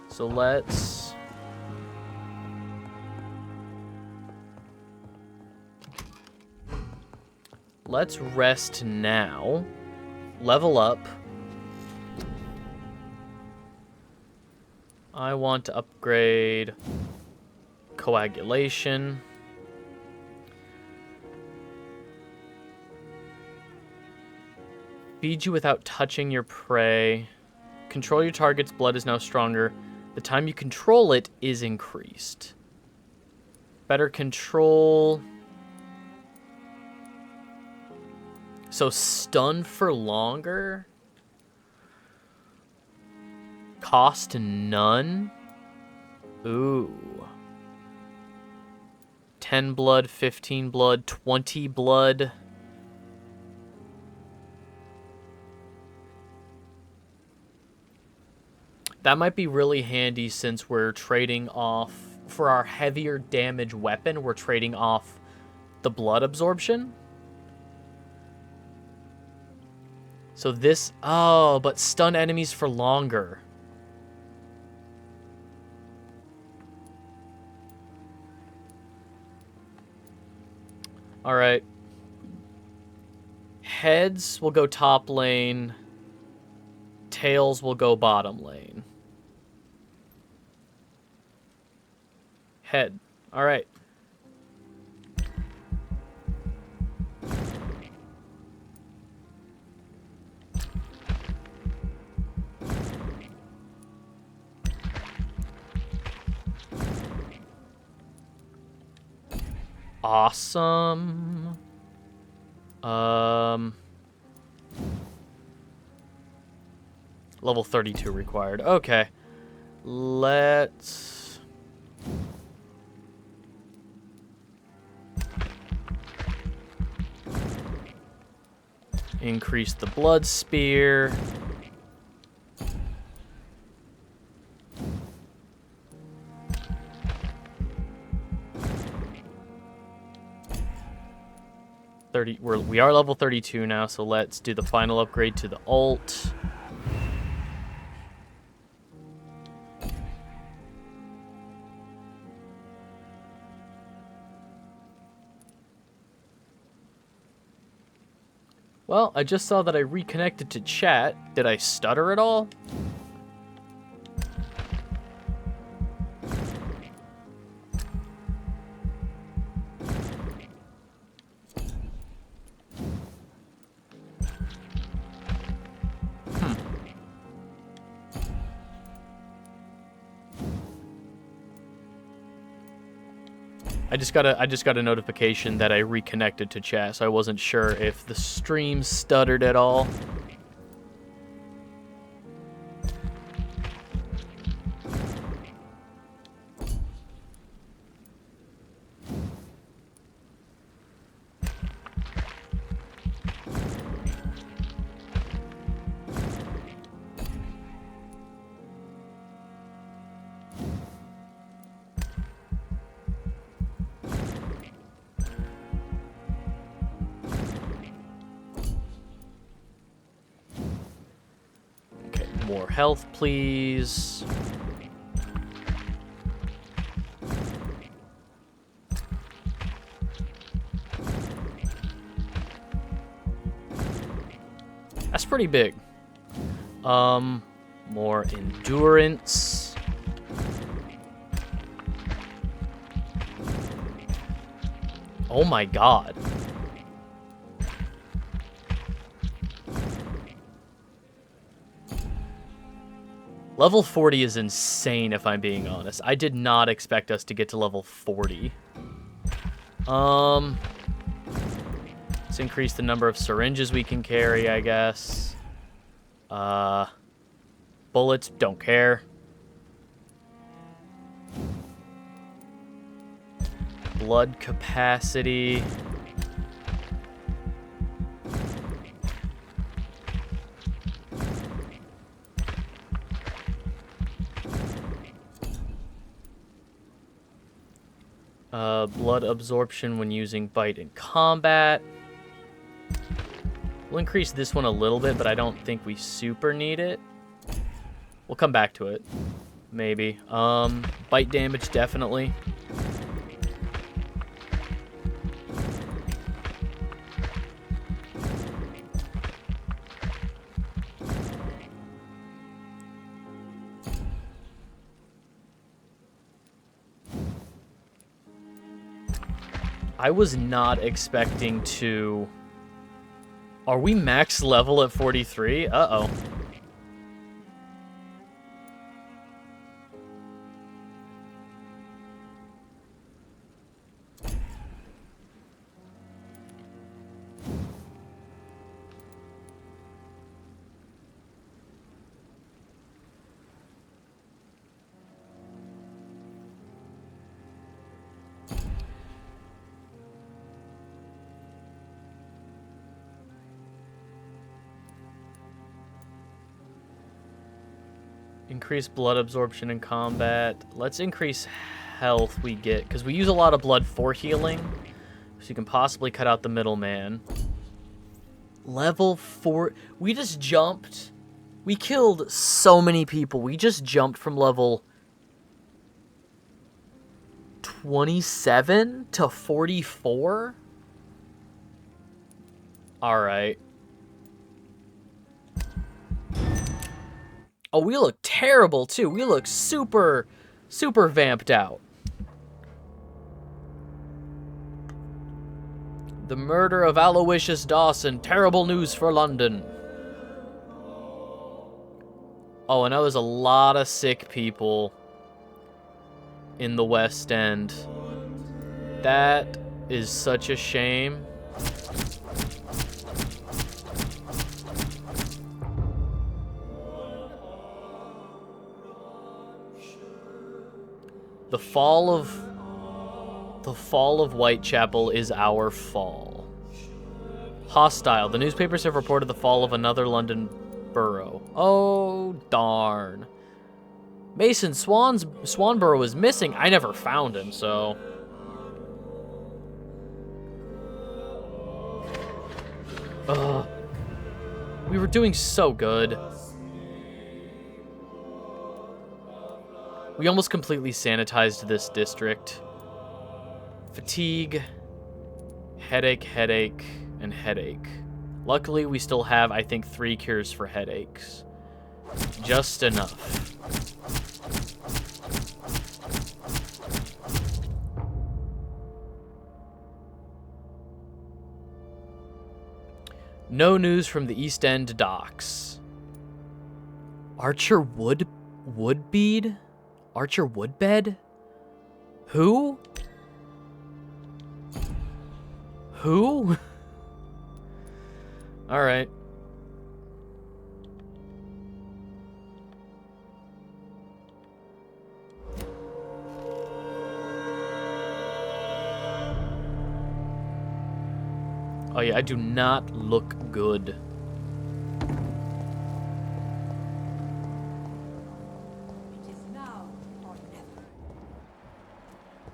So let's... let's rest now. Level up. I want to upgrade coagulation. Feed you without touching your prey. Control your target's blood is now stronger. The time you control it is increased. Better control. So stun for longer. Cost none. Ooh. 10 blood, 15 blood, 20 blood. That might be really handy since we're trading off, for our heavier damage weapon, we're trading off the blood absorption. So this, oh, but stun enemies for longer. All right. Heads will go top lane. Tails will go bottom lane. Head. All right. Awesome. Level 32 required. Okay. Let's... increase the blood spear. We are level 32 now, so let's do the final upgrade to the ult. Well, I just saw that I reconnected to chat. Did I stutter at all? I just got a notification that I reconnected to chat, so I wasn't sure if the stream stuttered at all. More health, please. That's pretty big. More endurance. Oh my god. Level 40 is insane, if I'm being honest. I did not expect us to get to level 40. Let's increase the number of syringes we can carry, I guess. Bullets, don't care. Blood capacity. Blood absorption when using bite in combat. We'll increase this one a little bit, but I don't think we super need it. We'll come back to it. Maybe. Bite damage, definitely. I was not expecting to... Are we max level at 43? Uh-oh. Increase blood absorption in combat. Let's increase health we get, because we use a lot of blood for healing. So you can possibly cut out the middleman. Level 4. We just jumped. We killed so many people. We just jumped from level 27 to 44? Alright. Oh, we look terrible, too. We look super, super vamped out. The murder of Aloysius Dawson. Terrible news for London. Oh, and there was a lot of sick people in the West End. That is such a shame. The fall of Whitechapel is our fall. Hostile. The newspapers have reported the fall of another London borough. Oh, darn. Mason Swanborough is missing. I never found him, so... Ugh. We were doing so good. We almost completely sanitized this district. Fatigue, headache, and headache. Luckily, we still have, I think, 3 cures for headaches. Just enough. No news from the East End docks. Archer Woodbead? Archer Woodbed? Who? Who? All right. Oh yeah, I do not look good.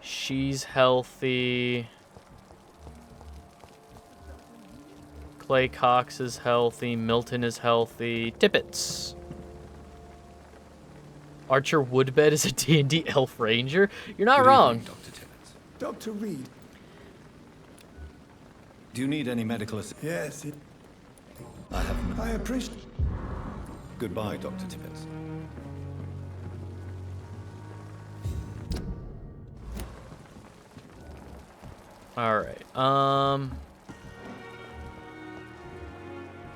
She's healthy. Clay Cox is healthy. Milton is healthy. Tippets. Archer Woodbed is a D&D elf ranger. You're not wrong. Evening, Dr. Tippets. Dr. Reed. Do you need any medical assistance? Yes, I have. I appreciate. Goodbye, Dr. Tippets. All right.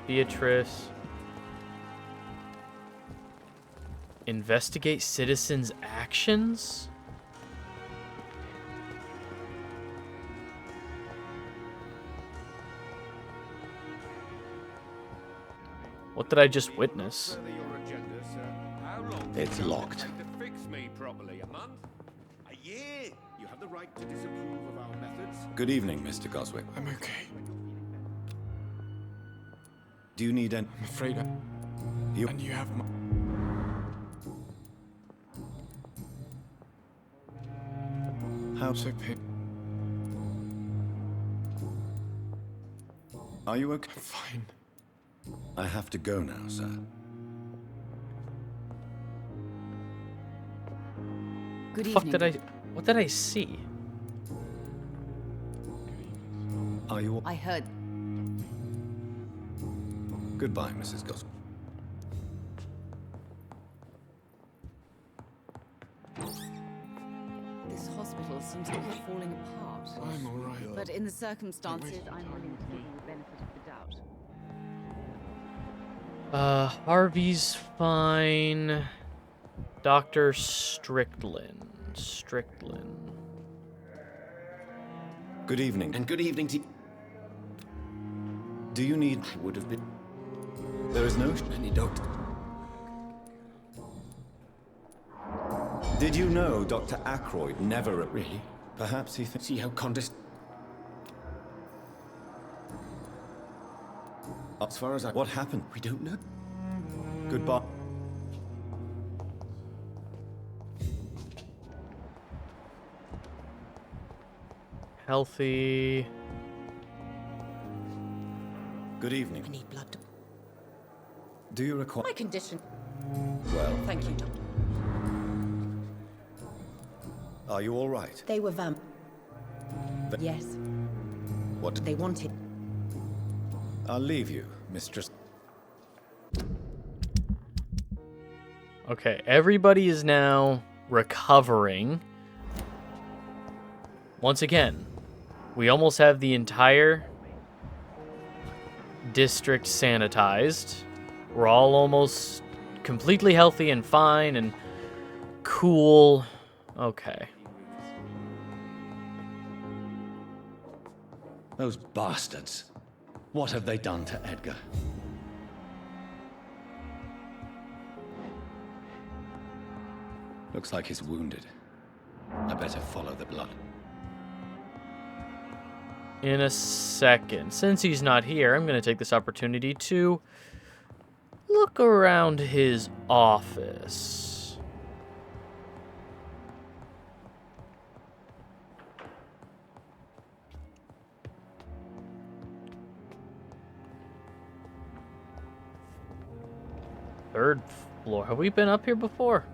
Beatrice. Investigate citizens' actions? What did I just witness? It's locked. Fix me properly. A month? A year? You have the right to disapprove of our methods. Good evening, Mr. Goswick. I'm okay. Do you need an... I'm afraid I... You... And you have my... How... So pain. Are you okay? Fine. I have to go now, sir. Good Fuck evening. did I? What did I see? Are you? I heard. Goodbye, Mrs. Gospel. This hospital seems to be falling apart. I'm all right. But in the circumstances, I'm willing to give you the benefit of the doubt. Harvey's fine. Dr. Strickland. Good evening. And good evening to... Do you need... I would have been... There is no... Any doctor. Did you know Dr. Ackroyd never... Really? Perhaps he thinks... See how As far as I... What happened? We don't know. Goodbye. Healthy. Good evening. I need blood. Do you require... My condition. Well, Thank you, Doctor. are you all right? They were vamp. Yes. What? They wanted. I'll leave you, Mistress. Okay, everybody is now recovering. Once again, we almost have the entire district sanitized. We're all almost completely healthy and fine and cool. Okay. Those bastards. What have they done to Edgar? Looks like he's wounded. I better follow the blood. In a second. Since he's not here, I'm going to take this opportunity to look around his office. Third floor. Have we been up here before?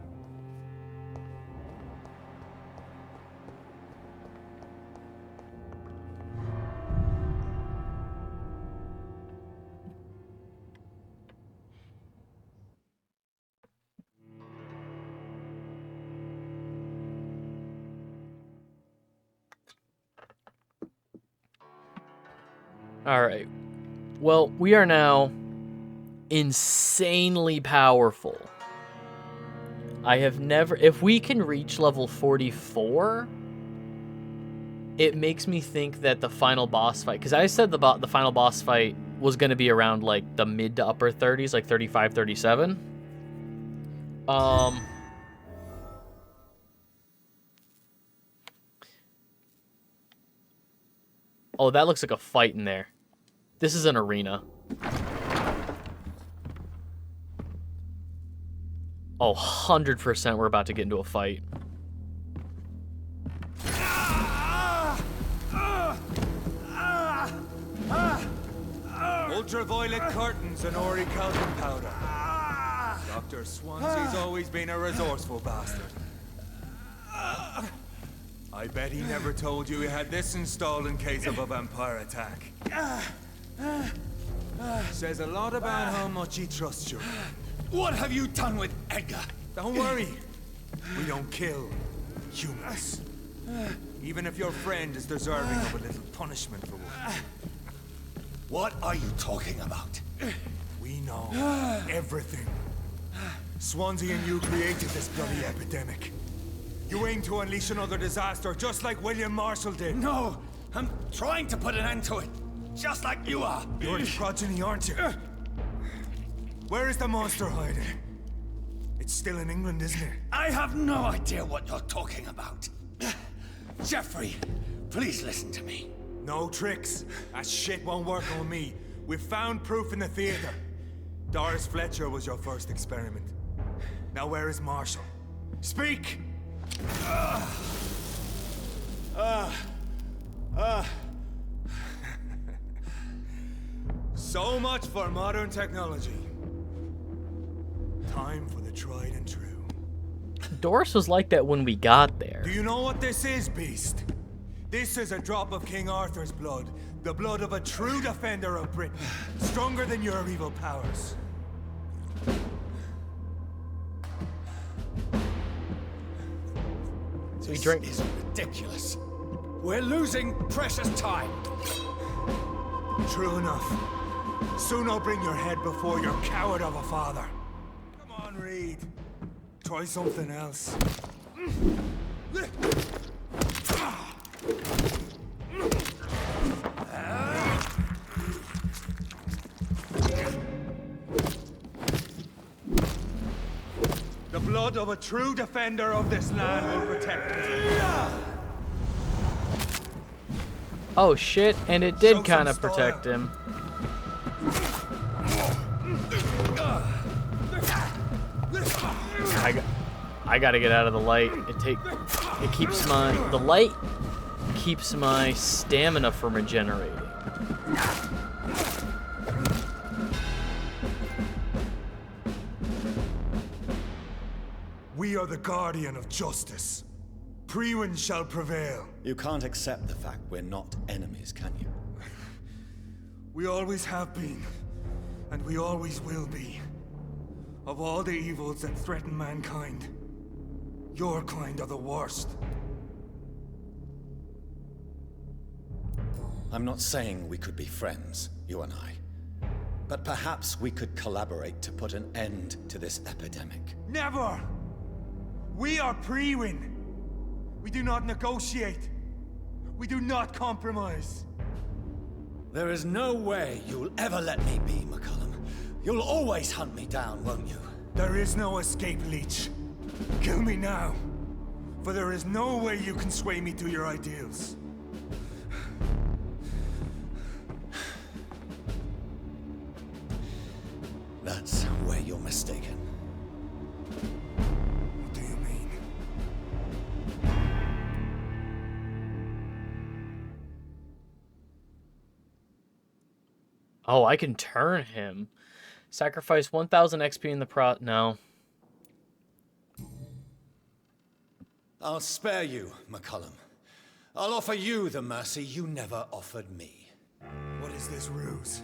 Alright. Well, we are now insanely powerful. I have never... If we can reach level 44, it makes me think that the final boss fight... Because I said the final boss fight was going to be around, like, the mid to upper 30s, like 35, 37. Oh, that looks like a fight in there. This is an arena. Oh, 100% we're about to get into a fight. Ultraviolet curtains and Ori calcium powder. Dr. Swansea's always been a resourceful bastard. I bet he never told you he had this installed in case of a vampire attack. Says a lot about how much he trusts you. What have you done with Edgar? Don't worry. We don't kill humans. Even if your friend is deserving of a little punishment for one. What are you talking about? We know everything. Swansea and you created this bloody epidemic. You aim to unleash another disaster, just like William Marshall did. No, I'm trying to put an end to it, just like you are. You're his progeny, aren't you? Where is the monster hiding? It's still in England, isn't it? I have no idea what you're talking about. Jeffrey, please listen to me. No tricks. That shit won't work on me. We've found proof in the theater. Doris Fletcher was your first experiment. Now where is Marshall? Speak! So much for modern technology. Time for the tried and true. Doris was like that when we got there. Do you know what this is, Beast? This is a drop of King Arthur's blood. The blood of a true defender of Britain. Stronger than your evil powers. This is ridiculous. We're losing precious time. True enough. Soon I'll bring your head before your coward of a father. Come on, Reed. Try something else. The blood of a true defender of this land will protect me. Oh shit, and it did kind of protect him. I gotta get out of the light. The light keeps my stamina from regenerating. We are the guardian of justice. Priwen shall prevail. You can't accept the fact we're not enemies, can you? We always have been, and we always will be. Of all the evils that threaten mankind, your kind are the worst. I'm not saying we could be friends, you and I. But perhaps we could collaborate to put an end to this epidemic. Never! We are Priwen. We do not negotiate. We do not compromise. There is no way you'll ever let me be, McCullum. You'll always hunt me down, won't you? There is no escape, Leech. Kill me now. For there is no way you can sway me to your ideals. That's where you're mistaken. What do you mean? Oh, I can turn him. Sacrifice 1,000 XP in the no. I'll spare you, McCullum. I'll offer you the mercy you never offered me. What is this ruse?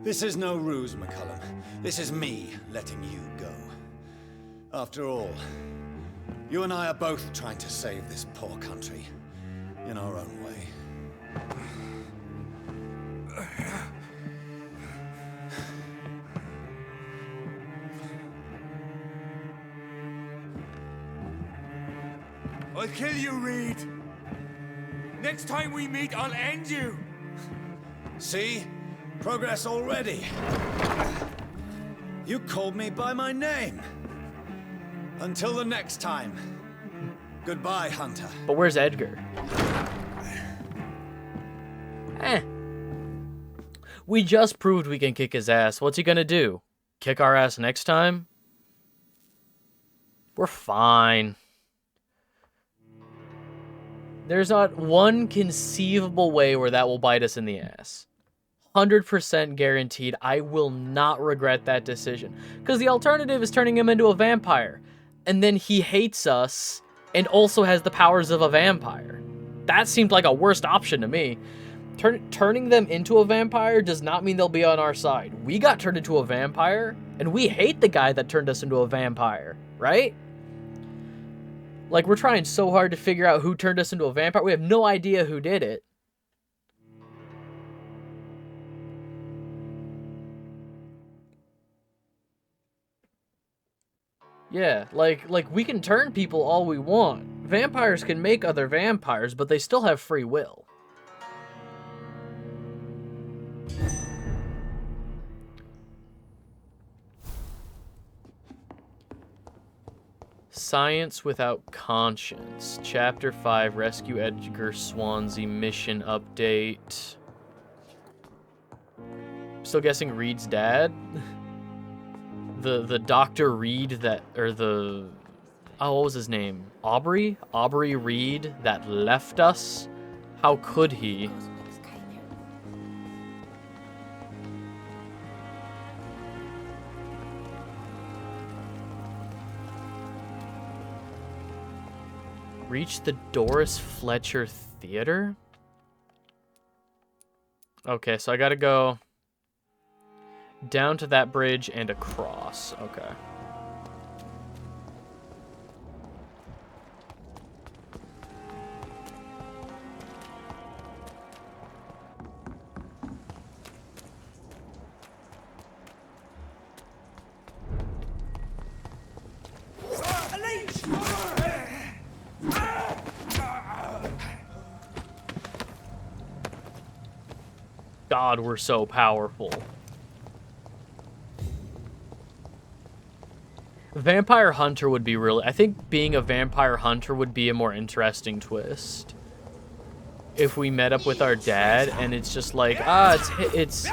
This is no ruse, McCullum. This is me letting you go. After all, you and I are both trying to save this poor country in our own way. I'll kill you, Reed. Next time we meet, I'll end you. See? Progress already. You called me by my name. Until the next time. Goodbye, Hunter. But where's Edgar? We just proved we can kick his ass. What's he gonna do? Kick our ass next time? We're fine. There's not one conceivable way where that will bite us in the ass. 100% guaranteed. I will not regret that decision. Because the alternative is turning him into a vampire. And then he hates us and also has the powers of a vampire. That seemed like a worst option to me. Turning them into a vampire does not mean they'll be on our side. We got turned into a vampire, and we hate the guy that turned us into a vampire, right? Like, we're trying so hard to figure out who turned us into a vampire. We have no idea who did it. Yeah, like we can turn people all we want. Vampires can make other vampires, but they still have free will. Science Without Conscience. Chapter 5, Rescue Edgar Swansea mission update. Still guessing Reed's dad? The Dr. Reed that, or the, oh, what was his name? Aubrey Reed that left us? How could he? Reach the Doris Fletcher Theater? Okay, so I gotta go down to that bridge and across. Okay. God, we're so powerful. Vampire Hunter would be really... I think being a Vampire Hunter would be a more interesting twist. If we met up with our dad and it's just like, it's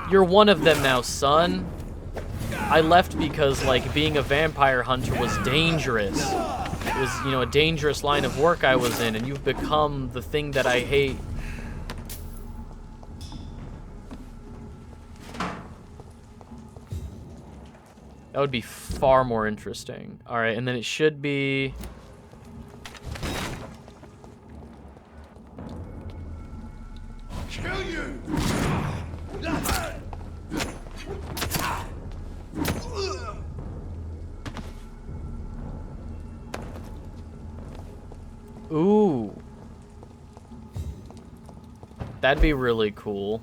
you're one of them now, son. I left because, like, being a Vampire Hunter was dangerous. It was, you know, a dangerous line of work I was in, and you've become the thing that I hate. That would be far more interesting. All right, and then it should be... Kill you! Ooh. That'd be really cool.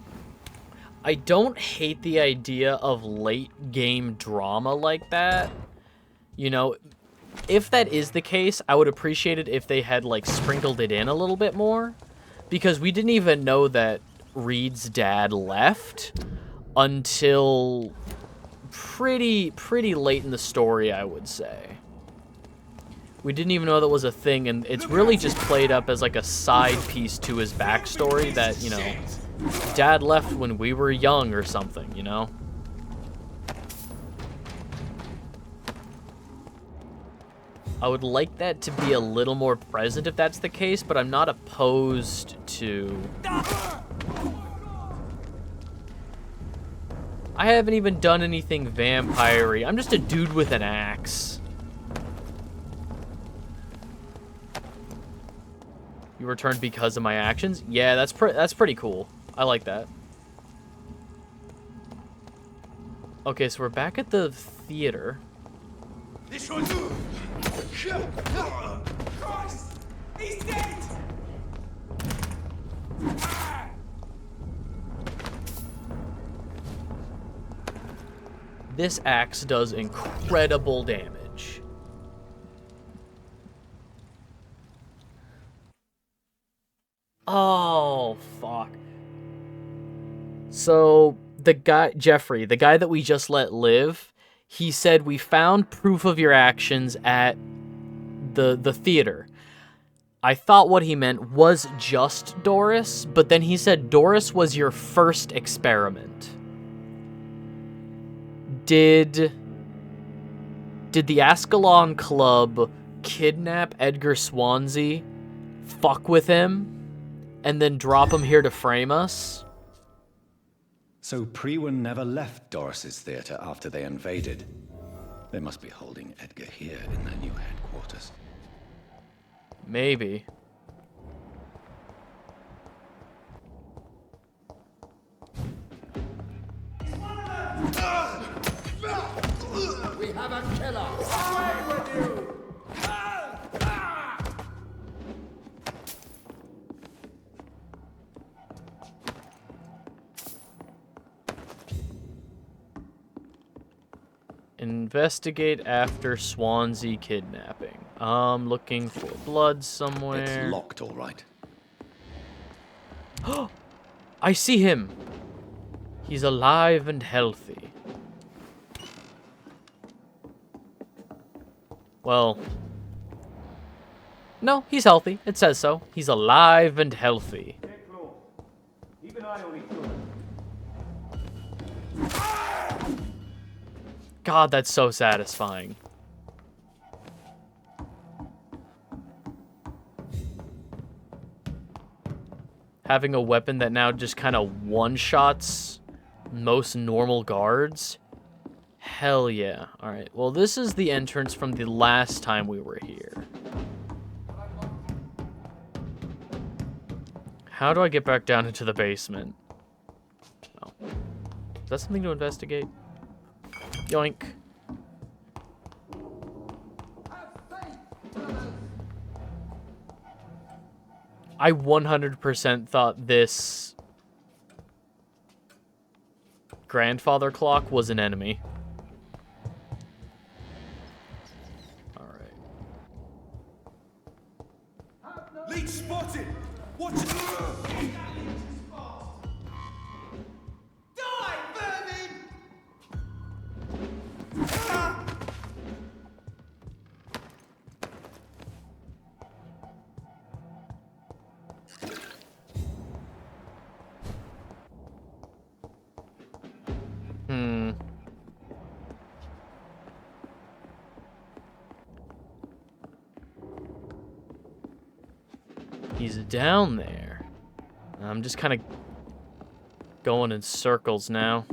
I don't hate the idea of late game drama like that. You know, if that is the case, I would appreciate it if they had, like, sprinkled it in a little bit more. Because we didn't even know that Reed's dad left until pretty late in the story, I would say. We didn't even know that was a thing, and it's really just played up as, like, a side piece to his backstory that, you know... Dad left when we were young or something, you know? I would like that to be a little more present if that's the case, but I'm not opposed to... I haven't even done anything vampire-y. I'm just a dude with an axe. You returned because of my actions? Yeah, that's pretty cool. I like that. Okay, so we're back at the theater. This one's... Christ! He's dead! This axe does incredible damage. Oh, fuck. So, the guy, Jeffrey, the guy that we just let live, he said, we found proof of your actions at the theater. I thought what he meant was just Doris, but then he said Doris was your first experiment. Did the Ascalon Club kidnap Edgar Swansea, fuck with him, and then drop him here to frame us? So Priwen never left Doris's theater after they invaded. They must be holding Edgar here in their new headquarters. Maybe. We have a killer! Away with you! Investigate after Swansea kidnapping. I'm looking for blood somewhere. It's locked, all right. I see him. He's alive and healthy. Well, no, he's healthy. It says so. He's alive and healthy. Keep an eye on each other. God, that's so satisfying. Having a weapon that now just kind of one-shots most normal guards. Hell yeah. Alright, well this is the entrance from the last time we were here. How do I get back down into the basement? Oh. Is that something to investigate? Yoink. I 100% thought this grandfather clock was an enemy. Alright. Leech spotted! Watch it! Die, vermin! He's down there. I'm just kind of going in circles now.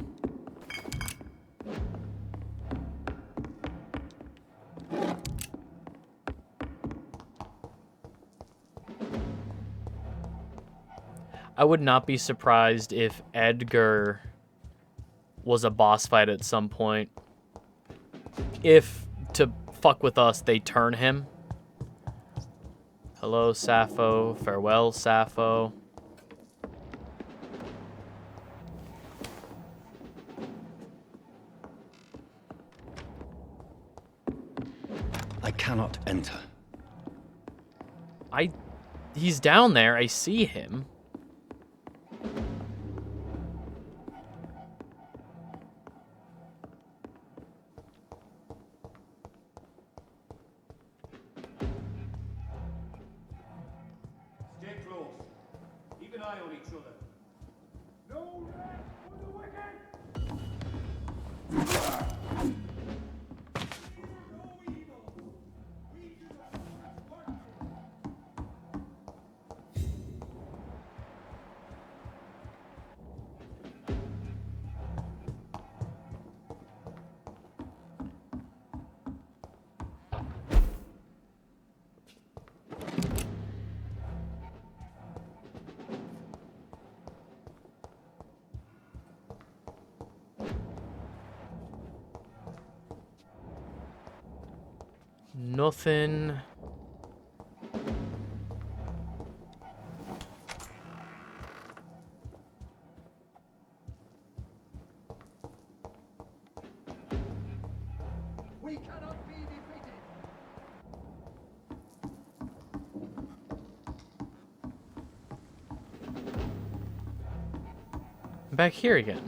I would not be surprised if Edgar was a boss fight at some point. If, to fuck with us, they turn him. Hello, Sappho. Farewell, Sappho. I cannot enter. He's down there. I see him. Stay close. Keep an eye on each other. No rest for the wicked! Nothing. We cannot be defeated. I'm back here again.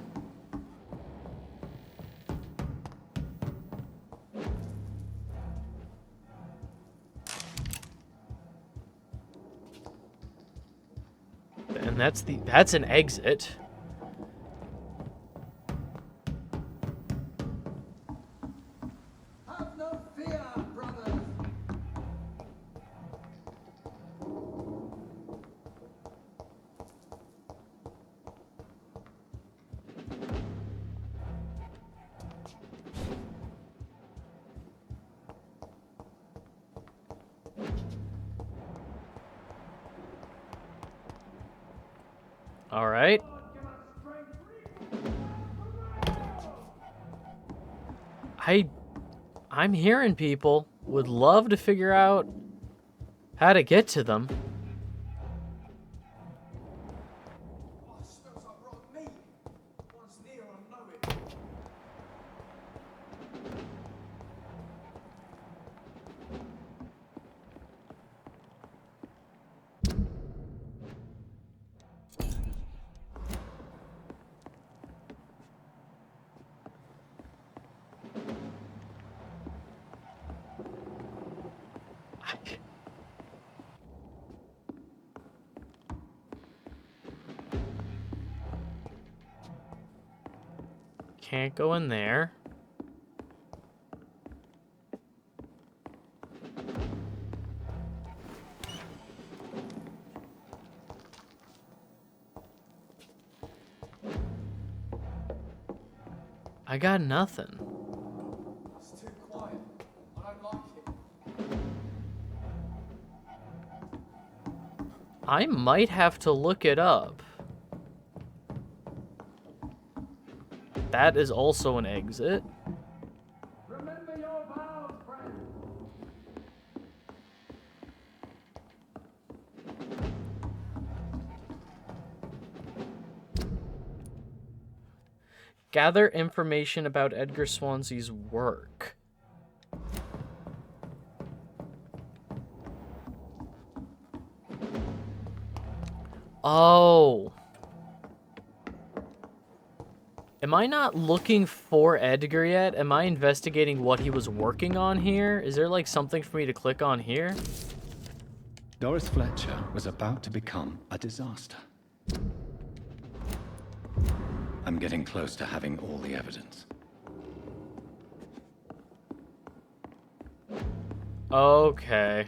And that's an exit. Have no fear, brothers. All right. I'm hearing people would love to figure out how to get to them. Can't go in there. I got nothing. It's too quiet. I don't like it. I might have to look it up. That is also an exit. Remember your vows, friend. Gather information about Edgar Swansea's work. Oh. Am I not looking for Edgar yet? Am I investigating what he was working on here? Is there like something for me to click on here? Doris Fletcher was about to become a disaster. I'm getting close to having all the evidence. Okay.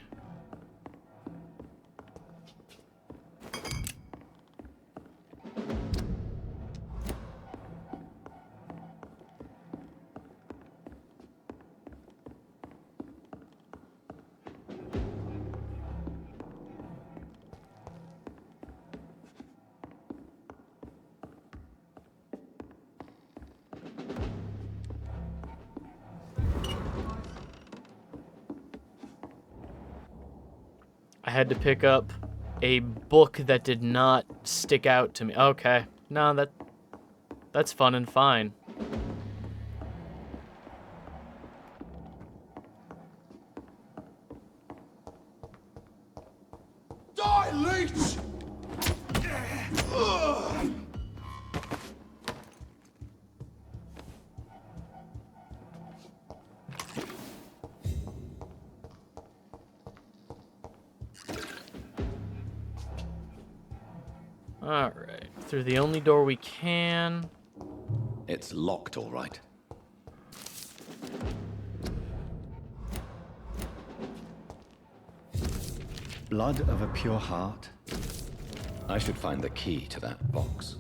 I had to pick up a book that did not stick out to me. Okay. No, that's fun and fine. Die, leech! Alright. Through the only door we can. It's locked, all right. Blood of a pure heart? I should find the key to that box.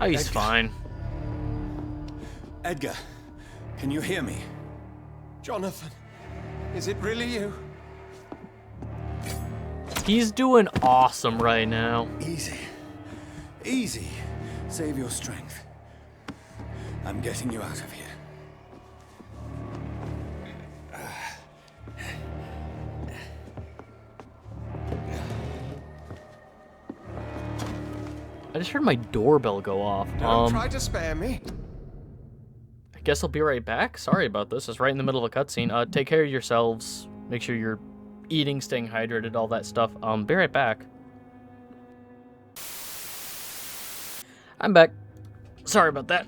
Oh, he's fine. Edgar, can you hear me? Jonathan, is it really you? He's doing awesome right now. Easy. Easy. Save your strength. I'm getting you out of here. I just heard my doorbell go off. Don't try to spare me. I guess I'll be right back. Sorry about this. It's right in the middle of a cutscene. Take care of yourselves. Make sure you're eating, staying hydrated, all that stuff. Be right back. I'm back. Sorry about that.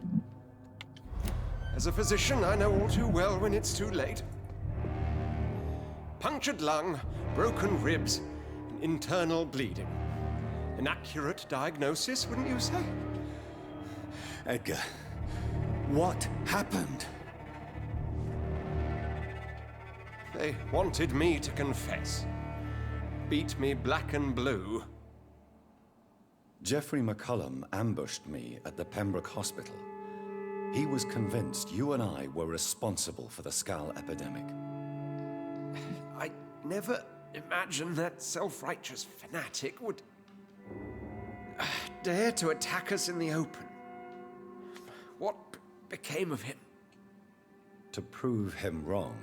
As a physician, I know all too well when it's too late. Punctured lung, broken ribs, and internal bleeding. An accurate diagnosis, wouldn't you say? Edgar, what happened? They wanted me to confess. Beat me black and blue. Jeffrey McCullum ambushed me at the Pembroke Hospital. He was convinced you and I were responsible for the Skull epidemic. I never imagined that self-righteous fanatic would dare to attack us in the open. What became of him? To prove him wrong,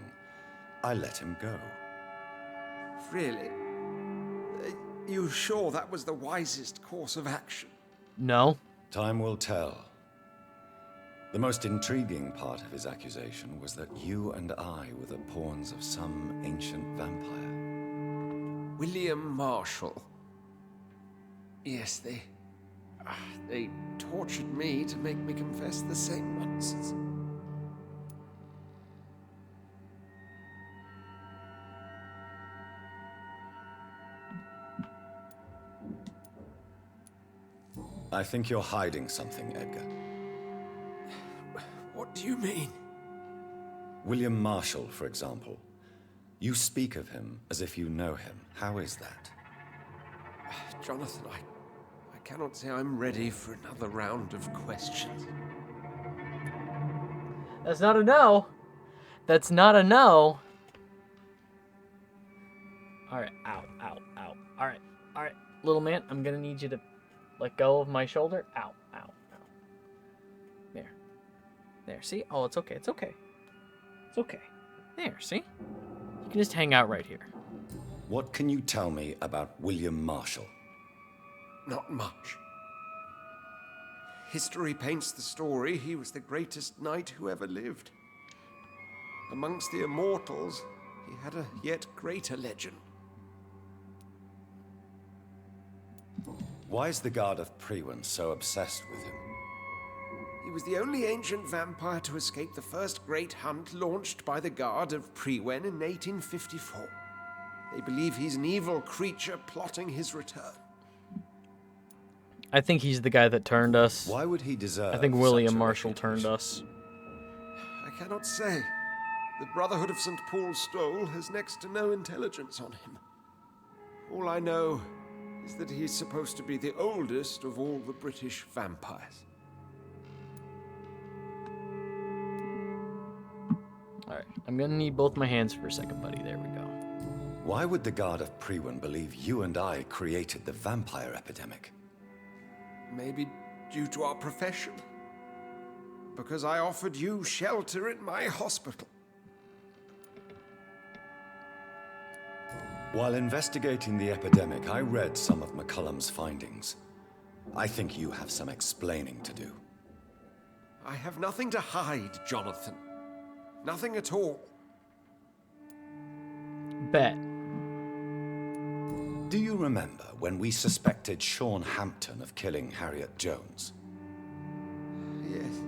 I let him go. Really? You sure that was the wisest course of action? No. Time will tell. The most intriguing part of his accusation was that you and I were the pawns of some ancient vampire. William Marshall. Yes, they tortured me to make me confess the same nonsense. I think you're hiding something, Edgar. What do you mean? William Marshall, for example. You speak of him as if you know him. How is that? Jonathan, I cannot say I'm ready for another round of questions. That's not a no. That's not a no. Alright, ow, ow, ow. Alright. Little man, I'm gonna need you to let go of my shoulder. Ow, ow, ow. There, see? Oh, it's okay, it's okay. It's okay. There, see? You can just hang out right here. What can you tell me about William Marshall? Not much. History paints the story he was the greatest knight who ever lived. Amongst the immortals, he had a yet greater legend. Why is the Guard of Priwen so obsessed with him? He was the only ancient vampire to escape the first great hunt launched by the Guard of Priwen in 1854. They believe he's an evil creature plotting his return. I think he's the guy that turned us. Why would he deserve? I think William Marshall turned us. I cannot say. The Brotherhood of St. Paul's Stole has next to no intelligence on him. All I know is that he's supposed to be the oldest of all the British vampires. Alright, I'm gonna need both my hands for a second, buddy. There we go. Why would the Guard of Priwen believe you and I created the vampire epidemic? Maybe due to our profession. Because I offered you shelter in my hospital. While investigating the epidemic, I read some of McCullum's findings. I think you have some explaining to do. I have nothing to hide, Jonathan. Nothing at all. Bet. Do you remember when we suspected Sean Hampton of killing Harriet Jones? Yes.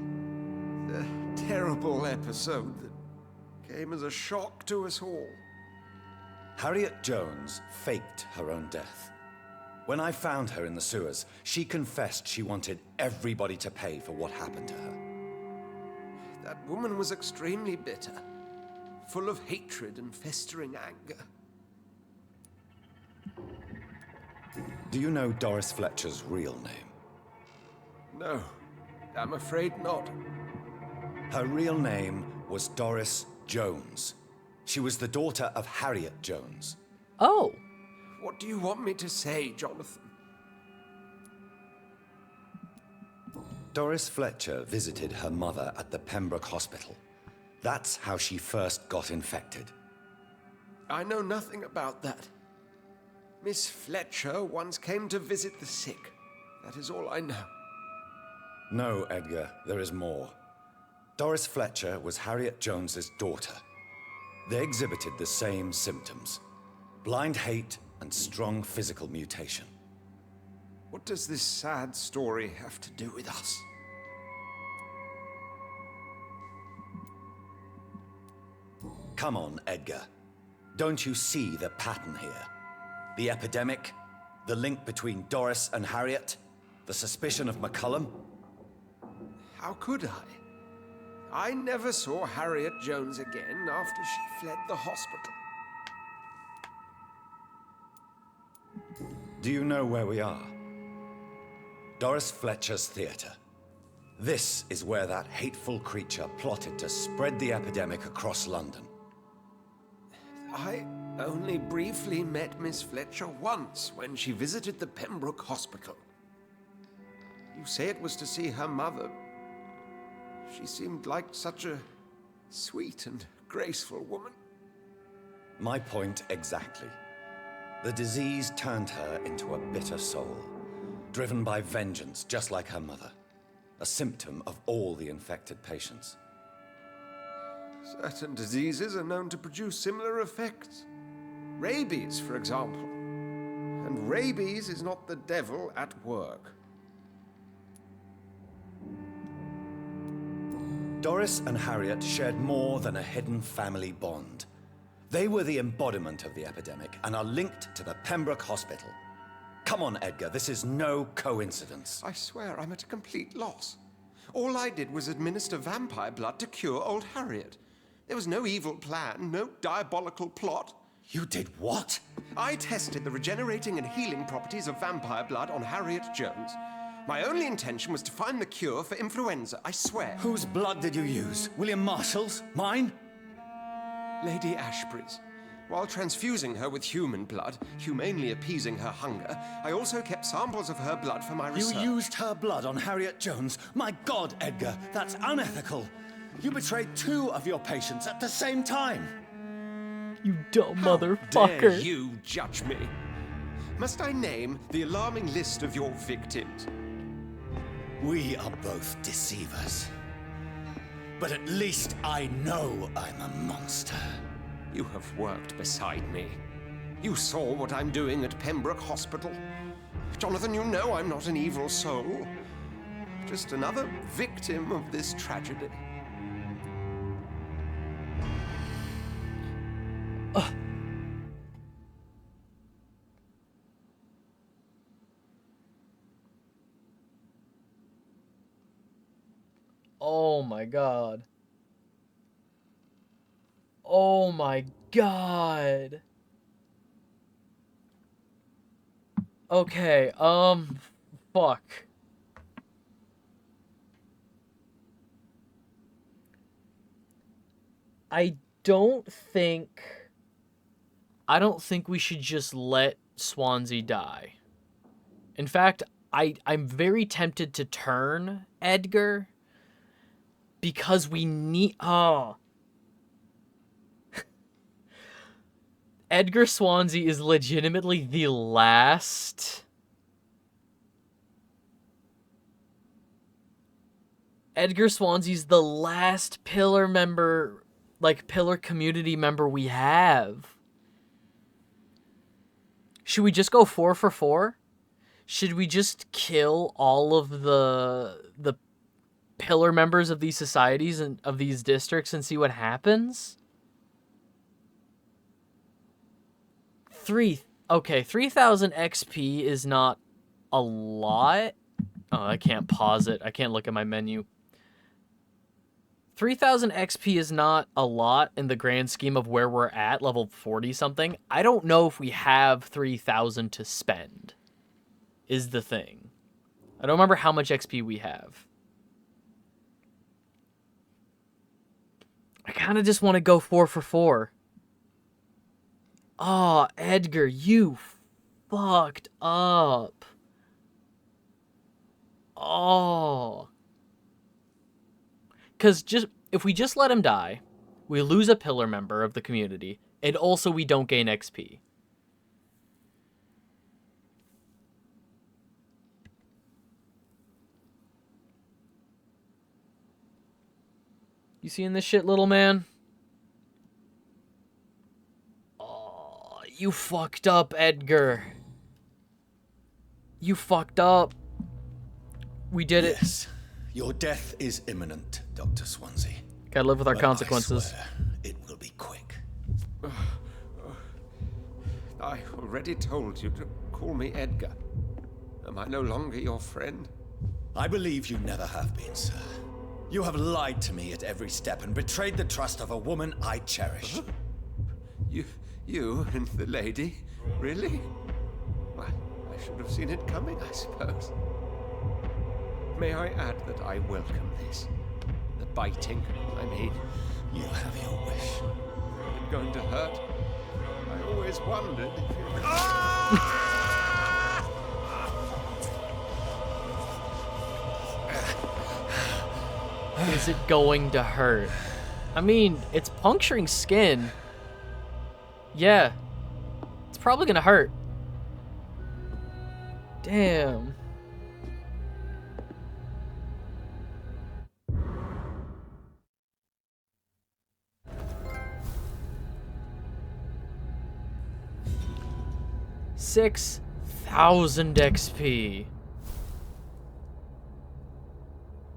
The terrible episode that came as a shock to us all. Harriet Jones faked her own death. When I found her in the sewers, she confessed she wanted everybody to pay for what happened to her. That woman was extremely bitter, full of hatred and festering anger. Do you know Doris Fletcher's real name? No, I'm afraid not. Her real name was Doris Jones. She was the daughter of Harriet Jones. Oh. What do you want me to say, Jonathan? Doris Fletcher visited her mother at the Pembroke Hospital. That's how she first got infected. I know nothing about that. Miss Fletcher once came to visit the sick. That is all I know. No, Edgar, there is more. Doris Fletcher was Harriet Jones's daughter. They exhibited the same symptoms: blind hate and strong physical mutation. What does this sad story have to do with us? Come on, Edgar. Don't you see the pattern here? The epidemic, the link between Doris and Harriet, the suspicion of McCullum? How could I? I never saw Harriet Jones again after she fled the hospital. Do you know where we are? Doris Fletcher's theater. This is where that hateful creature plotted to spread the epidemic across London. I only briefly met Miss Fletcher once when she visited the Pembroke Hospital. You say it was to see her mother. She seemed like such a sweet and graceful woman. My point exactly. The disease turned her into a bitter soul, driven by vengeance just like her mother. A symptom of all the infected patients. Certain diseases are known to produce similar effects. Rabies, for example. And rabies is not the devil at work. Doris and Harriet shared more than a hidden family bond. They were the embodiment of the epidemic and are linked to the Pembroke Hospital. Come on, Edgar, this is no coincidence. I swear I'm at a complete loss. All I did was administer vampire blood to cure old Harriet. There was no evil plan, no diabolical plot. You did what? I tested the regenerating and healing properties of vampire blood on Harriet Jones. My only intention was to find the cure for influenza, I swear. Whose blood did you use? William Marshall's? Mine? Lady Ashbury's. While transfusing her with human blood, humanely appeasing her hunger, I also kept samples of her blood for my research. You used her blood on Harriet Jones? My God, Edgar, that's unethical. You betrayed 2 of your patients at the same time. You dumb How motherfucker. dare you judge me? Must I name the alarming list of your victims? We are both deceivers. But at least I know I'm a monster. You have worked beside me. You saw what I'm doing at Pembroke Hospital. Jonathan, you know I'm not an evil soul. Just another victim of this tragedy. Oh my god. Oh my god. Okay, fuck. I don't think we should just let Swansea die. In fact, I'm very tempted to turn Edgar because we need... Oh. Edgar Swansea is legitimately the last... Edgar Swansea's the last Pillar member, like Pillar community member we have. Should we just go 4 for 4? Should we just kill all of the Pillar members of these societies and of these districts and see what happens? 3,000 XP is not a lot. Oh, I can't pause it. I can't look at my menu. 3,000 XP is not a lot in the grand scheme of where we're at, level 40 something. I don't know if we have 3,000 to spend, is the thing. I don't remember how much XP we have. I kind of just want to go 4 for 4. Oh, Edgar, you fucked up. Oh. Because if we just let him die, we lose a Pillar member of the community, and also we don't gain XP. You seeing this shit, little man? Oh, you fucked up, Edgar. You fucked up. We did it. Yes. Your death is imminent, Dr. Swansea. Gotta live with our But consequences. I swear it will be quick. I already told you to call me Edgar. Am I no longer your friend? I believe you never have been, sir. You have lied to me at every step and betrayed the trust of a woman I cherish. You and the lady? Really? Why, I should have seen it coming, I suppose. May I add that I welcome this? The biting, I mean. You have your wish. Is it going to hurt? I always wondered if you... Is it going to hurt? I mean, it's puncturing skin. Yeah. It's probably gonna hurt. Damn. $6,000 XP.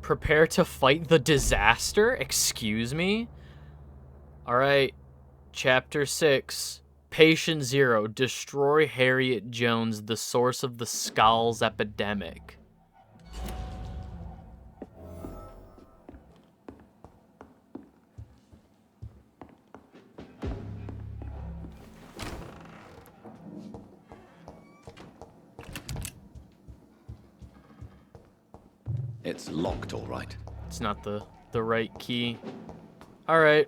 Prepare to fight the disaster? Excuse me? Alright. Chapter 6. Patient 0. Destroy Harriet Jones, the source of the Skulls epidemic. It's locked, all right. It's not the right key. All right.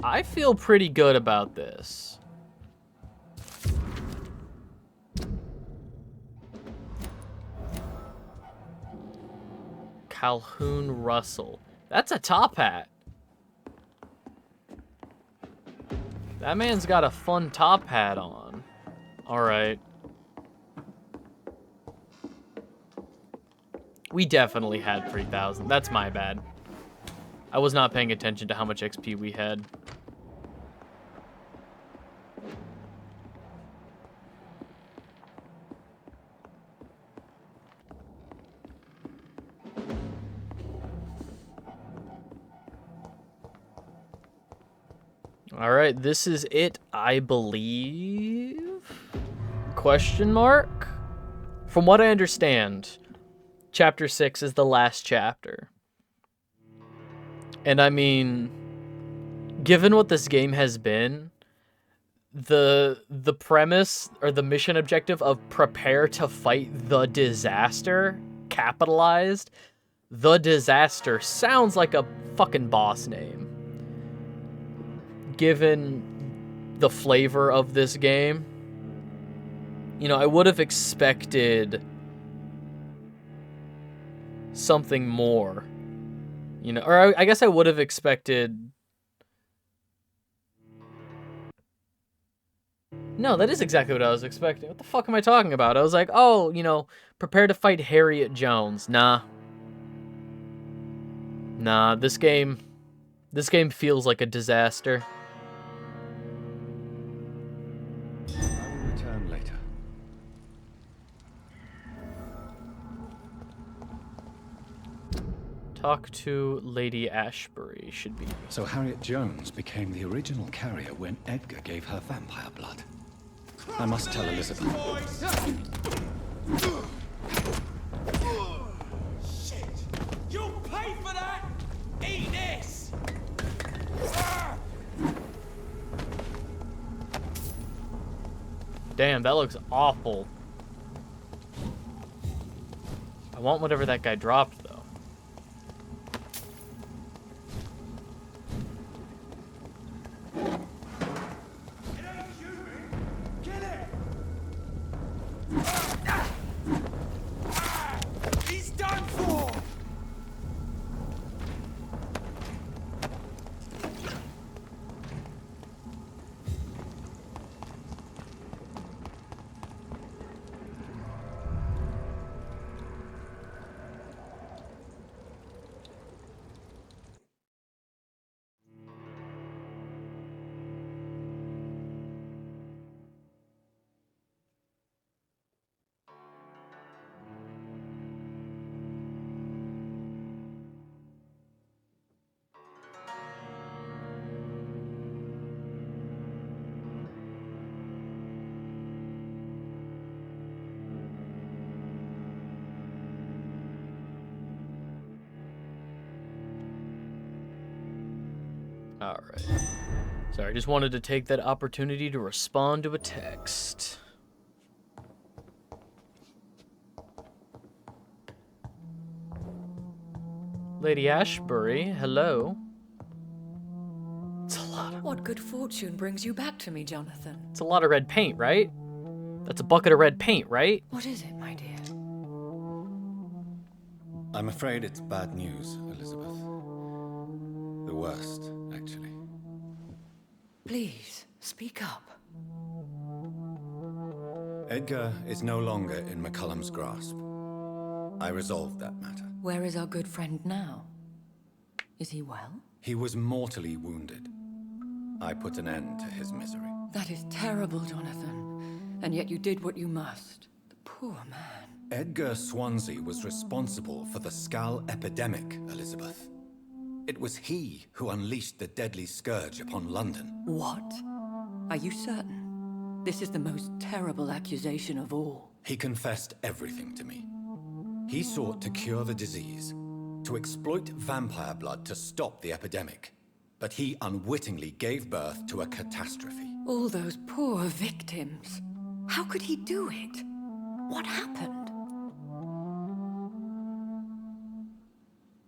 I feel pretty good about this. Calhoun Russell. That's a top hat. That man's got a fun top hat on. All right. We definitely had 3,000. That's my bad. I was not paying attention to how much XP we had. All right, this is it, I believe? Question mark? From what I understand, Chapter 6 is the last chapter. And I mean, given what this game has been, the premise or the mission objective of prepare to fight the disaster, capitalized, the disaster sounds like a fucking boss name. Given the flavor of this game, you know, I would have expected something more, you know, or I guess I would have expected. No, that is exactly what I was expecting. What the fuck am I talking about? I was like, oh, you know, prepare to fight Harriet Jones. Nah, this game feels like a disaster. Return later. Talk to Lady Ashbury should be. So Harriet Jones became the original carrier when Edgar gave her vampire blood. I must tell Elizabeth. Shit! You'll pay for that! Eat this! Damn, that looks awful. I want whatever that guy dropped, though. He's done for! Alright. Sorry, I just wanted to take that opportunity to respond to a text. Lady Ashbury, hello. It's a lot of... What good fortune brings you back to me, Jonathan? It's a lot of red paint, right? That's a bucket of red paint, right? What is it, my dear? I'm afraid it's bad news, Elizabeth. The worst, actually. Please, speak up. Edgar is no longer in McCullum's grasp. I resolved that matter. Where is our good friend now? Is he well? He was mortally wounded. I put an end to his misery. That is terrible, Jonathan. And yet you did what you must. The poor man. Edgar Swansea was responsible for the Skull epidemic, Elizabeth. It was he who unleashed the deadly scourge upon London. What? Are you certain? This is the most terrible accusation of all. He confessed everything to me. He sought to cure the disease, to exploit vampire blood to stop the epidemic. But he unwittingly gave birth to a catastrophe. All those poor victims. How could he do it? What happened?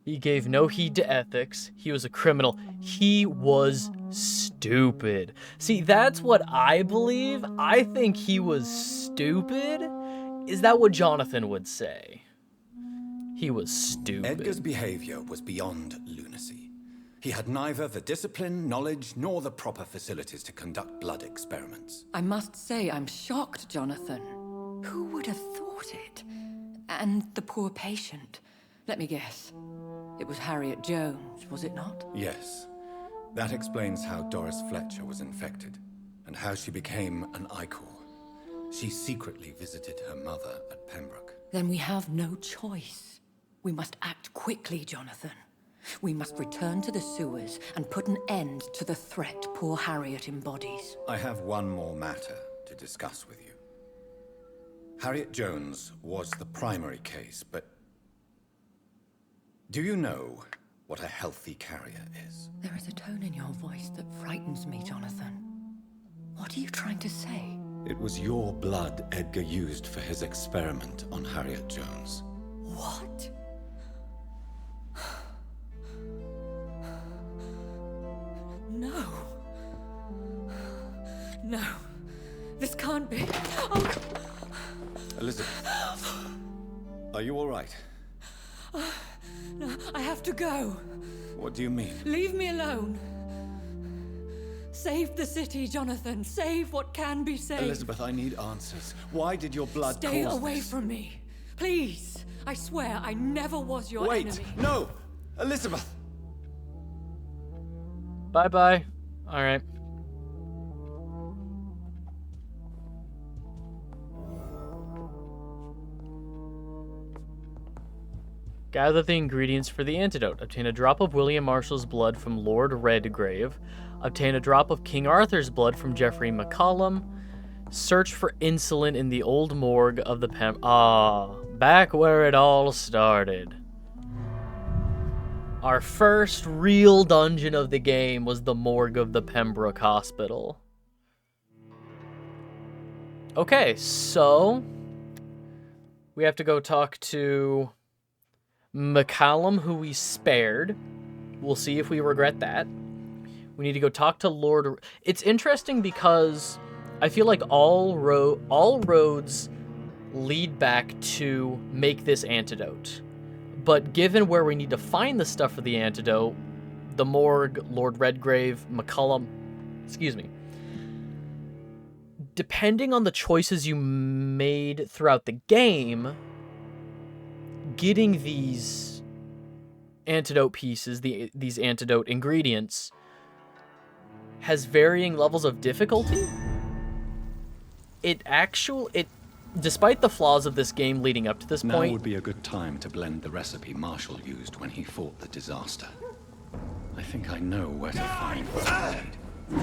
He gave no heed to ethics. He was a criminal. He was stupid. See, that's what I believe. I think he was stupid. Is that what Jonathan would say? He was stupid. Edgar's behavior was beyond lunacy. He had neither the discipline, knowledge, nor the proper facilities to conduct blood experiments. I must say, I'm shocked, Jonathan. Who would have thought it? And the poor patient. Let me guess. It was Harriet Jones, was it not? Yes. That explains how Doris Fletcher was infected, and how she became an Ichor. She secretly visited her mother at Pembroke. Then we have no choice. We must act quickly, Jonathan. We must return to the sewers and put an end to the threat poor Harriet embodies. I have one more matter to discuss with you. Harriet Jones was the primary case, but do you know what a healthy carrier is? There is a tone in your voice that frightens me, Jonathan. What are you trying to say? It was your blood Edgar used for his experiment on Harriet Jones. What? No. No. This can't be. Oh. Elizabeth, are you all right? No, I have to go. What do you mean? Leave me alone. Save the city, Jonathan. Save what can be saved. Elizabeth, I need answers. Why did your blood Stay cause away this? from me. Please. I swear I never was your Wait, enemy. no! Elizabeth! Bye-bye. All right. Gather the ingredients for the antidote. Obtain a drop of William Marshall's blood from Lord Redgrave. Obtain a drop of King Arthur's blood from Geoffrey McCallum. Search for insulin in the old morgue of the back where it all started. Our first real dungeon of the game was the morgue of the Pembroke Hospital. Okay, so we have to go talk to McCallum, who we spared. We'll see if we regret that. We need to go talk to Lord... It's interesting because I feel like all roads lead back to make this antidote. But given where we need to find the stuff for the antidote, the morgue, Lord Redgrave, McCallum... Excuse me. Depending on the choices you made throughout the game, getting these antidote pieces, these antidote ingredients, has varying levels of difficulty. Despite the flaws of this game leading up to this Now point... would be a good time to blend the recipe Marshall used when he fought the disaster. I think I know where to find what I need.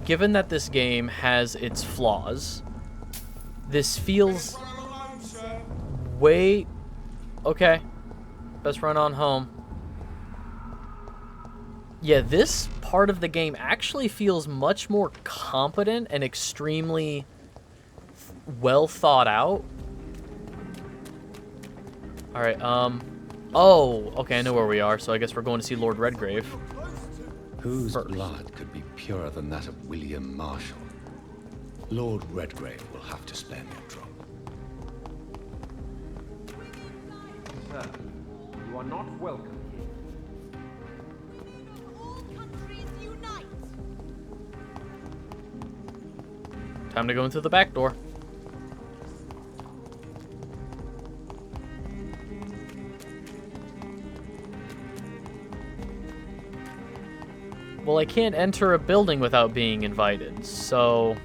Given that this game has its flaws, this feels way... Okay. Best run on home. Yeah, this part of the game actually feels much more competent and extremely well thought out. Alright, oh, okay, I know where we are, so I guess we're going to see Lord Redgrave. Whose blood could be purer than that of William Marshall? Lord Redgrave will have to spare me a drop. Sir, you are not welcome here. Time to go into the back door. Well, I can't enter a building without being invited, so...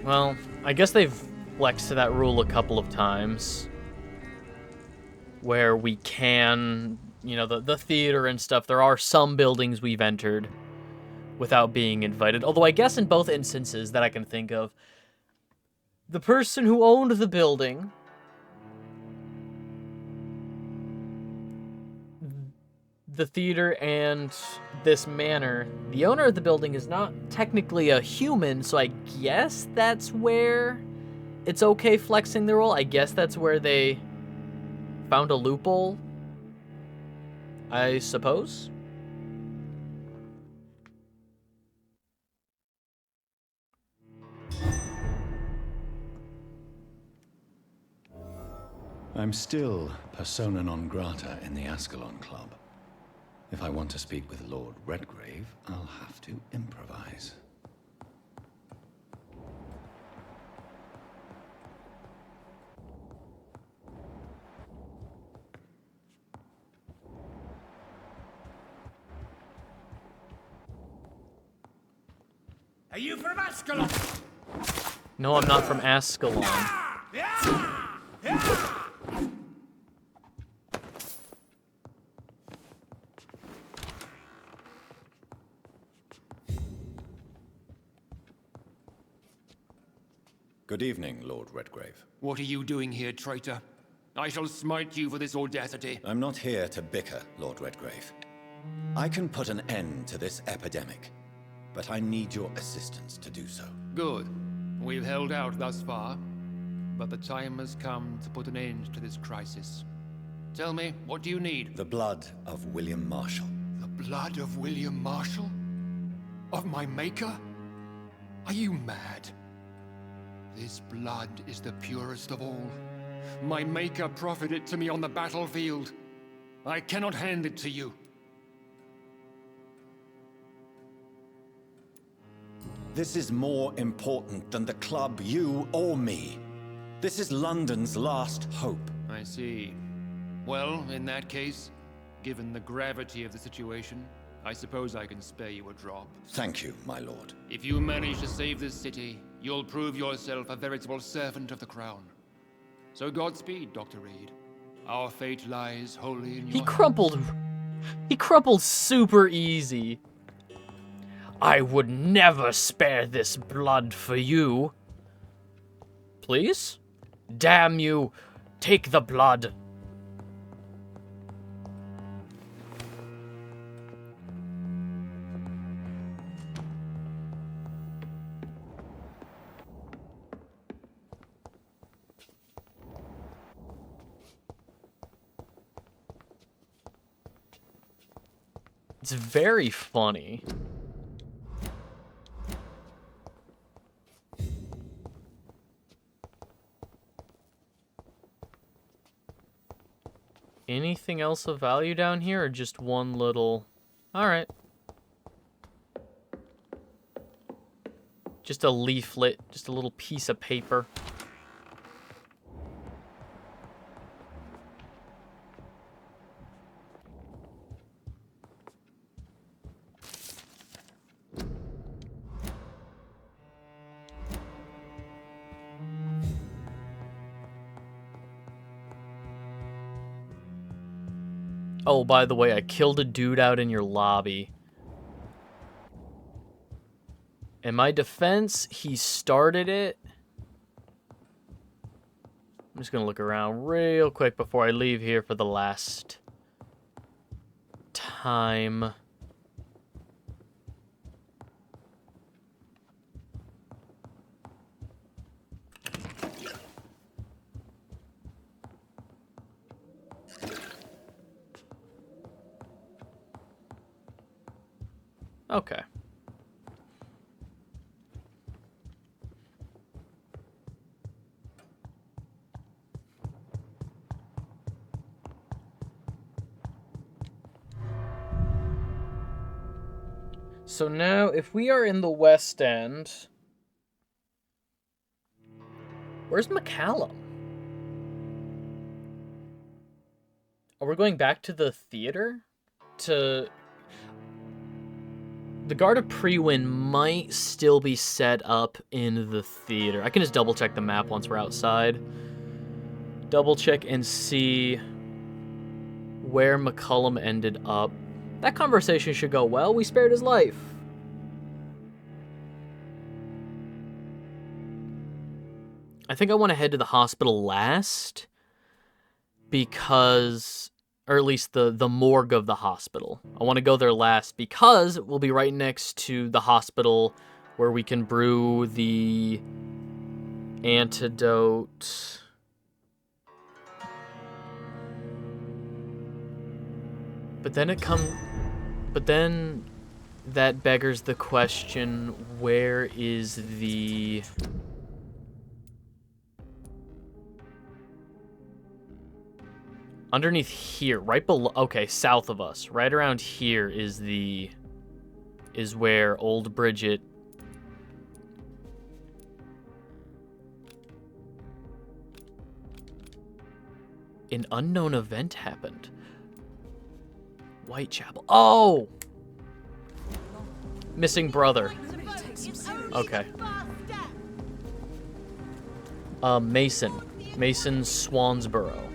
Well, I guess they've flexed to that rule a couple of times. Where we can, you know, the theater and stuff, there are some buildings we've entered without being invited. Although I guess in both instances that I can think of, the person who owned the building... the theater and this manor, the owner of the building is not technically a human, so I guess that's where it's okay flexing the role. I guess that's where they found a loophole, I suppose. I'm still persona non grata in the Ascalon Club. If I want to speak with Lord Redgrave, I'll have to improvise. Are you from Ascalon? No, I'm not from Ascalon. Good evening, Lord Redgrave. What are you doing here, traitor? I shall smite you for this audacity. I'm not here to bicker, Lord Redgrave. I can put an end to this epidemic, but I need your assistance to do so. Good. We've held out thus far, but the time has come to put an end to this crisis. Tell me, what do you need? The blood of William Marshall. The blood of William Marshall? Of my maker? Are you mad? This blood is the purest of all. My maker proffered it to me on the battlefield. I cannot hand it to you. This is more important than the club, you, or me. This is London's last hope. I see. Well, in that case, given the gravity of the situation, I suppose I can spare you a drop. Thank you, my lord. If you manage to save this city, you'll prove yourself a veritable servant of the crown. So Godspeed, Dr. Reed. Our fate lies wholly in your hands. He crumpled super easy. I would never spare this blood for you. Please? Damn you. Take the blood. It's very funny. Anything else of value down here, or just one little... Alright. Just a leaflet, just a little piece of paper. Oh, by the way, I killed a dude out in your lobby. In my defense, he started it. I'm just gonna look around real quick before I leave here for the last time. Okay. So now, if we are in the West End, where's McCallum? Are we going back to the theater? The Guard of Prewin might still be set up in the theater. I can just double check the map once we're outside. Double check and see where McCallum ended up. That conversation should go well. We spared his life. I think I want to head to the hospital last because... or at least the morgue of the hospital. I want to go there last because we'll be right next to the hospital where we can brew the antidote. But then that beggars the question, where is the... Underneath here, right below, okay, south of us, right around here is where old Bridget an unknown event happened. Whitechapel. Oh! Missing brother. Okay. Mason. Mason Swansboro.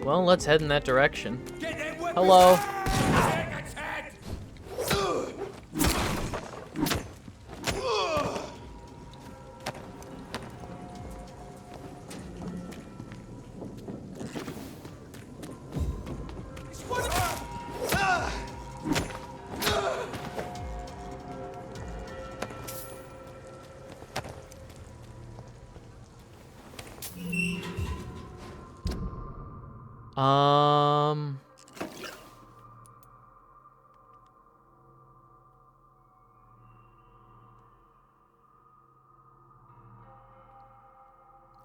Well, let's head in that direction. Hello.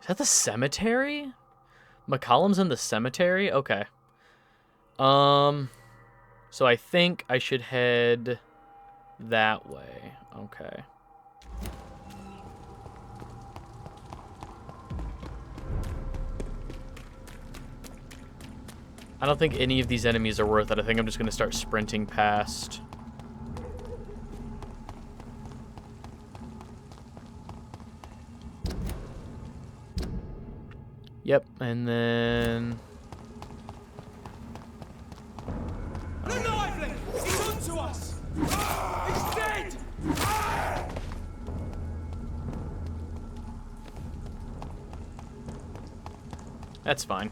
Is that the cemetery? McCollum's in the cemetery? Okay. So I think I should head that way. Okay. I don't think any of these enemies are worth it. I think I'm just going to start sprinting past. Yep, and then... Lively! He's onto us! He's dead! That's fine.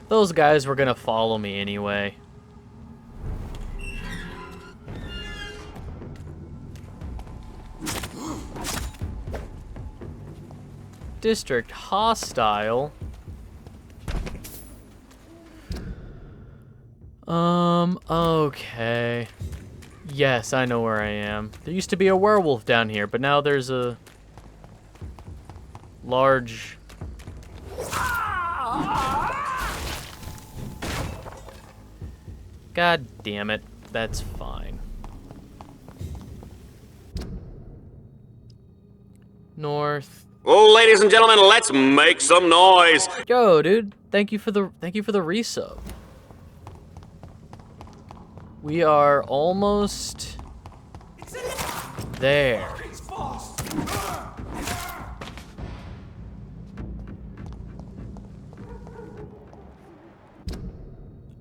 Those guys were gonna follow me anyway. District hostile. Okay. Yes, I know where I am. There used to be a werewolf down here, but now there's a large... God damn it. That's fine. North. Well, ladies and gentlemen, let's make some noise. Yo, dude. Thank you for the resub. We are almost there.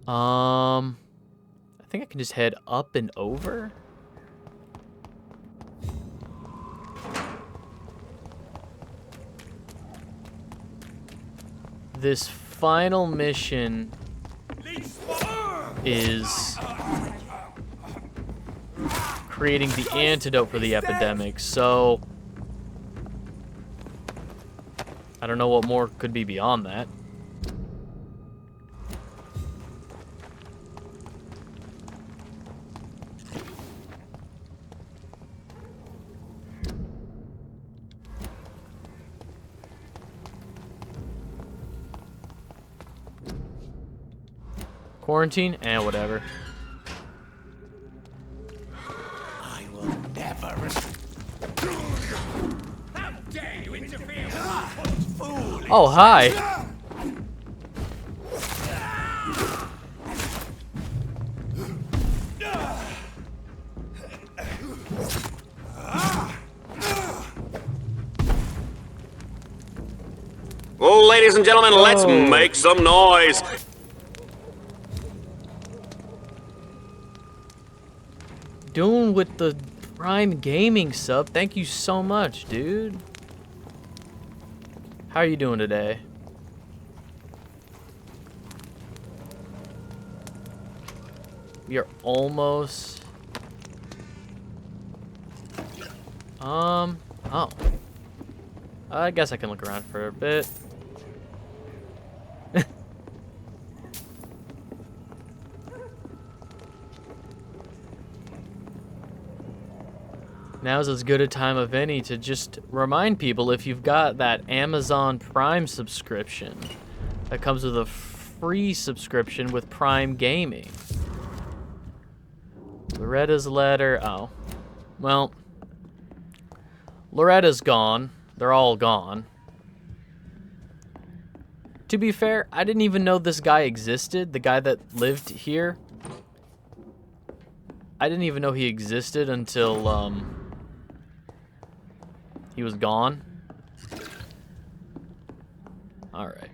I think I can just head up and over. This final mission is creating the antidote for the epidemic, so I don't know what more could be beyond that. Quarantine? Whatever. I will never... How dare you interfere with foolish... Oh, hi. Well, ladies and gentlemen, let's make some noise. Doing with the Prime Gaming sub. Thank you so much, dude. How are you doing today? You're almost... Oh. I guess I can look around for a bit. Now's as good a time of any to just remind people, if you've got that Amazon Prime subscription that comes with a free subscription with Prime Gaming. Loretta's letter. Oh. Well, Loretta's gone. They're all gone. To be fair, I didn't even know this guy existed. The guy that lived here. I didn't even know he existed until, he was gone. Alright.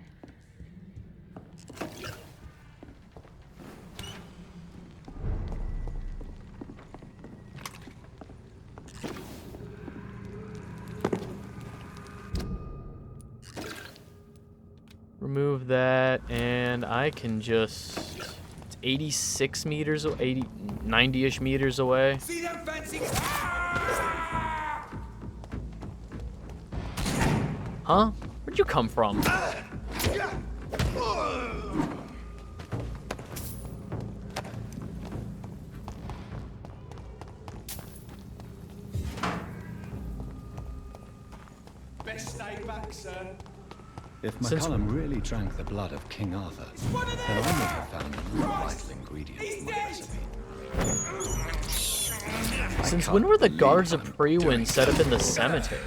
Remove that, and I can just... It's 86 meters, 90-ish meters away. See them fancy? Huh? Where'd you come from? Best stay back, sir. If McCullum really drank the blood of King Arthur, then I may have found a vital ingredient in my recipe. Since when were the guards of Priwen set up in the cemetery?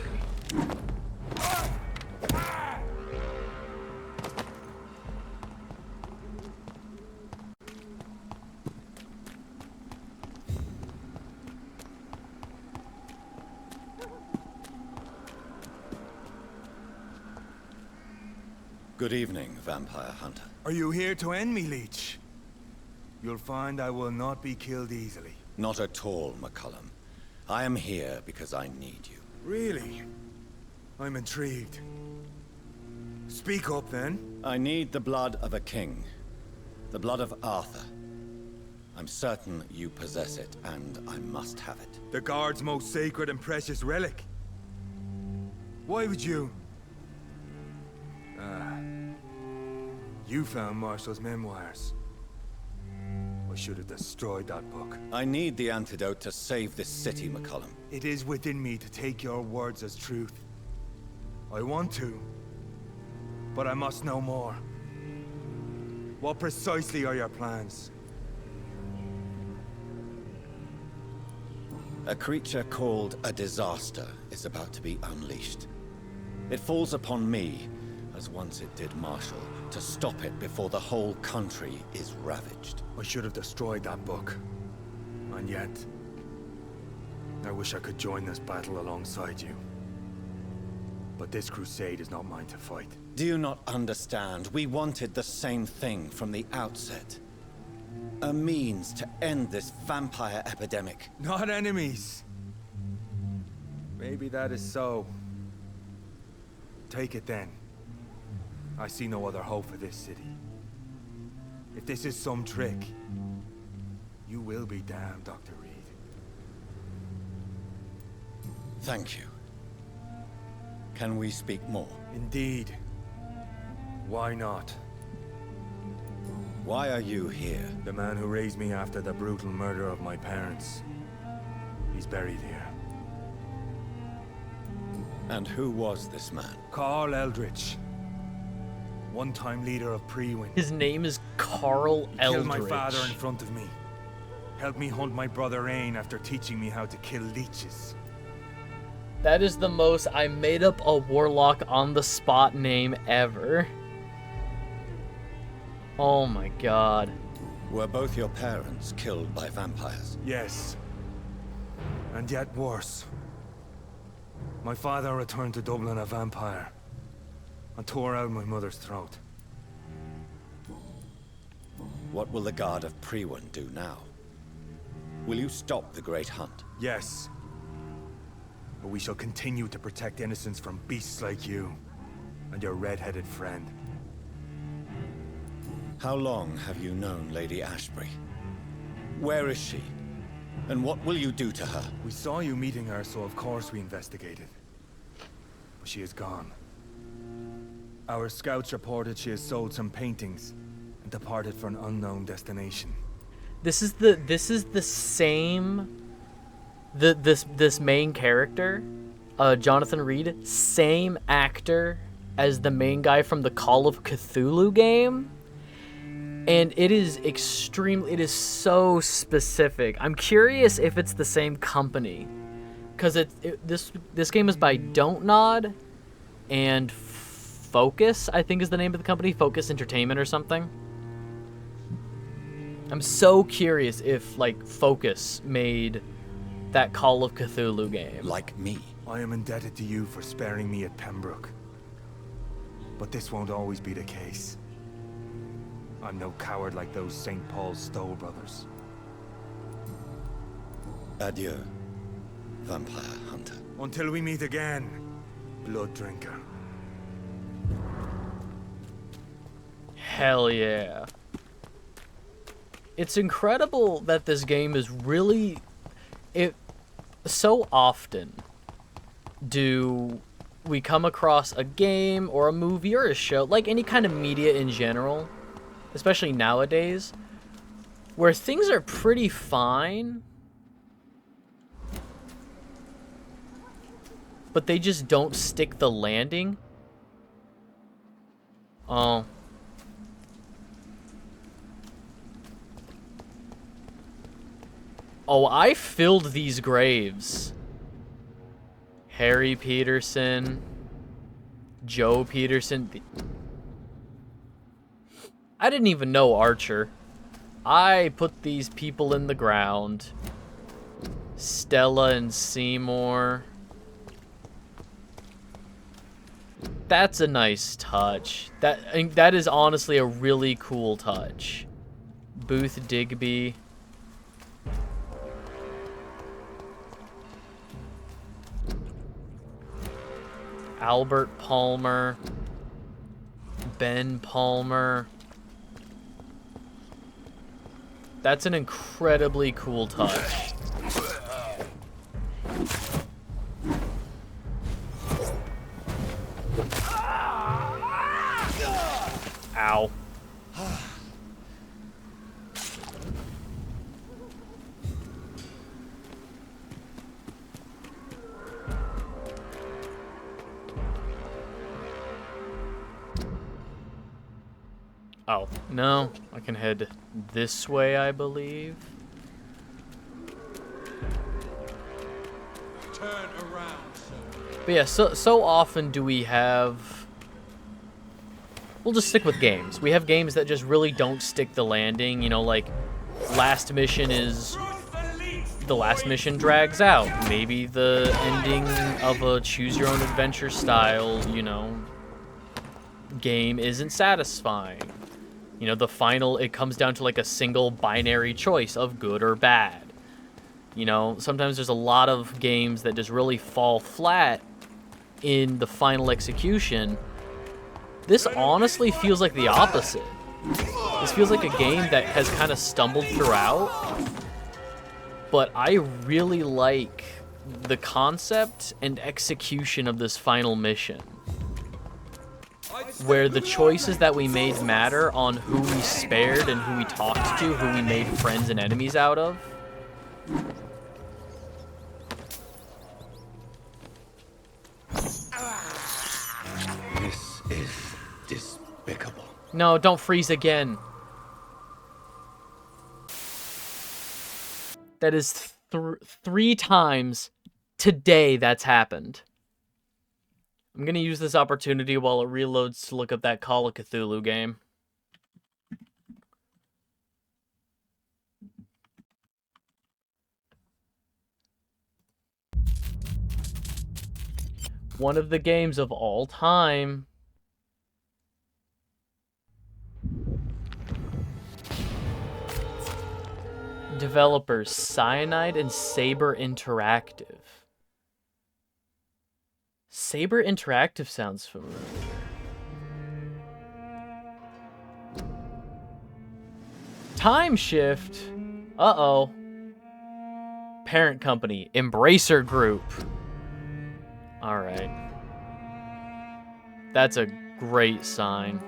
Good evening, vampire hunter. Are you here to end me, Leech? You'll find I will not be killed easily. Not at all, McCullum. I am here because I need you. Really? I'm intrigued. Speak up, then. I need the blood of a king. The blood of Arthur. I'm certain you possess it, and I must have it. The guard's most sacred and precious relic. Why would you? You found Marshall's memoirs. I should have destroyed that book. I need the antidote to save this city, McCullum. It is within me to take your words as truth. I want to, but I must know more. What precisely are your plans? A creature called a disaster is about to be unleashed. It falls upon me, as once it did Marshall, to stop it before the whole country is ravaged. I should have destroyed that book. And yet, I wish I could join this battle alongside you. But this crusade is not mine to fight. Do you not understand? We wanted the same thing from the outset. A means to end this vampire epidemic. Not enemies. Maybe that is so. Take it then. I see no other hope for this city. If this is some trick, you will be damned, Dr. Reed. Thank you. Can we speak more? Indeed. Why not? Why are you here? The man who raised me after the brutal murder of my parents. He's buried here. And who was this man? Carl Eldritch. One-time leader of Priwen. His name is Carl Eldritch. Killed my father in front of me. Helped me hunt my brother Ain after teaching me how to kill leeches. That is the most I made up a warlock on the spot name ever. Oh my god. Were both your parents killed by vampires? Yes. And yet worse. My father returned to Dublin a vampire and tore out my mother's throat. What will the Guard of Priwen do now? Will you stop the Great Hunt? Yes. But we shall continue to protect innocents from beasts like you. and your red-headed friend. How long have you known Lady Ashbury? Where is she? And what will you do to her? We saw you meeting her, so of course we investigated. But she is gone. Our scouts reported she has sold some paintings and departed for an unknown destination. This is the same this main character, Jonathan Reed, same actor as the main guy from the Call of Cthulhu game. And it is so specific. I'm curious if it's the same company, because this game is by Don't Nod and Focus, I think is the name of the company, Focus Entertainment or something. I'm so curious if like Focus made that Call of Cthulhu game. Like me. I am indebted to you for sparing me at Pembroke. But this won't always be the case. I'm no coward like those St. Paul's Stowe brothers. Adieu, vampire hunter. Until we meet again, blood drinker. Hell yeah. It's incredible that this game is really... So often do we come across a game or a movie or a show, like any kind of media in general, especially nowadays, where things are pretty fine, but they just don't stick the landing. Oh. Oh, I filled these graves. Harry Peterson, Joe Peterson. I didn't even know Archer. I put these people in the ground. Stella and Seymour. That's a nice touch. That is honestly a really cool touch. Booth Digby. Albert Palmer. Ben Palmer. That's an incredibly cool touch. Ow. Oh, no. I can head this way, I believe. Turn around, sir. But yeah, so often do we have... We'll just stick with games. We have games that just really don't stick the landing. You know, like, last mission is... The last mission drags out. Maybe the ending of a choose-your-own-adventure style, you know, game isn't satisfying. You know, the final, it comes down to like a single binary choice of good or bad. You know, sometimes there's a lot of games that just really fall flat in the final execution. This honestly feels like the opposite. This feels like a game that has kind of stumbled throughout. But I really like the concept and execution of this final mission, where the choices that we made matter on who we spared and who we talked to, who we made friends and enemies out of. This is despicable. No, don't freeze again. That is three times today that's happened. I'm going to use this opportunity while it reloads to look up that Call of Cthulhu game. One of the games of all time. Developers Cyanide and Saber Interactive. Saber Interactive sounds familiar. Time shift. Uh-oh. Parent company, Embracer Group. All right. That's a great sign.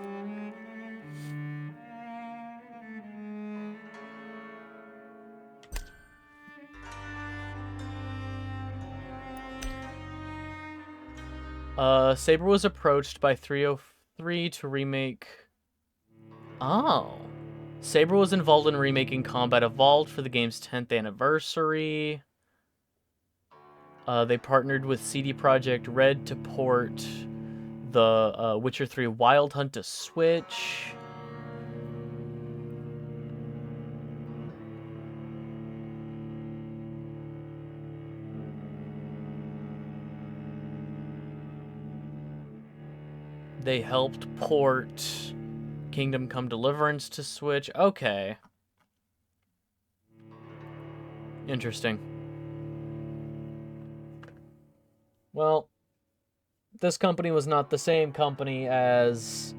Saber was approached by 303 to remake... Oh. Saber was involved in remaking Combat Evolved for the game's 10th anniversary. They partnered with CD Projekt Red to port the Witcher 3 Wild Hunt to Switch. They helped port Kingdom Come Deliverance to Switch. Okay. Interesting. Well, this company was not the same company as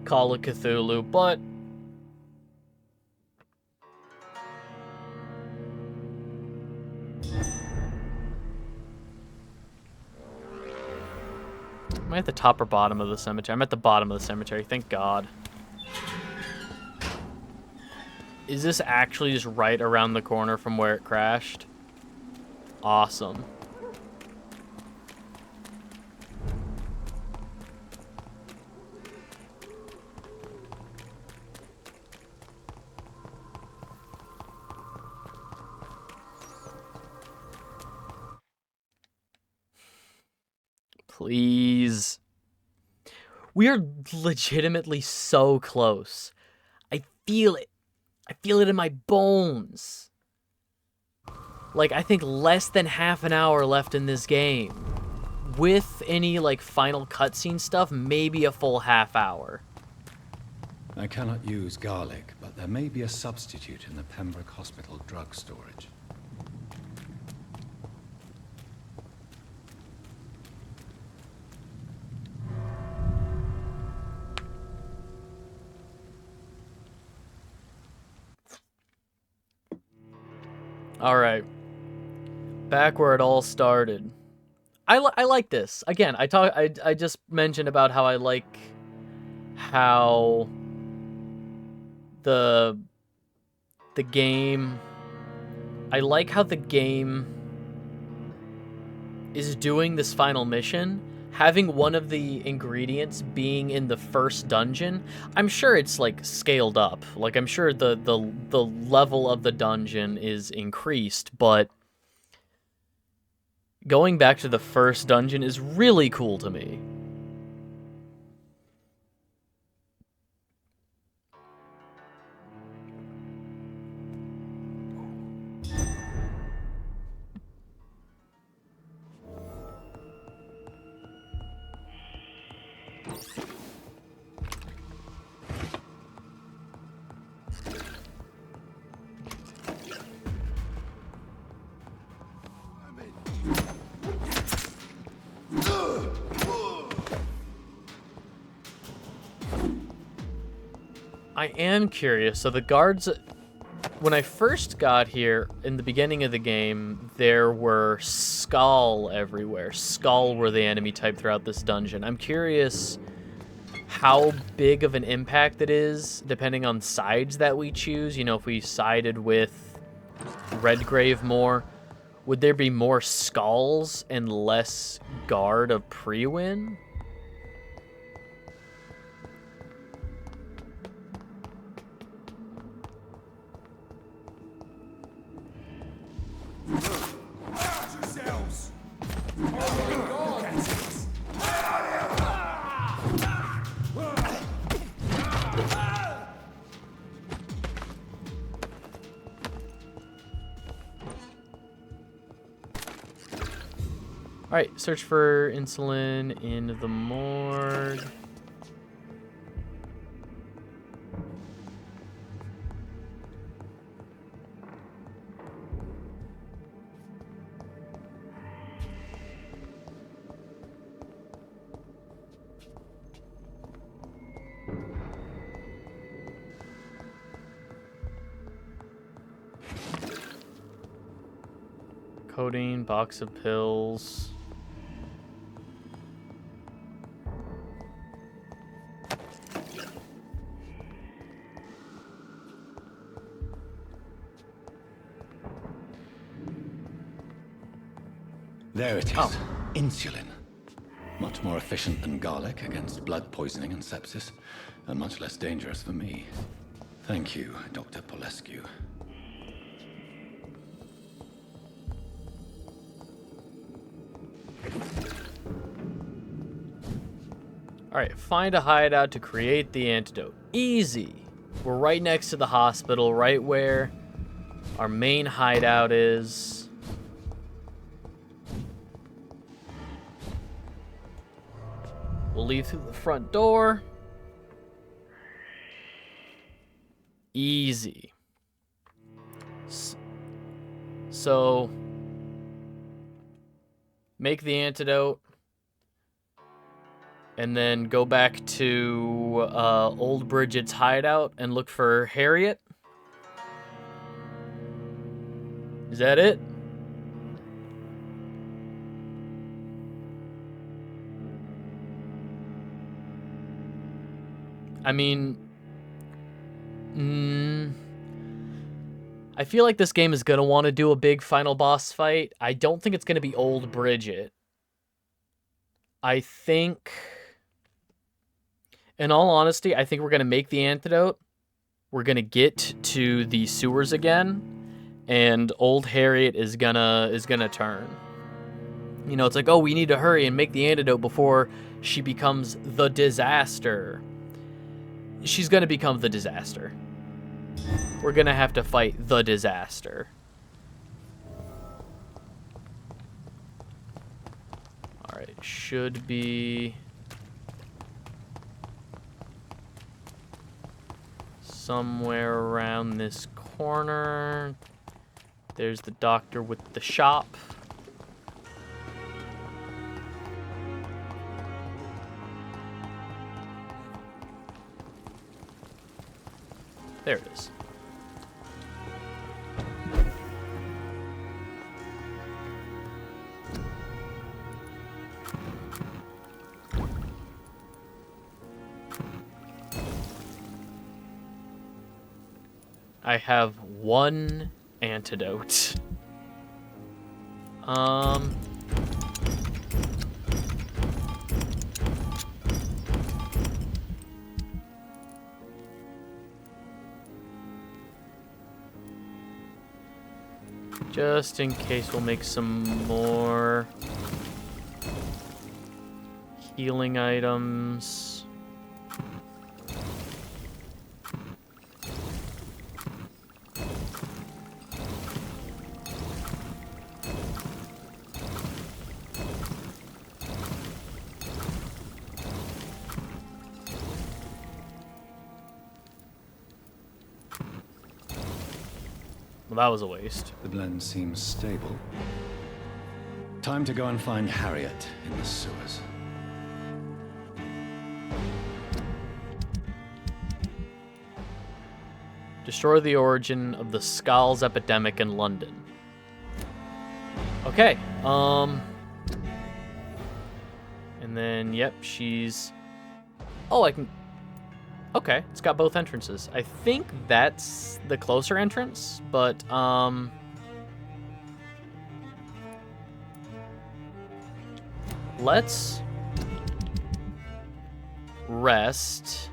Call of Cthulhu, but am I at the top or bottom of the cemetery? I'm at the bottom of the cemetery, thank God. Is this actually just right around the corner from where it crashed? Awesome. Please. We are legitimately so close. I feel it. I feel it in my bones. Like, I think less than half an hour left in this game. With any, like, final cutscene stuff, maybe a full half hour. I cannot use garlic, but there may be a substitute in the Pembroke Hospital drug storage. All right. Back where it all started. I like this. Again, I just mentioned about how I like how the game, I like how the game is doing this final mission, having one of the ingredients being in the first dungeon. I'm sure it's like scaled up. Like, I'm sure the level of the dungeon is increased, but going back to the first dungeon is really cool to me. I am curious. So the guards, when I first got here in the beginning of the game, there were Skull everywhere. Skull were the enemy type throughout this dungeon. I'm curious how big of an impact it is depending on sides that we choose. You know, if we sided with Redgrave more, would there be more Skulls and less Guard of Pre-Win? Alright, search for insulin in the morgue. Codeine, box of pills. There it is. Insulin. Much more efficient than garlic against blood poisoning and sepsis, and much less dangerous for me. Thank you, Dr. Polescu. Alright, find a hideout to create the antidote. Easy. We're right next to the hospital, right where our main hideout is. We'll leave through the front door. Easy. So, make the antidote. And then go back to Old Bridget's hideout and look for Harriet. Is that it? I mean, I feel like this game is going to want to do a big final boss fight. I don't think it's going to be Old Bridget. I think... In all honesty, I think we're going to make the antidote. We're going to get to the sewers again. And old Harriet is gonna turn. You know, it's like, oh, we need to hurry and make the antidote before she becomes the disaster. She's going to become the disaster. We're going to have to fight the disaster. Alright, should be... somewhere around this corner. There's the doctor with the shop. There it is. I have one antidote. Just in case, we'll make some more healing items. Well, that was a waste. The blend seems stable. Time to go and find Harriet in the sewers. Destroy the origin of the Skulls epidemic in London. Okay, and then, yep, she's... Oh, I can... Okay, it's got both entrances. I think that's the closer entrance, but, let's rest.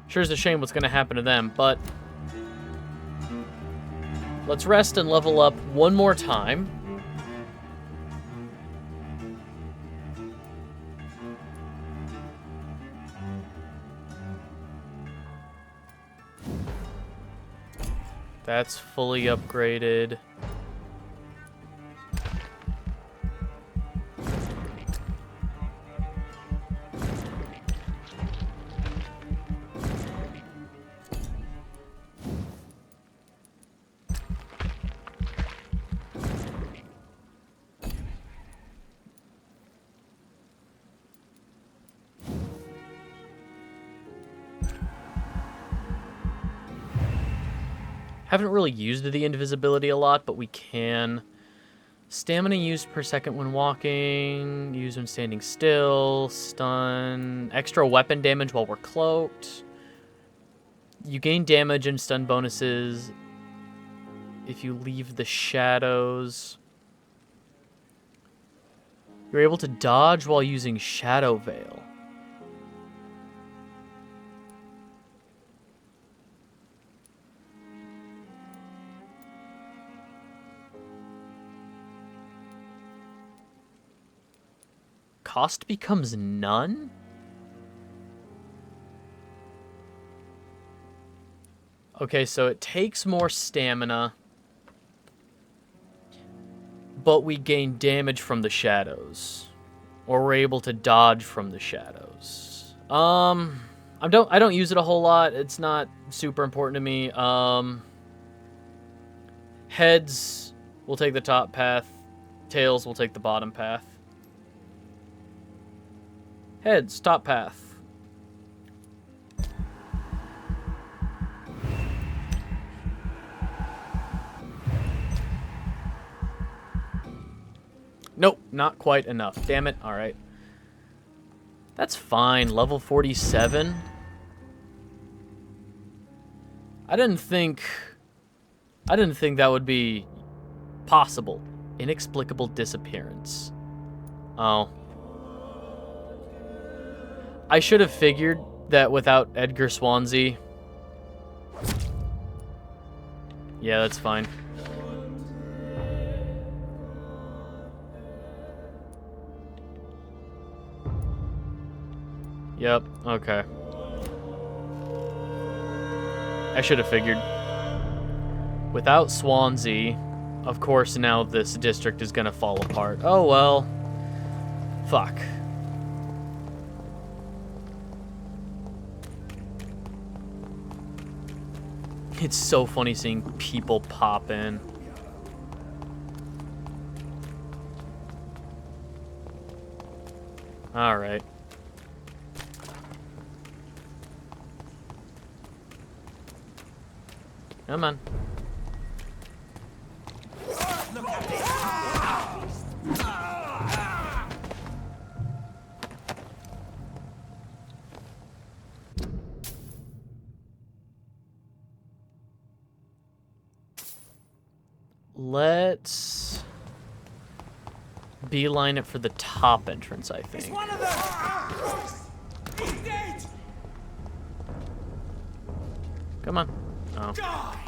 Sure is a shame what's gonna happen to them, but let's rest and level up one more time. That's fully upgraded. Haven't really used the invisibility a lot, but we can. Stamina used per second when walking, used when standing still, stun, extra weapon damage while we're cloaked. You gain damage and stun bonuses if you leave the shadows. You're able to dodge while using Shadow Veil. Cost becomes none? Okay, so it takes more stamina, but we gain damage from the shadows, or we're able to dodge from the shadows. I don't use it a whole lot. It's not super important to me. Heads will take the top path. Tails will take the bottom path. Heads, top path. Nope, not quite enough. Damn it. All right. That's fine. Level 47. I didn't think that would be possible. Inexplicable disappearance. Oh. I should have figured that without Edgar Swansea. Yeah, that's fine. Yep, okay. I should have figured. Without Swansea, of course now this district is gonna fall apart. Oh well. Fuck. It's so funny seeing people pop in. Alright. Come on. Let's beeline it for the top entrance, I think. It's one of them! He's dead! Come on. Oh. Die!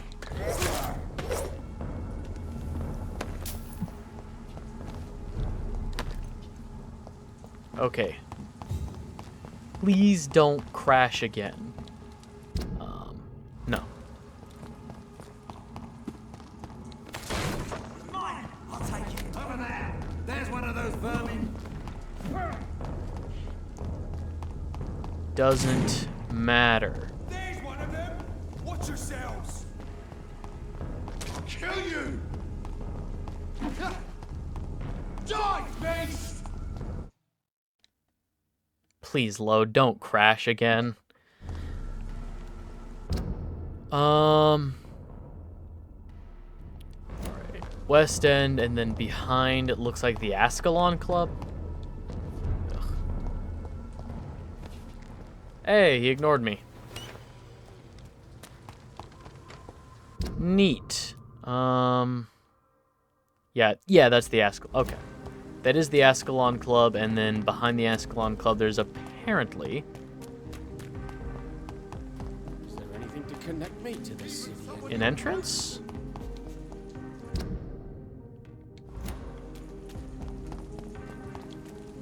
Okay. Please don't crash again. No. Mine! I'll take it. Over there! There's one of those vermin! Doesn't matter. There's one of them! Watch yourselves! I'll kill you! Die, beast! Please load, don't crash again. Alright. West End, and then behind it looks like the Ascalon Club. Ugh. Hey, he ignored me. Neat. Yeah, that's the Ascalon. Okay. That is the Ascalon Club, and then behind the Ascalon Club, there's apparently... Is there anything to connect me to this city? an entrance?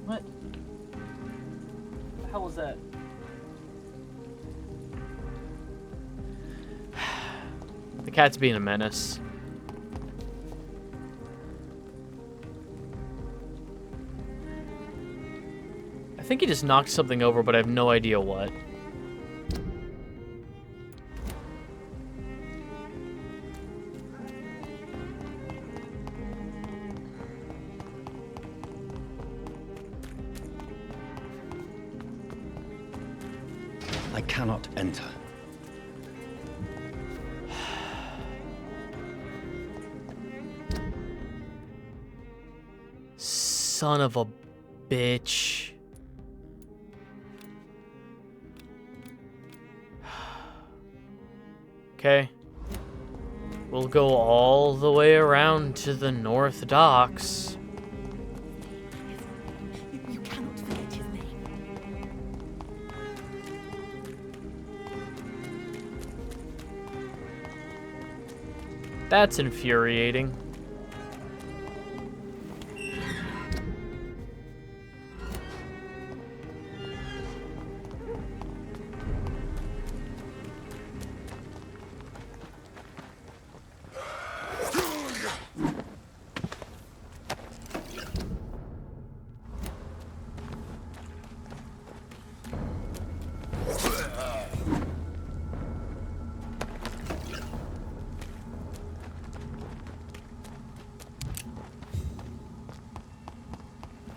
What? The hell was that? The cat's being a menace. I think he just knocked something over, but I have no idea what. I cannot enter. son of a bitch. Okay. We'll go all the way around to the North Docks. You cannot forget his name. That's infuriating.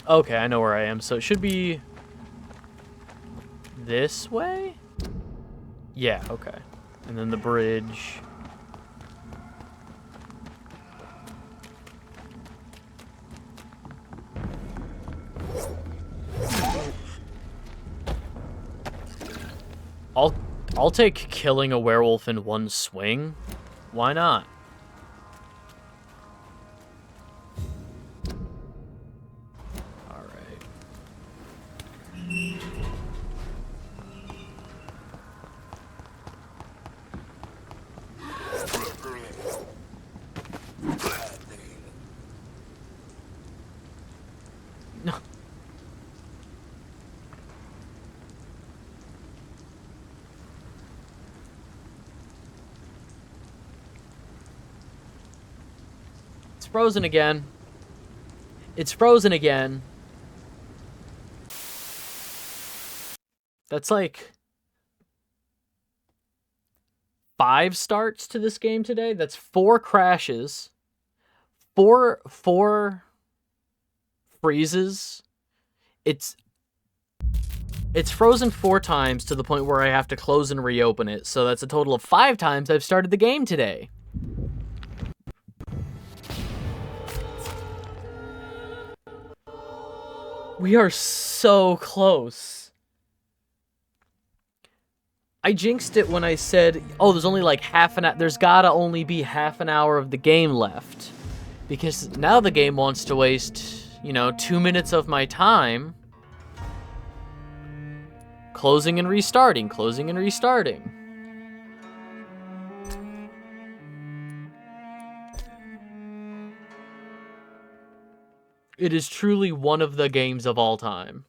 Okay, I know where I am. So it should be this way? Yeah, okay. And then the bridge. I'll take killing a werewolf in one swing. Why not? It's frozen again. It's frozen again. That's like 5 starts to this game today. That's 4 crashes. 4 freezes. It's frozen 4 times to the point where I have to close and reopen it. So that's a total of 5 times I've started the game today. We are so close. I jinxed it when I said, oh, there's only like half an hour. There's gotta only be half an hour of the game left. Because now the game wants to waste, 2 minutes of my time. Closing and restarting, closing and restarting. It is truly one of the games of all time.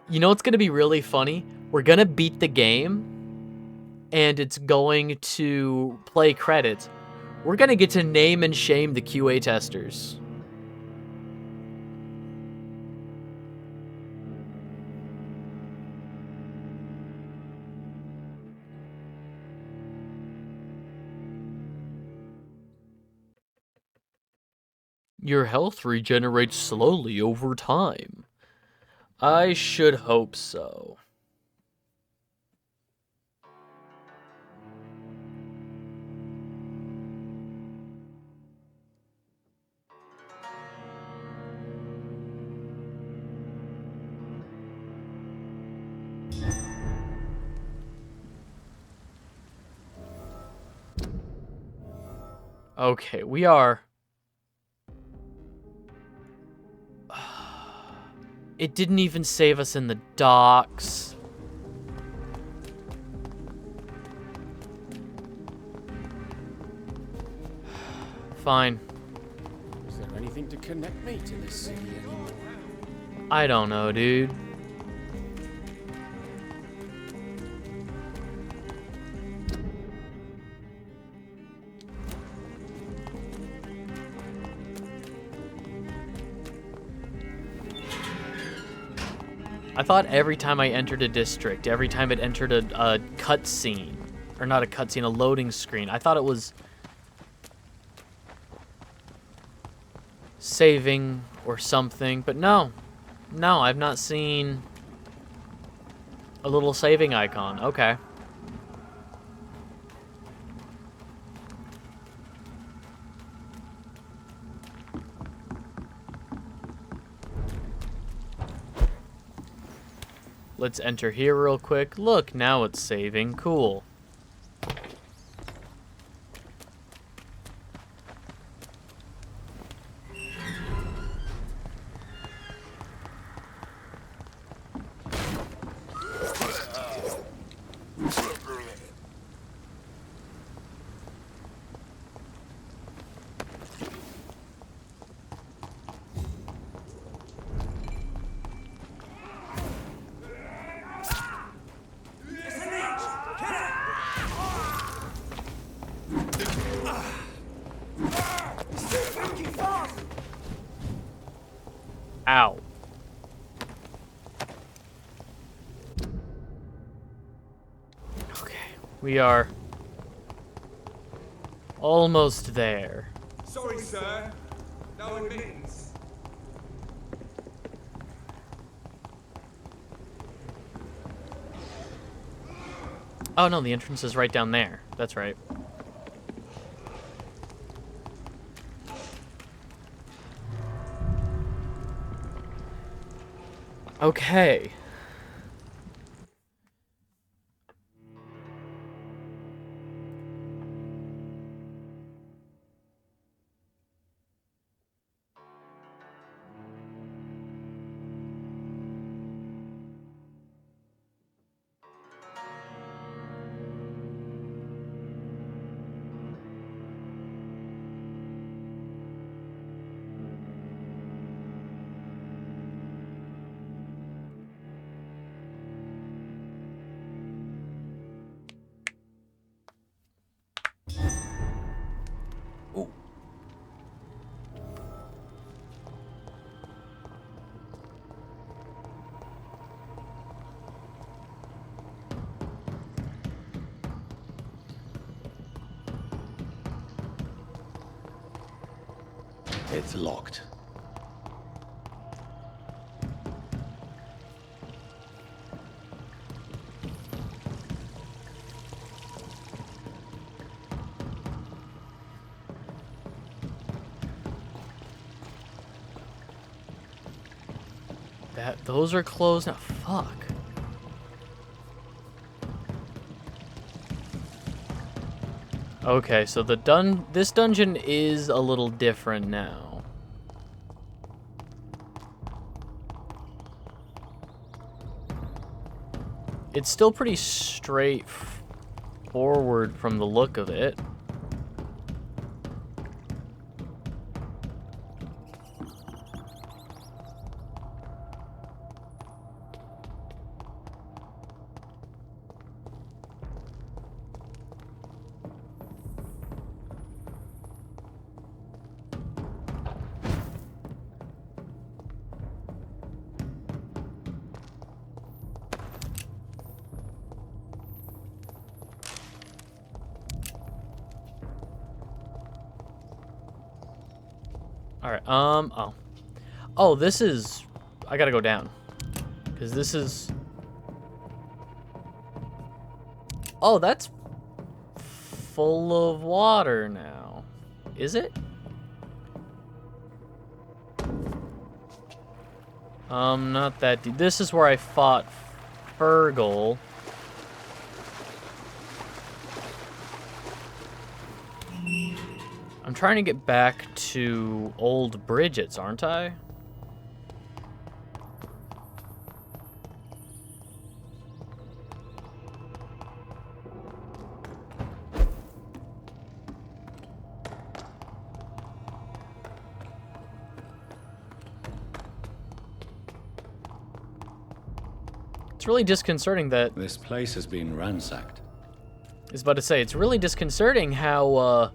You know what's going to be really funny? We're going to beat the game, and it's going to play credits. We're going to get to name and shame the QA testers. Your health regenerates slowly over time. I should hope so. Okay, we are... It didn't even save us in the docks. Fine. Is there anything to connect me to this city anymore? I don't know, dude. I thought every time I entered a district, every time it entered a cutscene, or not a cutscene, a loading screen, I thought it was saving or something, but no. No, I've not seen a little saving icon. Okay. Let's enter here real quick. Look, now it's saving. Cool. Ow. Okay, we are almost there. Sorry, sir. No admittance. Oh no, the entrance is right down there. That's right. Okay. Ooh. It's locked. Those are closed now. Fuck. Okay, so this dungeon is a little different now. It's still pretty straightforward from the look of it. Alright, oh. Oh, this is... I gotta go down. Because this is... Oh, that's full of water now. Is it? Not that deep. This is where I fought Fergal. I'm trying to get back to Old Bridget's, aren't I? It's really disconcerting that... This place has been ransacked. I was about to say, it's really disconcerting how,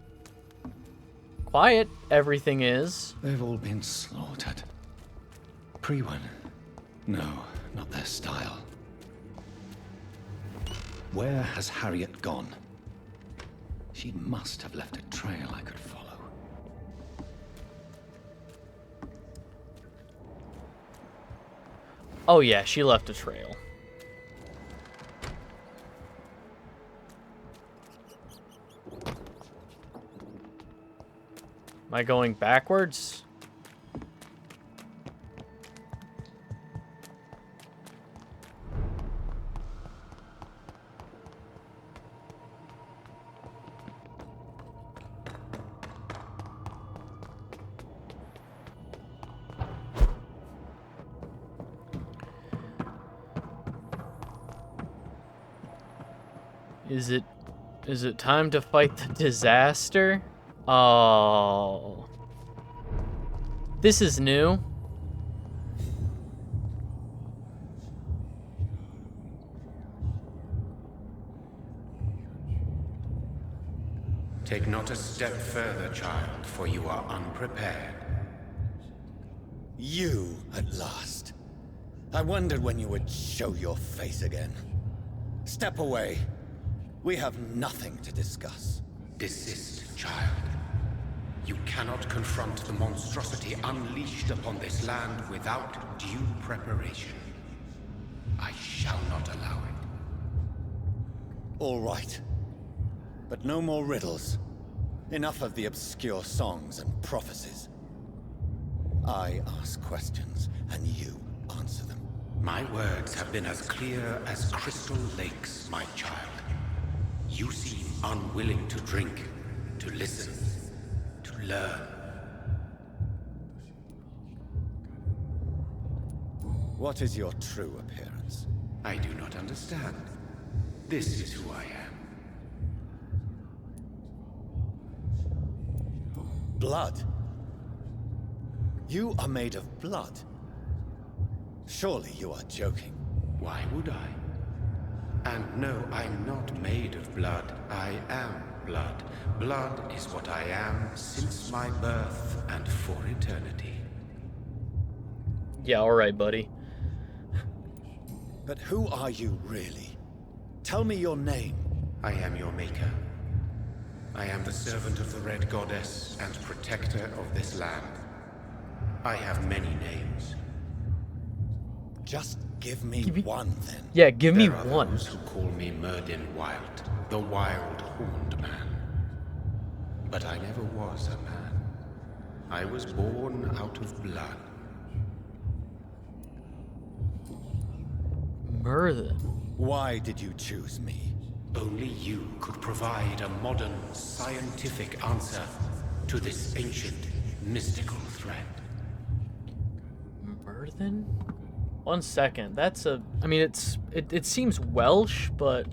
quiet everything is. They've all been slaughtered. Pre-one. No, not their style. Where has Harriet gone? She must have left a trail I could follow. Oh yeah, she left a trail. Am I going backwards? Is it time to fight the disaster? Oh. This is new. Take not a step further, child, for you are unprepared. You, at last. I wondered when you would show your face again. Step away. We have nothing to discuss. Desist, child. You cannot confront the monstrosity unleashed upon this land without due preparation. I shall not allow it. All right. But no more riddles. Enough of the obscure songs and prophecies. I ask questions, and you answer them. My words have been as clear as crystal lakes, my child. You seem unwilling to drink, to listen, to learn. What is your true appearance? I do not understand. This is who I am. Blood? You are made of blood. Surely you are joking. Why would I? And no, I'm not made of blood. I am blood. Blood is what I am since my birth and for eternity. Yeah, alright, buddy. But who are you really? Tell me your name. I am your maker. I am the servant of the Red Goddess and protector of this land. I have many names. Just give me one, then. Yeah, give me There are one. those who call me Merdin Wild, the Wild Horned Man. But I never was a man. I was born out of blood. Murder. Why did you choose me? Only you could provide a modern, scientific answer to this ancient, mystical threat. Murthen? 1 second. That's a... I mean, it seems Welsh, but...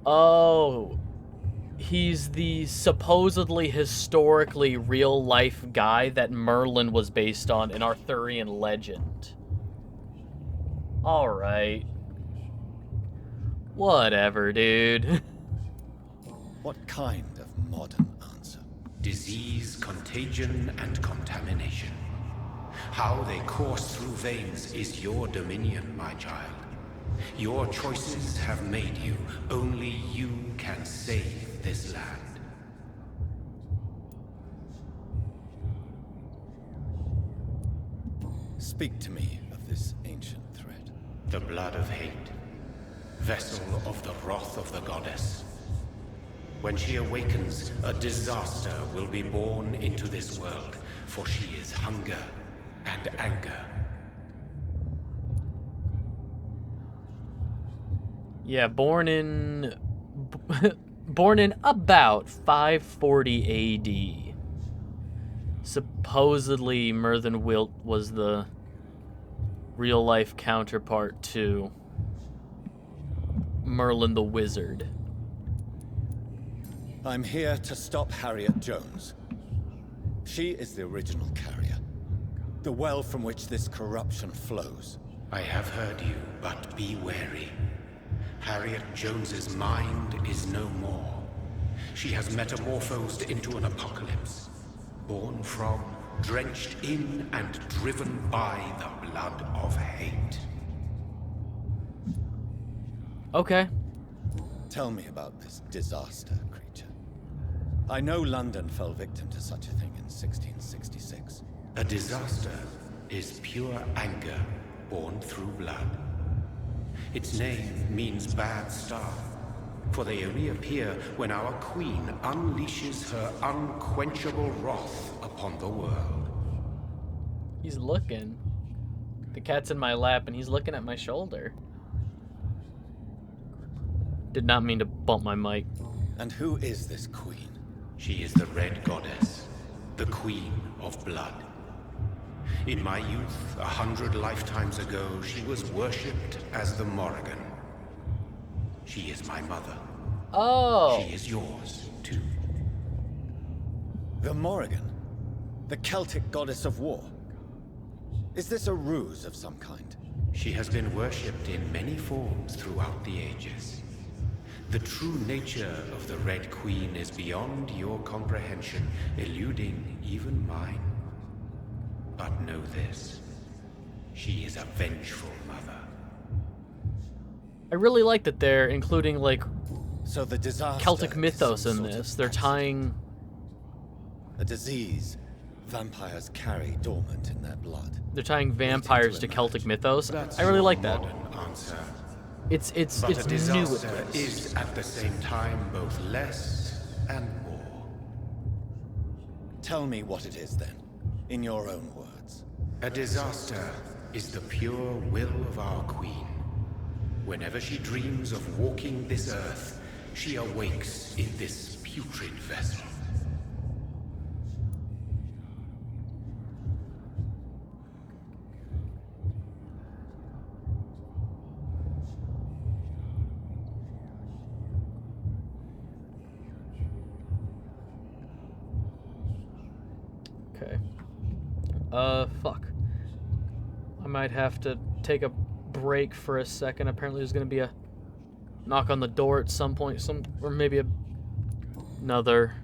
Oh... He's the supposedly historically real-life guy that Merlin was based on in Arthurian legend. Alright. Whatever, dude. What kind of modern answer? Disease, contagion, and contamination. How they course through veins is your dominion, my child. Your choices have made you. Only you can save this land. Speak to me of this ancient threat. The blood of hate. Vessel of the wrath of the goddess. When she awakens, a disaster will be born into this world, for she is hunger and anger. Yeah, born in about 540 AD. Supposedly, Merthin Wilt was the real-life counterpart to Merlin the Wizard. I'm here to stop Harriet Jones. She is the original carrier. The well from which this corruption flows. I have heard you, but be wary. Harriet Jones's mind is no more. She has metamorphosed into an apocalypse. Born from, drenched in, and driven by the blood of hate. Okay. Tell me about this disaster, creature. I know London fell victim to such a thing in 1666. A disaster is pure anger born through blood. Its name means bad star, for they only appear when our queen unleashes her unquenchable wrath upon the world. He's looking. The cat's in my lap and he's looking at my shoulder. Did not mean to bump my mic. And who is this queen? She is the Red Goddess, the Queen of Blood. In my youth, 100 lifetimes ago, she was worshipped as the Morrigan. She is my mother. Oh. She is yours, too. The Morrigan? The Celtic goddess of war? Is this a ruse of some kind? She has been worshipped in many forms throughout the ages. The true nature of the Red Queen is beyond your comprehension, eluding even mine. But know this, she is a vengeful mother. I really like that they're including, like, so the disaster Celtic mythos in this. They're tying... a disease vampires carry dormant in their blood. They're tying vampires to Celtic mythos. I really like that. Answer. It's But a new. disaster is at the same time both less and more. Tell me what it is then, in your own words. A disaster is the pure will of our queen. Whenever she dreams of walking this earth, she awakes in this putrid vessel. Okay. Fuck. I might have to take a break for a second. Apparently there's gonna be a knock on the door at some point, or maybe another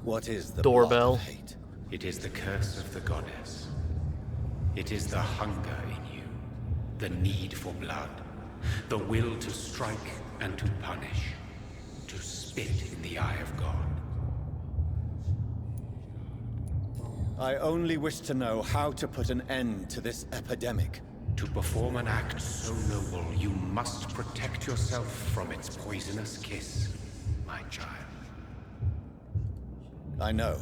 what is the doorbell? Blood of hate? It is the curse of the goddess. It is the hunger in you, the need for blood, the will to strike and to punish, to spit in the eye of God. I only wish to know how to put an end to this epidemic. To perform an act so noble, you must protect yourself from its poisonous kiss, my child. I know.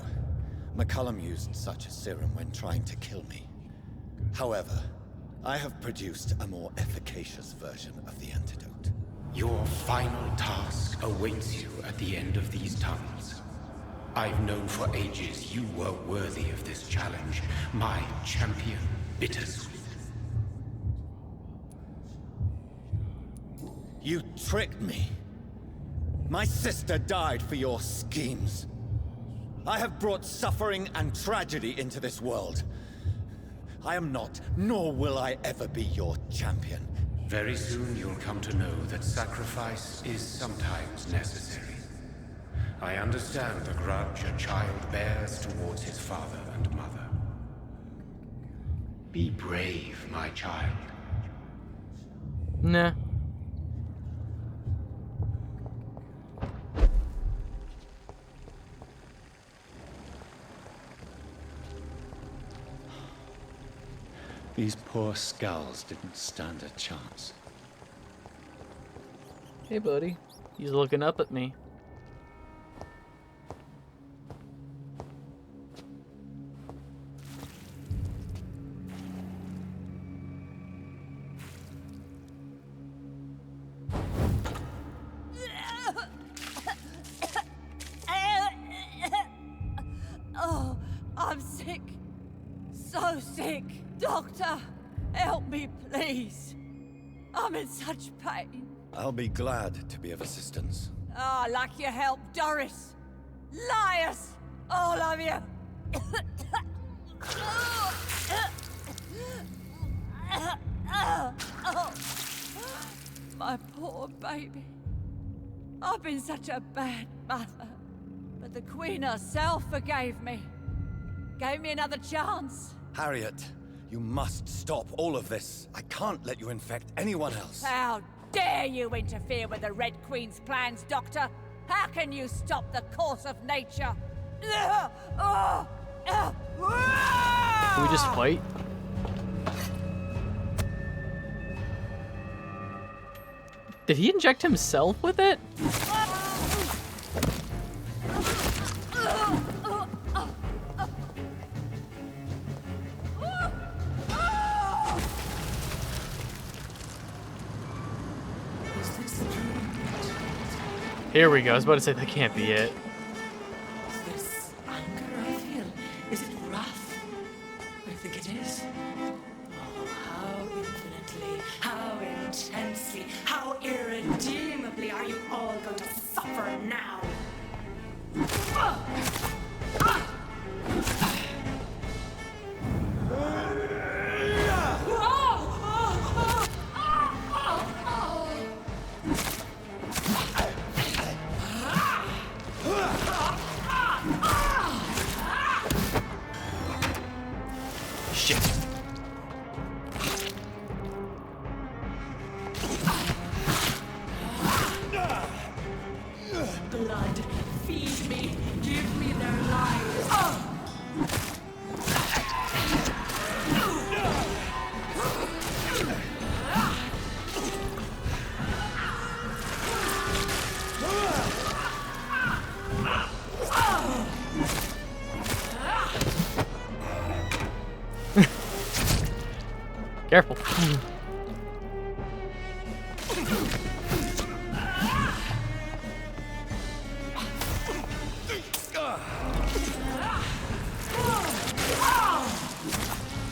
McCullum used such a serum when trying to kill me. However, I have produced a more efficacious version of the antidote. Your final task awaits you at the end of these tunnels. I've known for ages you were worthy of this challenge, my champion, Bittersweet. You tricked me. My sister died for your schemes. I have brought suffering and tragedy into this world. I am not, nor will I ever be your champion. Very soon you'll come to know that sacrifice is sometimes necessary. I understand the grudge a child bears towards his father and mother. Be brave, my child. Nah. These poor skulls didn't stand a chance. Hey, buddy. He's looking up at me. Oh, I'm sick. So sick. Doctor, help me, please. I'm in such pain. I'll be glad to be of assistance. Ah, like your help, Doris. Liars! All of you! My poor baby. I've been such a bad mother. But the Queen herself forgave me. Gave me another chance. Harriet, you must stop all of this. I can't let you infect anyone else. How dare you interfere with the Red Queen's plans, Doctor? How can you stop the course of nature? Can we just fight? Did he inject himself with it? Here we go. I was about to say that can't be it. This anger I feel, is it wrath? I think it is. Oh, how infinitely, how intensely, how irredeemably are you all going to suffer now? Shit. Blood, feed me, give me their lives. Careful.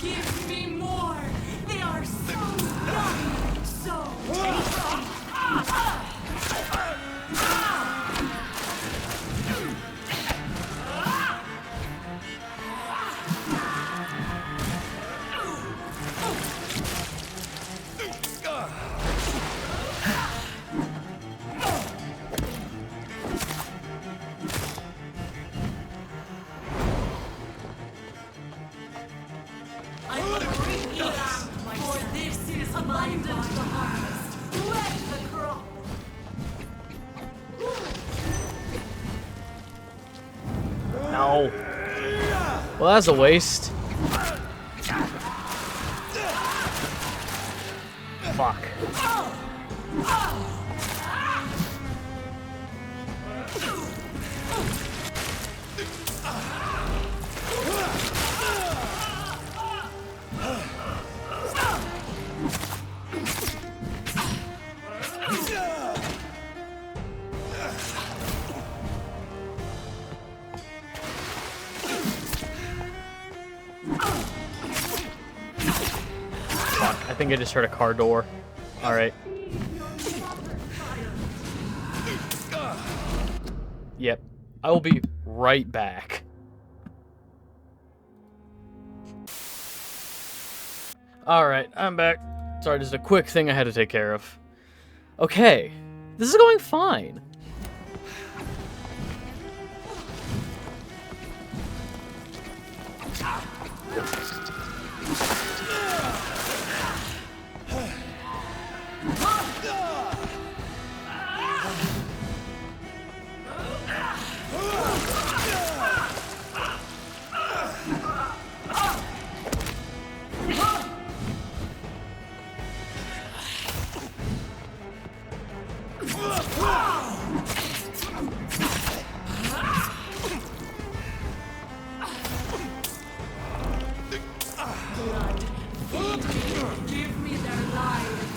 Give me more. They are so young, so tasty. I will bring you out, for this is abundant the harvest. Wet the crop. No. Well, that's a waste. Fuck. Fuck, I think I just heard a car door. Alright. Yep. I will be right back. Alright, I'm back. Sorry, just a quick thing I had to take care of. Okay. This is going fine. Give me their lives.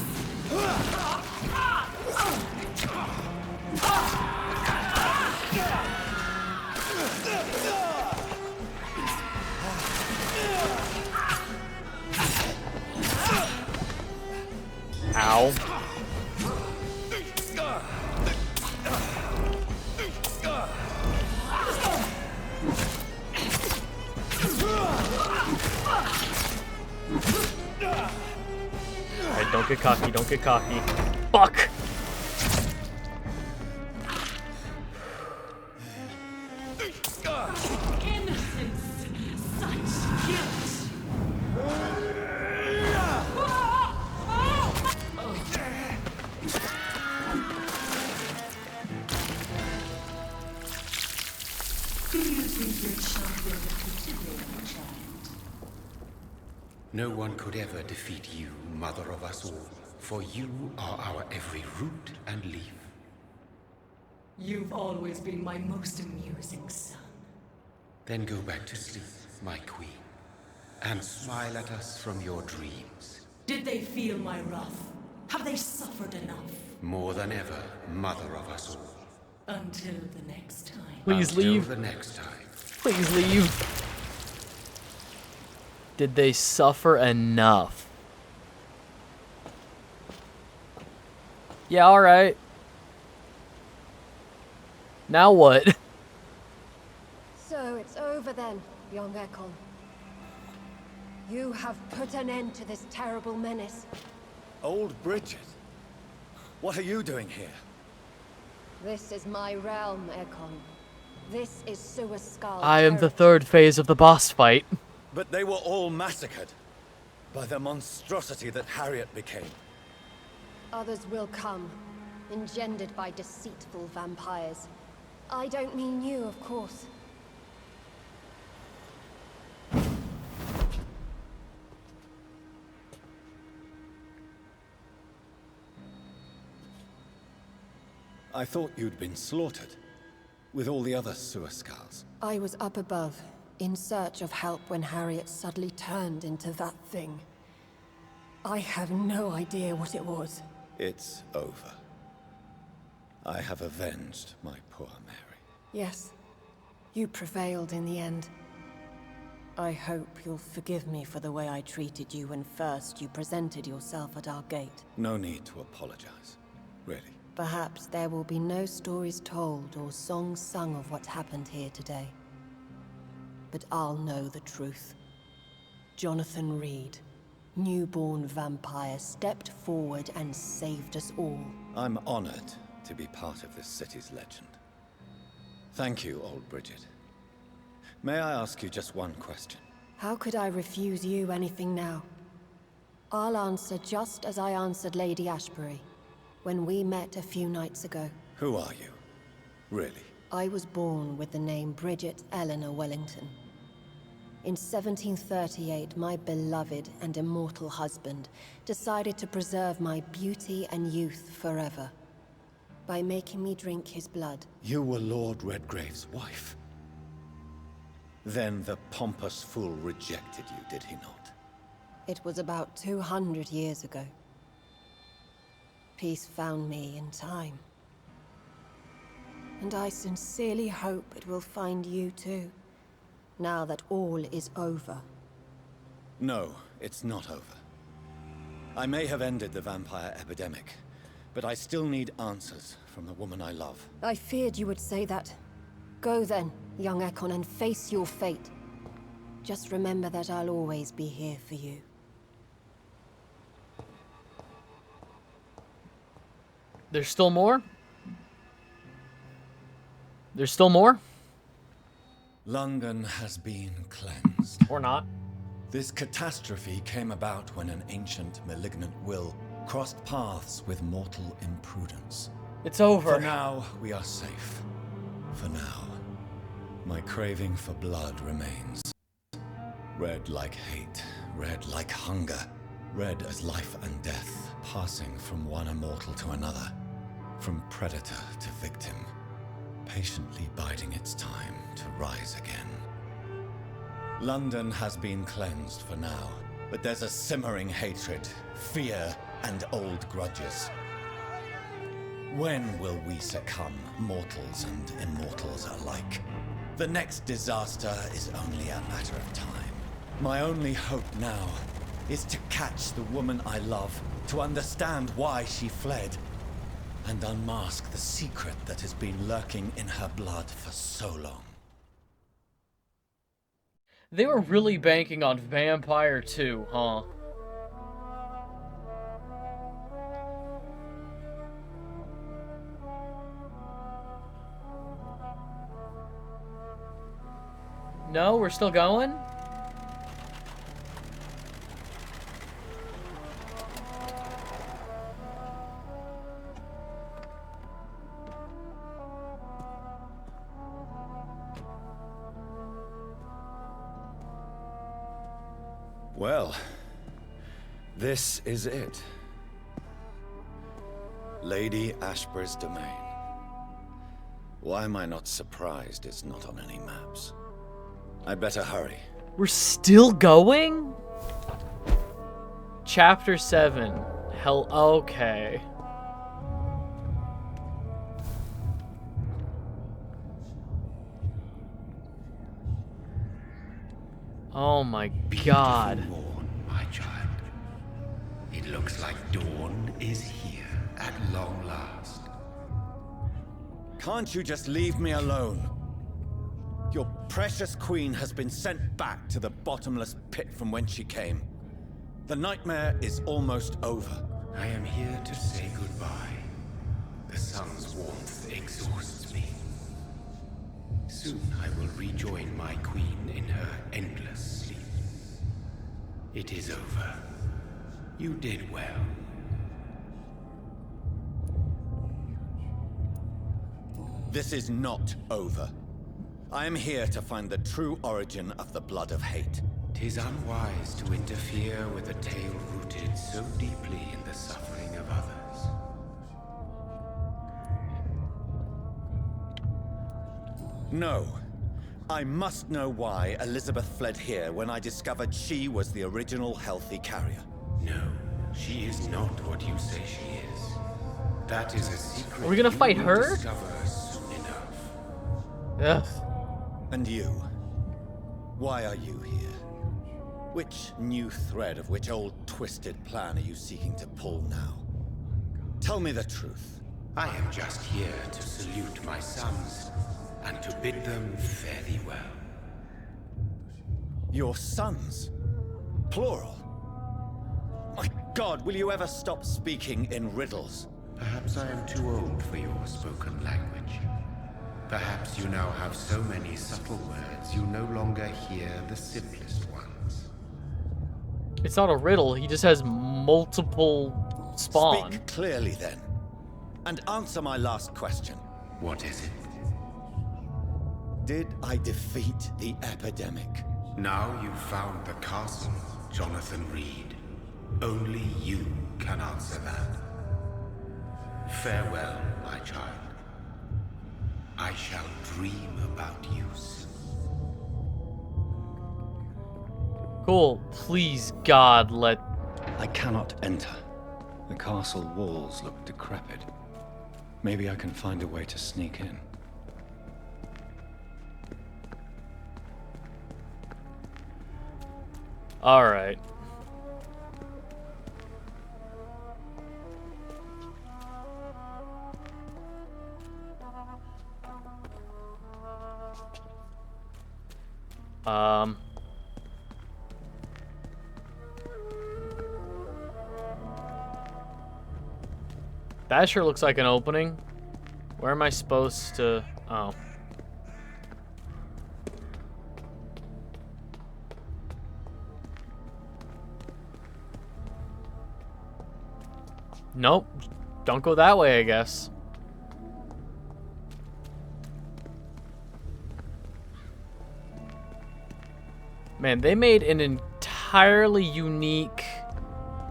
Ow. Alright, don't get cocky, don't get cocky. Fuck! Innocence, such guilt. Do you think your child will defeat you, child? No one could ever defeat you, mother of us all, for you are our every root and leaf. You've always been my most amusing son. Then go back to sleep, my queen, and smile at us from your dreams. Did they feel my wrath? Have they suffered enough? More than ever, mother of us all. Until the next time. Please leave. The next time. Please leave. Did they suffer enough? Yeah, alright. Now what? So it's over then, young Ekon. You have put an end to this terrible menace. Old Bridget? What are you doing here? This is my realm, Ekon. This is Succumb. I am the third phase of the boss fight. But they were all massacred by the monstrosity that Harriet became. Others will come, engendered by deceitful vampires. I don't mean you, of course. I thought you'd been slaughtered, with all the other Succubs. I was up above, in search of help when Harriet suddenly turned into that thing. I have no idea what it was. It's over. I have avenged my poor Mary. Yes, you prevailed in the end. I hope you'll forgive me for the way I treated you when first you presented yourself at our gate. No need to apologize, really. Perhaps there will be no stories told or songs sung of what happened here today. But I'll know the truth. Jonathan Reed, newborn vampire, stepped forward and saved us all. I'm honored to be part of this city's legend. Thank you, old Bridget. May I ask you just one question? How could I refuse you anything now? I'll answer just as I answered Lady Ashbury when we met a few nights ago. Who are you? Really? I was born with the name Bridget Eleanor Wellington. In 1738, my beloved and immortal husband decided to preserve my beauty and youth forever by making me drink his blood. You were Lord Redgrave's wife. Then the pompous fool rejected you, did he not? It was about 200 years ago. Peace found me in time. And I sincerely hope it will find you too, now that all is over. No, it's not over. I may have ended the vampire epidemic, but I still need answers from the woman I love. I feared you would say that. Go then, young Ekon, and face your fate. Just remember that I'll always be here for you. There's still more? There's still more? London has been cleansed. Or not. This catastrophe came about when an ancient, malignant will crossed paths with mortal imprudence. It's over. For now, we are safe. For now. My craving for blood remains. Red like hate, red like hunger, red as life and death, passing from one immortal to another, from predator to victim, patiently biding its time to rise again. London has been cleansed for now, but there's a simmering hatred, fear, and old grudges. When will we succumb, mortals and immortals alike? The next disaster is only a matter of time. My only hope now is to catch the woman I love, to understand why she fled, and unmask the secret that has been lurking in her blood for so long. They were really banking on Vampyr too, huh? No, we're still going? Well, this is it. Lady Ashbury's domain. Why am I not surprised it's not on any maps? I'd better hurry. We're still going? Chapter 7. Hell, okay. Oh my god. Morn, my child. It looks like dawn is here at long last. Can't you just leave me alone? Your precious queen has been sent back to the bottomless pit from whence she came. The nightmare is almost over. I am here to say goodbye. The sun's warmth exhausts me. Soon I will rejoin my queen in her endless sleep. It is over. You did well. This is not over. I am here to find the true origin of the blood of hate. 'Tis unwise to interfere with a tale rooted so deeply in the suffering of others. No. I must know why Elizabeth fled here when I discovered she was the original healthy carrier. No, she is not what you say she is. That is a secret. Are we gonna fight you will her? discover soon enough. Yes. And you? Why are you here? Which new thread of which old twisted plan are you seeking to pull now? Tell me the truth. I am just here to salute my sons and to bid them fare thee well. Your sons? Plural? My God, will you ever stop speaking in riddles? Perhaps I am too old for your spoken language. Perhaps you now have so many subtle words you no longer hear the simplest ones. It's not a riddle, he just has multiple spawn. Speak clearly then, and answer my last question. What is it? Did I defeat the epidemic? Now you've found the castle, Jonathan Reed. Only you can answer that. Farewell, my child. I shall dream about you soon. Cool. Please, God, let... I cannot enter. The castle walls look decrepit. Maybe I can find a way to sneak in. Alright. That sure looks like an opening. Where am I supposed to... Oh. Nope. Don't go that way, I guess. Man, they made an entirely unique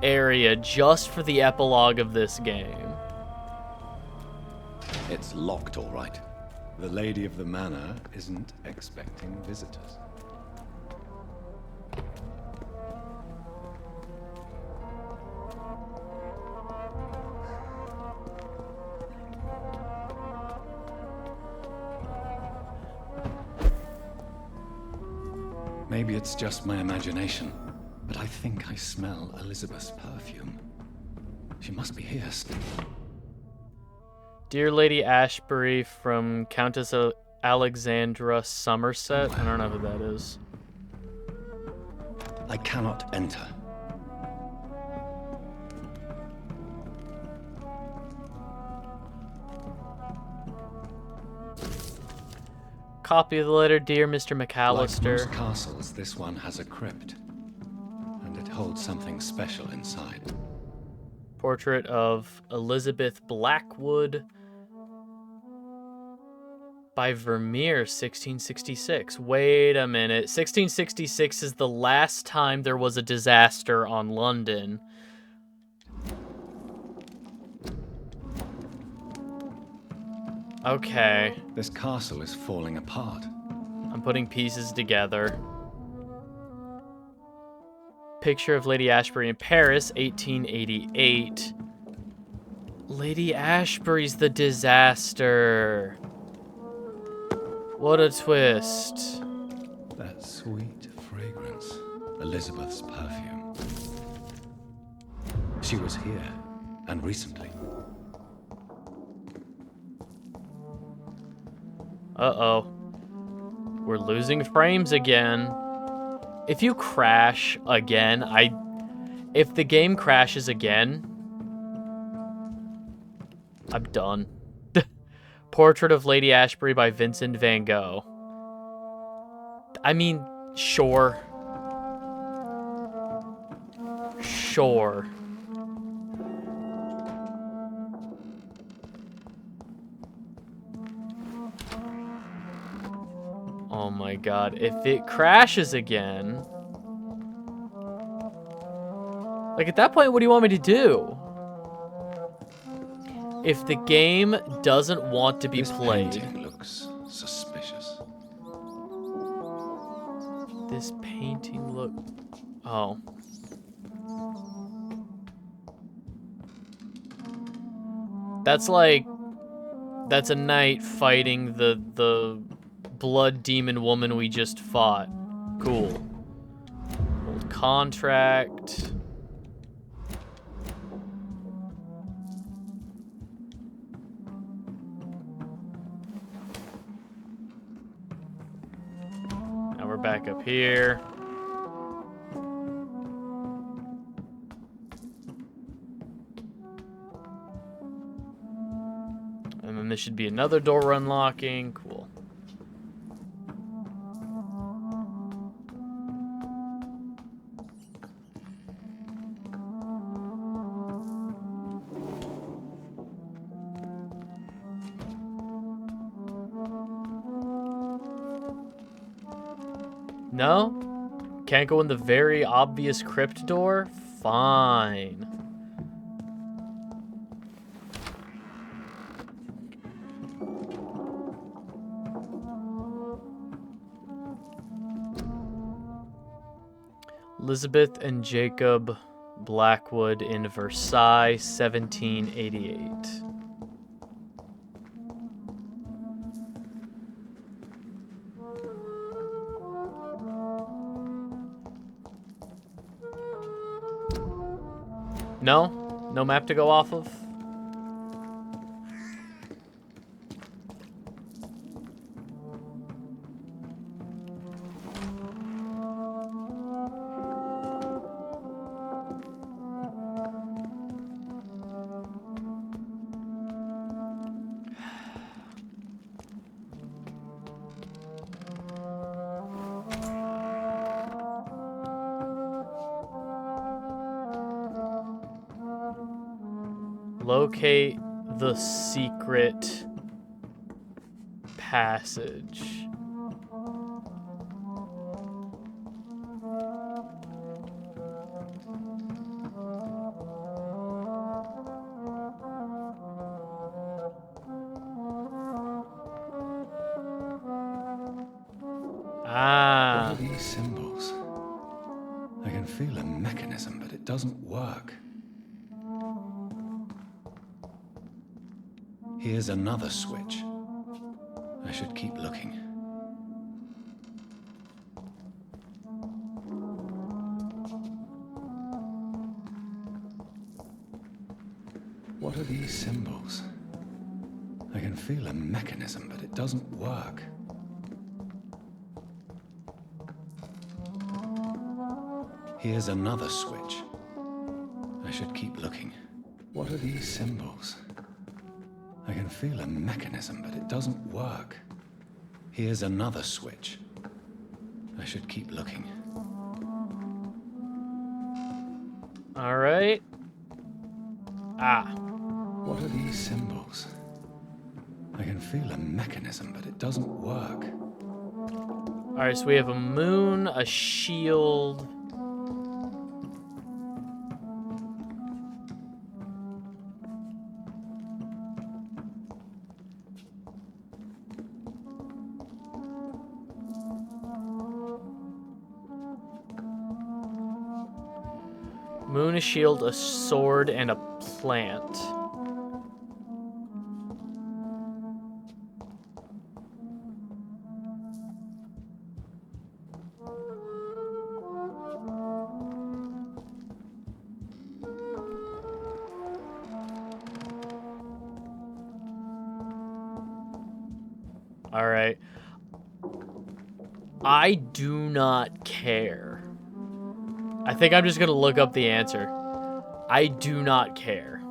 area just for the epilogue of this game. It's locked, all right. The Lady of the Manor isn't expecting visitors. Maybe it's just my imagination, but I think I smell Elizabeth's perfume. She must be here still. Dear Lady Ashbury from Countess Alexandra Somerset. I don't know who that is. I cannot enter. Copy of the letter, dear Mr. McAllister. Like most castles, this one has a crypt, and it holds something special inside. Portrait of Elizabeth Blackwood by Vampyr, 1666. Wait a minute. 1666 is the last time there was a disaster on London. Okay. This castle is falling apart. I'm putting pieces together. Picture of Lady Ashbury in Paris, 1888. Lady Ashbury's the disaster. What a twist. That sweet fragrance. Elizabeth's perfume. She was here, and recently. Uh-oh. We're losing frames again. If you crash again, if the game crashes again, I'm done. Portrait of Lady Ashbury by Vincent van Gogh. I mean, sure. Sure. Oh my god, if it crashes again... Like, at that point, what do you want me to do? If the game doesn't want to be played... This painting looks suspicious. This painting look... Oh. That's like... That's a knight fighting the blood demon woman we just fought. Cool. Old contract. Now we're back up here. And then there should be another door unlocking. Cool. No? Can't go in the very obvious crypt door? Fine. Elizabeth and Jacob Blackwood in Versailles, 1788. No? No map to go off of? Locate the secret passage. Ah. What are these symbols? I can feel a mechanism, but it doesn't work. Here's another switch. I should keep looking. What are these symbols? I can feel a mechanism, but it doesn't work. Here's another switch. I should keep looking. What are these symbols? I can feel a mechanism, but it doesn't work. Here's another switch. I should keep looking. All right. Ah. What are these symbols? I can feel a mechanism, but it doesn't work. All right, so we have a moon, a shield. Moon, a shield, a sword, and a plant. All right. I do not care. I think I'm just gonna look up the answer. I do not care.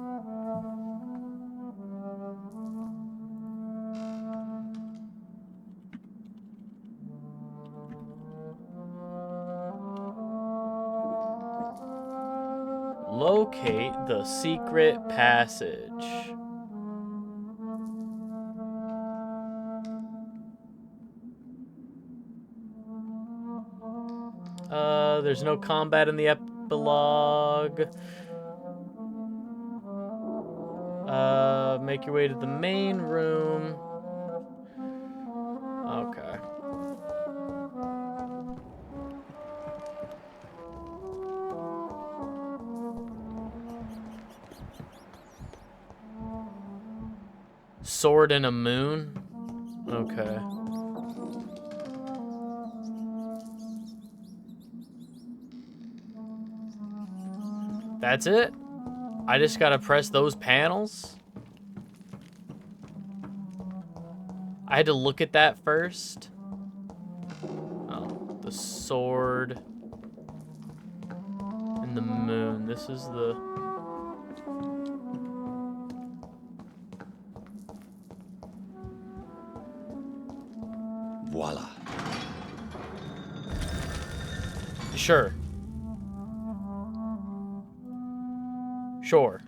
Locate the secret passage. There's no combat in the epilogue. Make your way to the main room. Okay. Sword and a moon? Okay. That's it? I just gotta press those panels? I had to look at that first? Oh, the sword and the moon. This is the... Voila. Sure. Sure.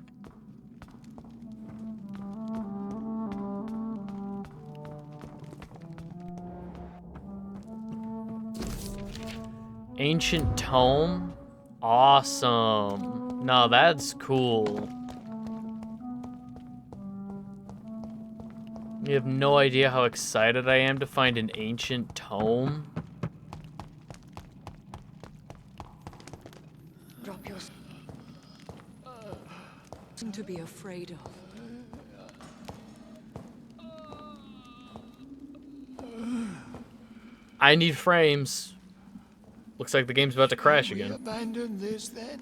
Ancient tome? Awesome. No, that's cool. You have no idea how excited I am to find an ancient tome. Drop your... Something to be afraid of. I need frames. Looks like the game's about to crash We again. abandon this then?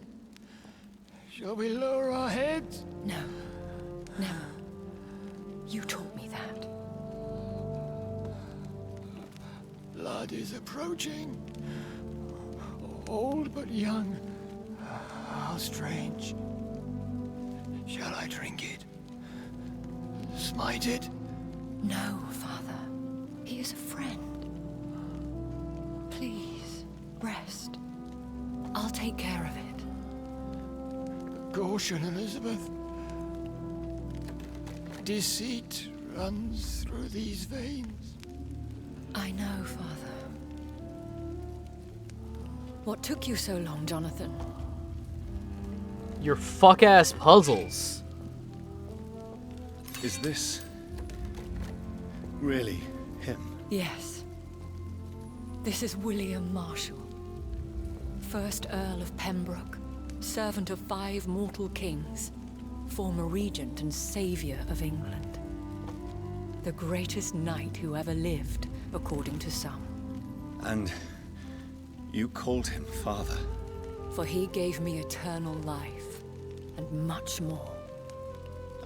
Shall we lower our heads? No. Never. You taught me that. Blood is approaching. Old but young. How strange. Shall I drink it? Smite it? No, Father. He is a friend. Please, rest. I'll take care of it. Caution, Elizabeth. Deceit runs through these veins. I know, Father. What took you so long, Jonathan? Your fuck-ass puzzles. Is this really him? Yes. This is William Marshall, 1st Earl of Pembroke, servant of 5 mortal kings, former regent and savior of England. The greatest knight who ever lived, according to some. And you called him father? For he gave me eternal life, and much more.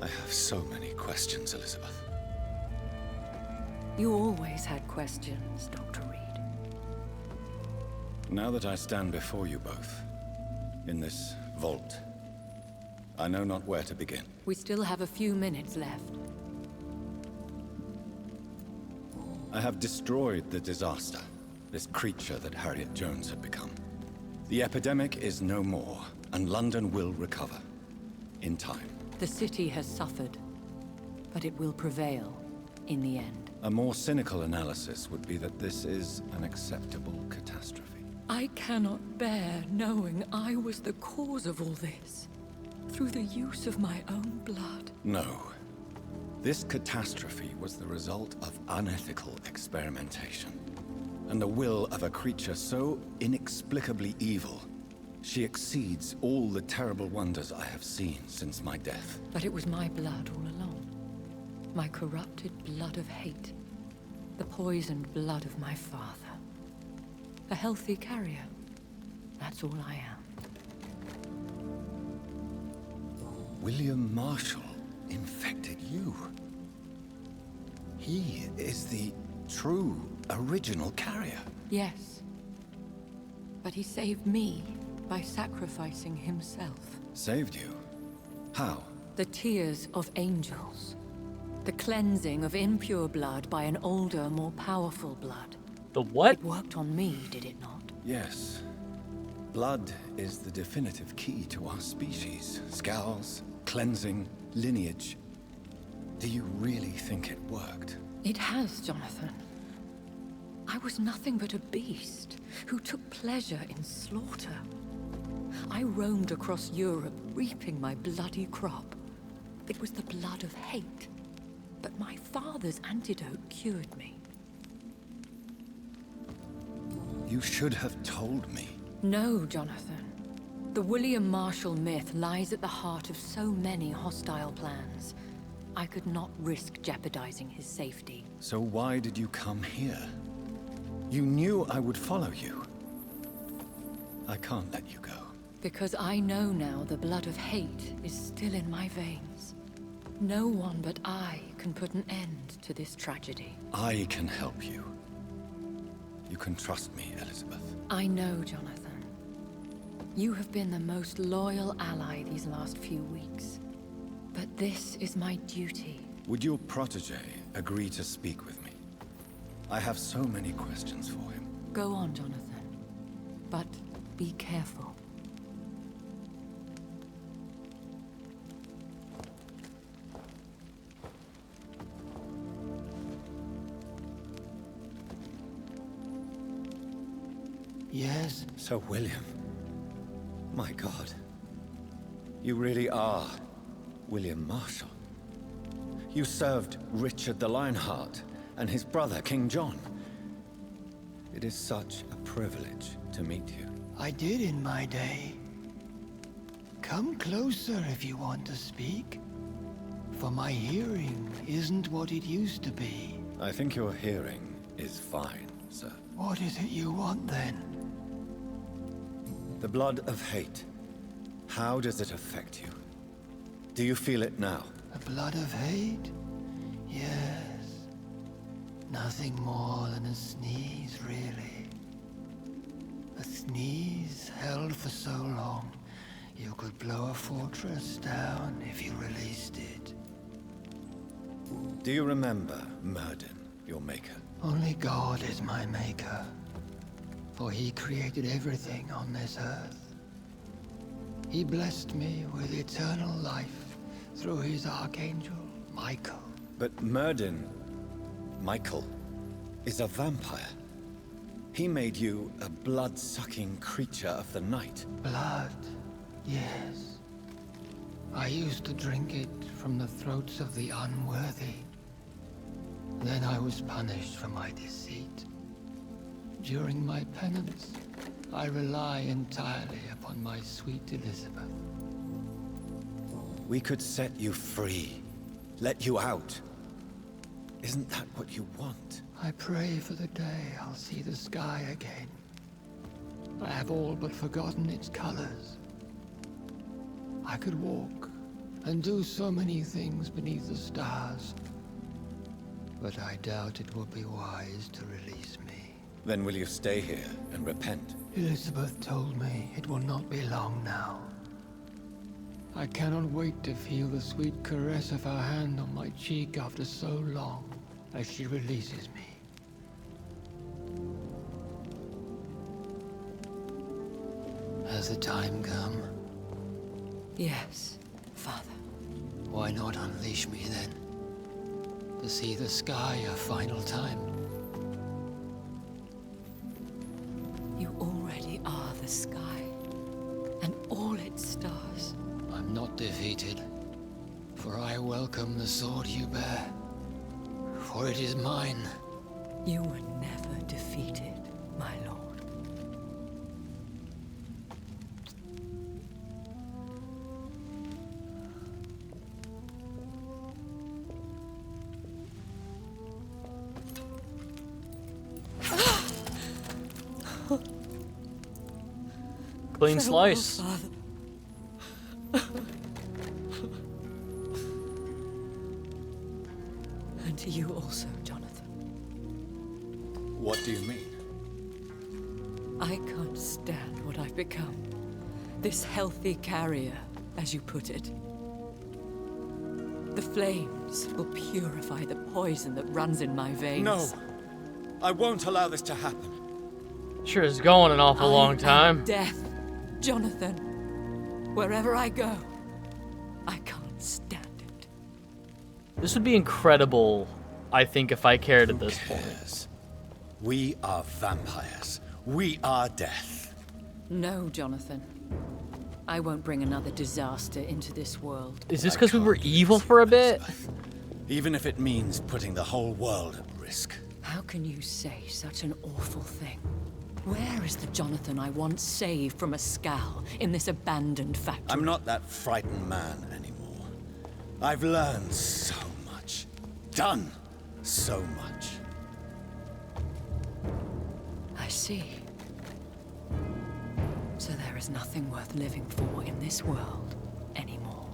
I have so many questions, Elizabeth. You always had questions, Dr. Reed. Now that I stand before you both, in this vault, I know not where to begin. We still have a few minutes left. I have destroyed the disaster, this creature that Harriet Jones had become. The epidemic is no more, and London will recover. In time. The city has suffered, but it will prevail in the end. A more cynical analysis would be that this is an acceptable catastrophe. I cannot bear knowing I was the cause of all this, through the use of my own blood. No. This catastrophe was the result of unethical experimentation, and the will of a creature so inexplicably evil, she exceeds all the terrible wonders I have seen since my death. But it was my blood all along. My corrupted blood of hate. The poisoned blood of my father. A healthy carrier. That's all I am. William Marshall infected you. He is the true, original carrier. Yes. But he saved me by sacrificing himself. Saved you? How? The tears of angels. The cleansing of impure blood by an older, more powerful blood. The what? It worked on me, did it not? Yes. Blood is the definitive key to our species. Scowls, cleansing, lineage. Do you really think it worked? It has, Jonathan. I was nothing but a beast who took pleasure in slaughter. I roamed across Europe, reaping my bloody crop. It was the blood of hate. But my father's antidote cured me. You should have told me. No, Jonathan. The William Marshall myth lies at the heart of so many hostile plans. I could not risk jeopardizing his safety. So why did you come here? You knew I would follow you. I can't let you go. Because I know now the blood of hate is still in my veins. No one but I can put an end to this tragedy. I can help you. You can trust me, Elizabeth. I know, Jonathan. You have been the most loyal ally these last few weeks. But this is my duty. Would your protege agree to speak with me? I have so many questions for him. Go on, Jonathan. But be careful. Yes? Sir William. My God. You really are William Marshall. You served Richard the Lionheart and his brother, King John. It is such a privilege to meet you. I did in my day. Come closer if you want to speak. For my hearing isn't what it used to be. I think your hearing is fine, sir. What is it you want then? The blood of hate. How does it affect you? Do you feel it now? The blood of hate? Yes. Nothing more than a sneeze, really. A sneeze held for so long, you could blow a fortress down if you released it. Do you remember Myrddin, your maker? Only God is my maker, for he created everything on this earth. He blessed me with eternal life through his archangel, Michael. But Myrddin, Michael, is a vampire. He made you a blood-sucking creature of the night. Blood, yes. I used to drink it from the throats of the unworthy. Then I was punished for my deceit. During my penance, I rely entirely upon my sweet Elizabeth. We could set you free, let you out. Isn't that what you want? I pray for the day I'll see the sky again. I have all but forgotten its colors. I could walk and do so many things beneath the stars. But I doubt it will be wise to release me. Then will you stay here and repent? Elizabeth told me it will not be long now. I cannot wait to feel the sweet caress of her hand on my cheek after so long, as she releases me. Has the time come? Yes, Father. Why not unleash me then? To see the sky a final time. You already are the sky, and all its stars. I'm not defeated, for I welcome the sword you bear, for it is mine. You were never defeated, my lord. Clean slice. And to you also, Jonathan. What do you mean? I can't stand what I've become. This healthy carrier, as you put it. The flames will purify the poison that runs in my veins. No! I won't allow this to happen. Sure is going an awful long time. Death, Jonathan. Wherever I go, I can't stand it. This would be incredible, I think, if I cared at this point. We are vampires. We are death. No, Jonathan. I won't bring another disaster into this world. Is this because we were evil for a bit? Even if it means putting the whole world at risk. How can you say such an awful thing? Where is the Jonathan I once saved from a scowl in this abandoned factory? I'm not that frightened man anymore. I've learned so much. Done so much. I see. So there is nothing worth living for in this world anymore.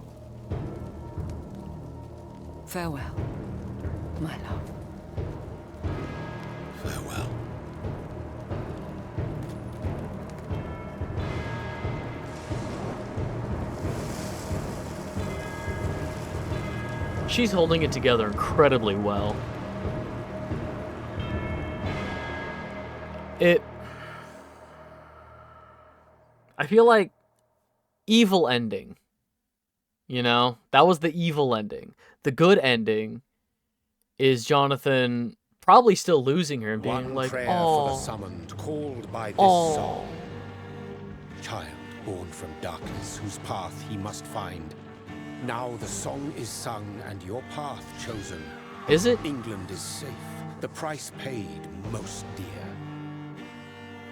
Farewell, my love. Farewell. She's holding it together incredibly well. I feel like evil ending. You know, that was the evil ending. The good ending is Jonathan probably still losing her and being One like, prayer oh, for the summoned, called by this oh. song. Child born from darkness, whose path he must find. Now the song is sung and your path chosen. Is it? England is safe, the price paid most dear.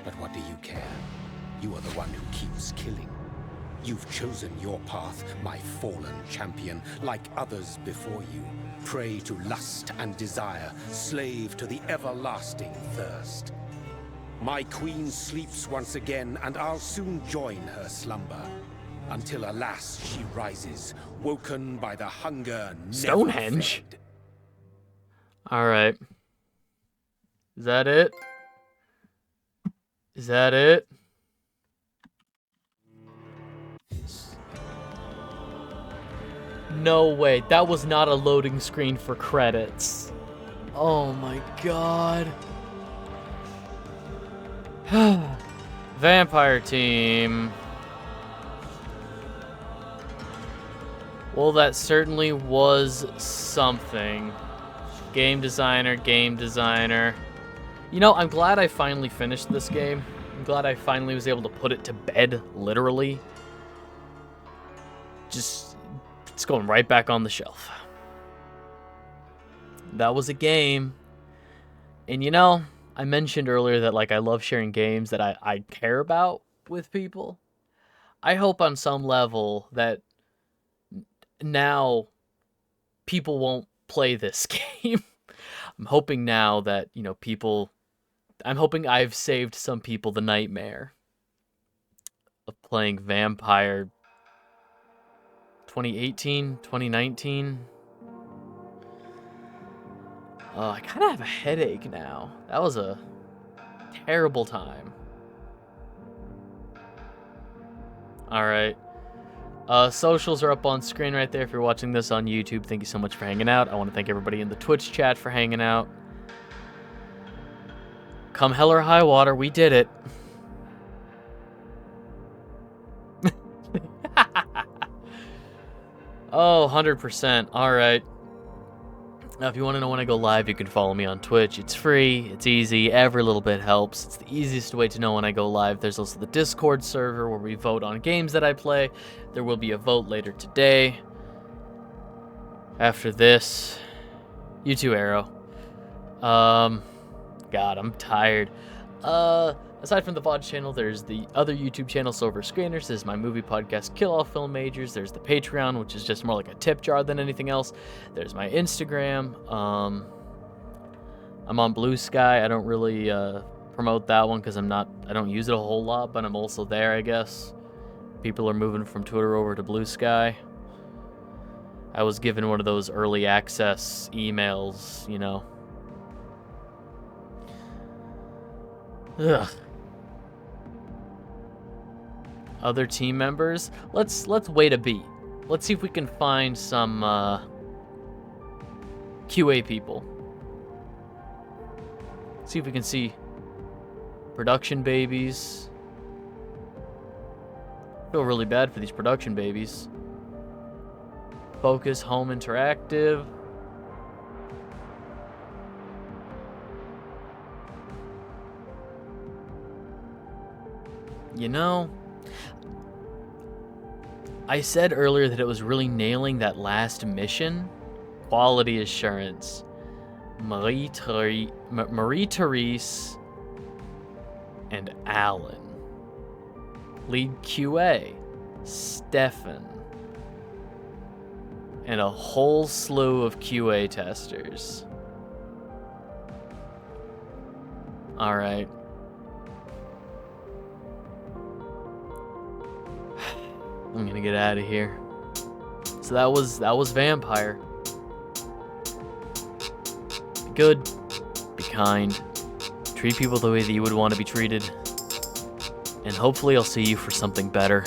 But what do you care? You are the one who keeps killing. You've chosen your path, my fallen champion, like others before you. Prey to lust and desire, slave to the everlasting thirst. My queen sleeps once again, and I'll soon join her slumber. Until, alas, she rises, woken by the hunger never Stonehenge? fed. Alright. Is that it? Is that it? No way, that was not a loading screen for credits. Oh my god. Vampire team. Well, that certainly was something. Game designer, game designer. You know, I'm glad I finally finished this game. I'm glad I finally was able to put it to bed, literally. Just, it's going right back on the shelf. That was a game. And you know, I mentioned earlier that like I love sharing games that I care about with people. I hope on some level that now people won't play this game. I'm hoping now that, you know, I'm hoping I've saved some people the nightmare of playing Vampyr 2018, 2019. I kind of have a headache now. That was a terrible time. All right. Socials are up on screen right there if you're watching this on YouTube. Thank you so much for hanging out. I want to thank everybody in the Twitch chat for hanging out. Come hell or high water, we did it. Oh, 100%. All right. Now, if you want to know when I go live, you can follow me on Twitch. It's free. It's easy. Every little bit helps. It's the easiest way to know when I go live. There's also the Discord server where we vote on games that I play. There will be a vote later today. After this. You too, Arrow. God, I'm tired. Aside from the VOD channel, there's the other YouTube channel, Silver Screeners. This is my movie podcast, Kill All Film Majors. There's the Patreon, which is just more like a tip jar than anything else. There's my Instagram. I'm on Blue Sky. I don't really promote that one because I don't use it a whole lot, but I'm also there, I guess. People are moving from Twitter over to Blue Sky. I was given one of those early access emails, you know. Ugh. Other team members? Let's wait a beat. Let's see if we can find some QA people. See if we can see production babies. Feel really bad for these production babies. Focus, Home Interactive. You know, I said earlier that it was really nailing that last mission. Quality assurance. Marie-Therese and Alan. Lead QA, Stefan. And a whole slew of QA testers. Alright. I'm gonna get out of here. So that was Vampyr. Be good, be kind, treat people the way that you would want to be treated, and hopefully I'll see you for something better.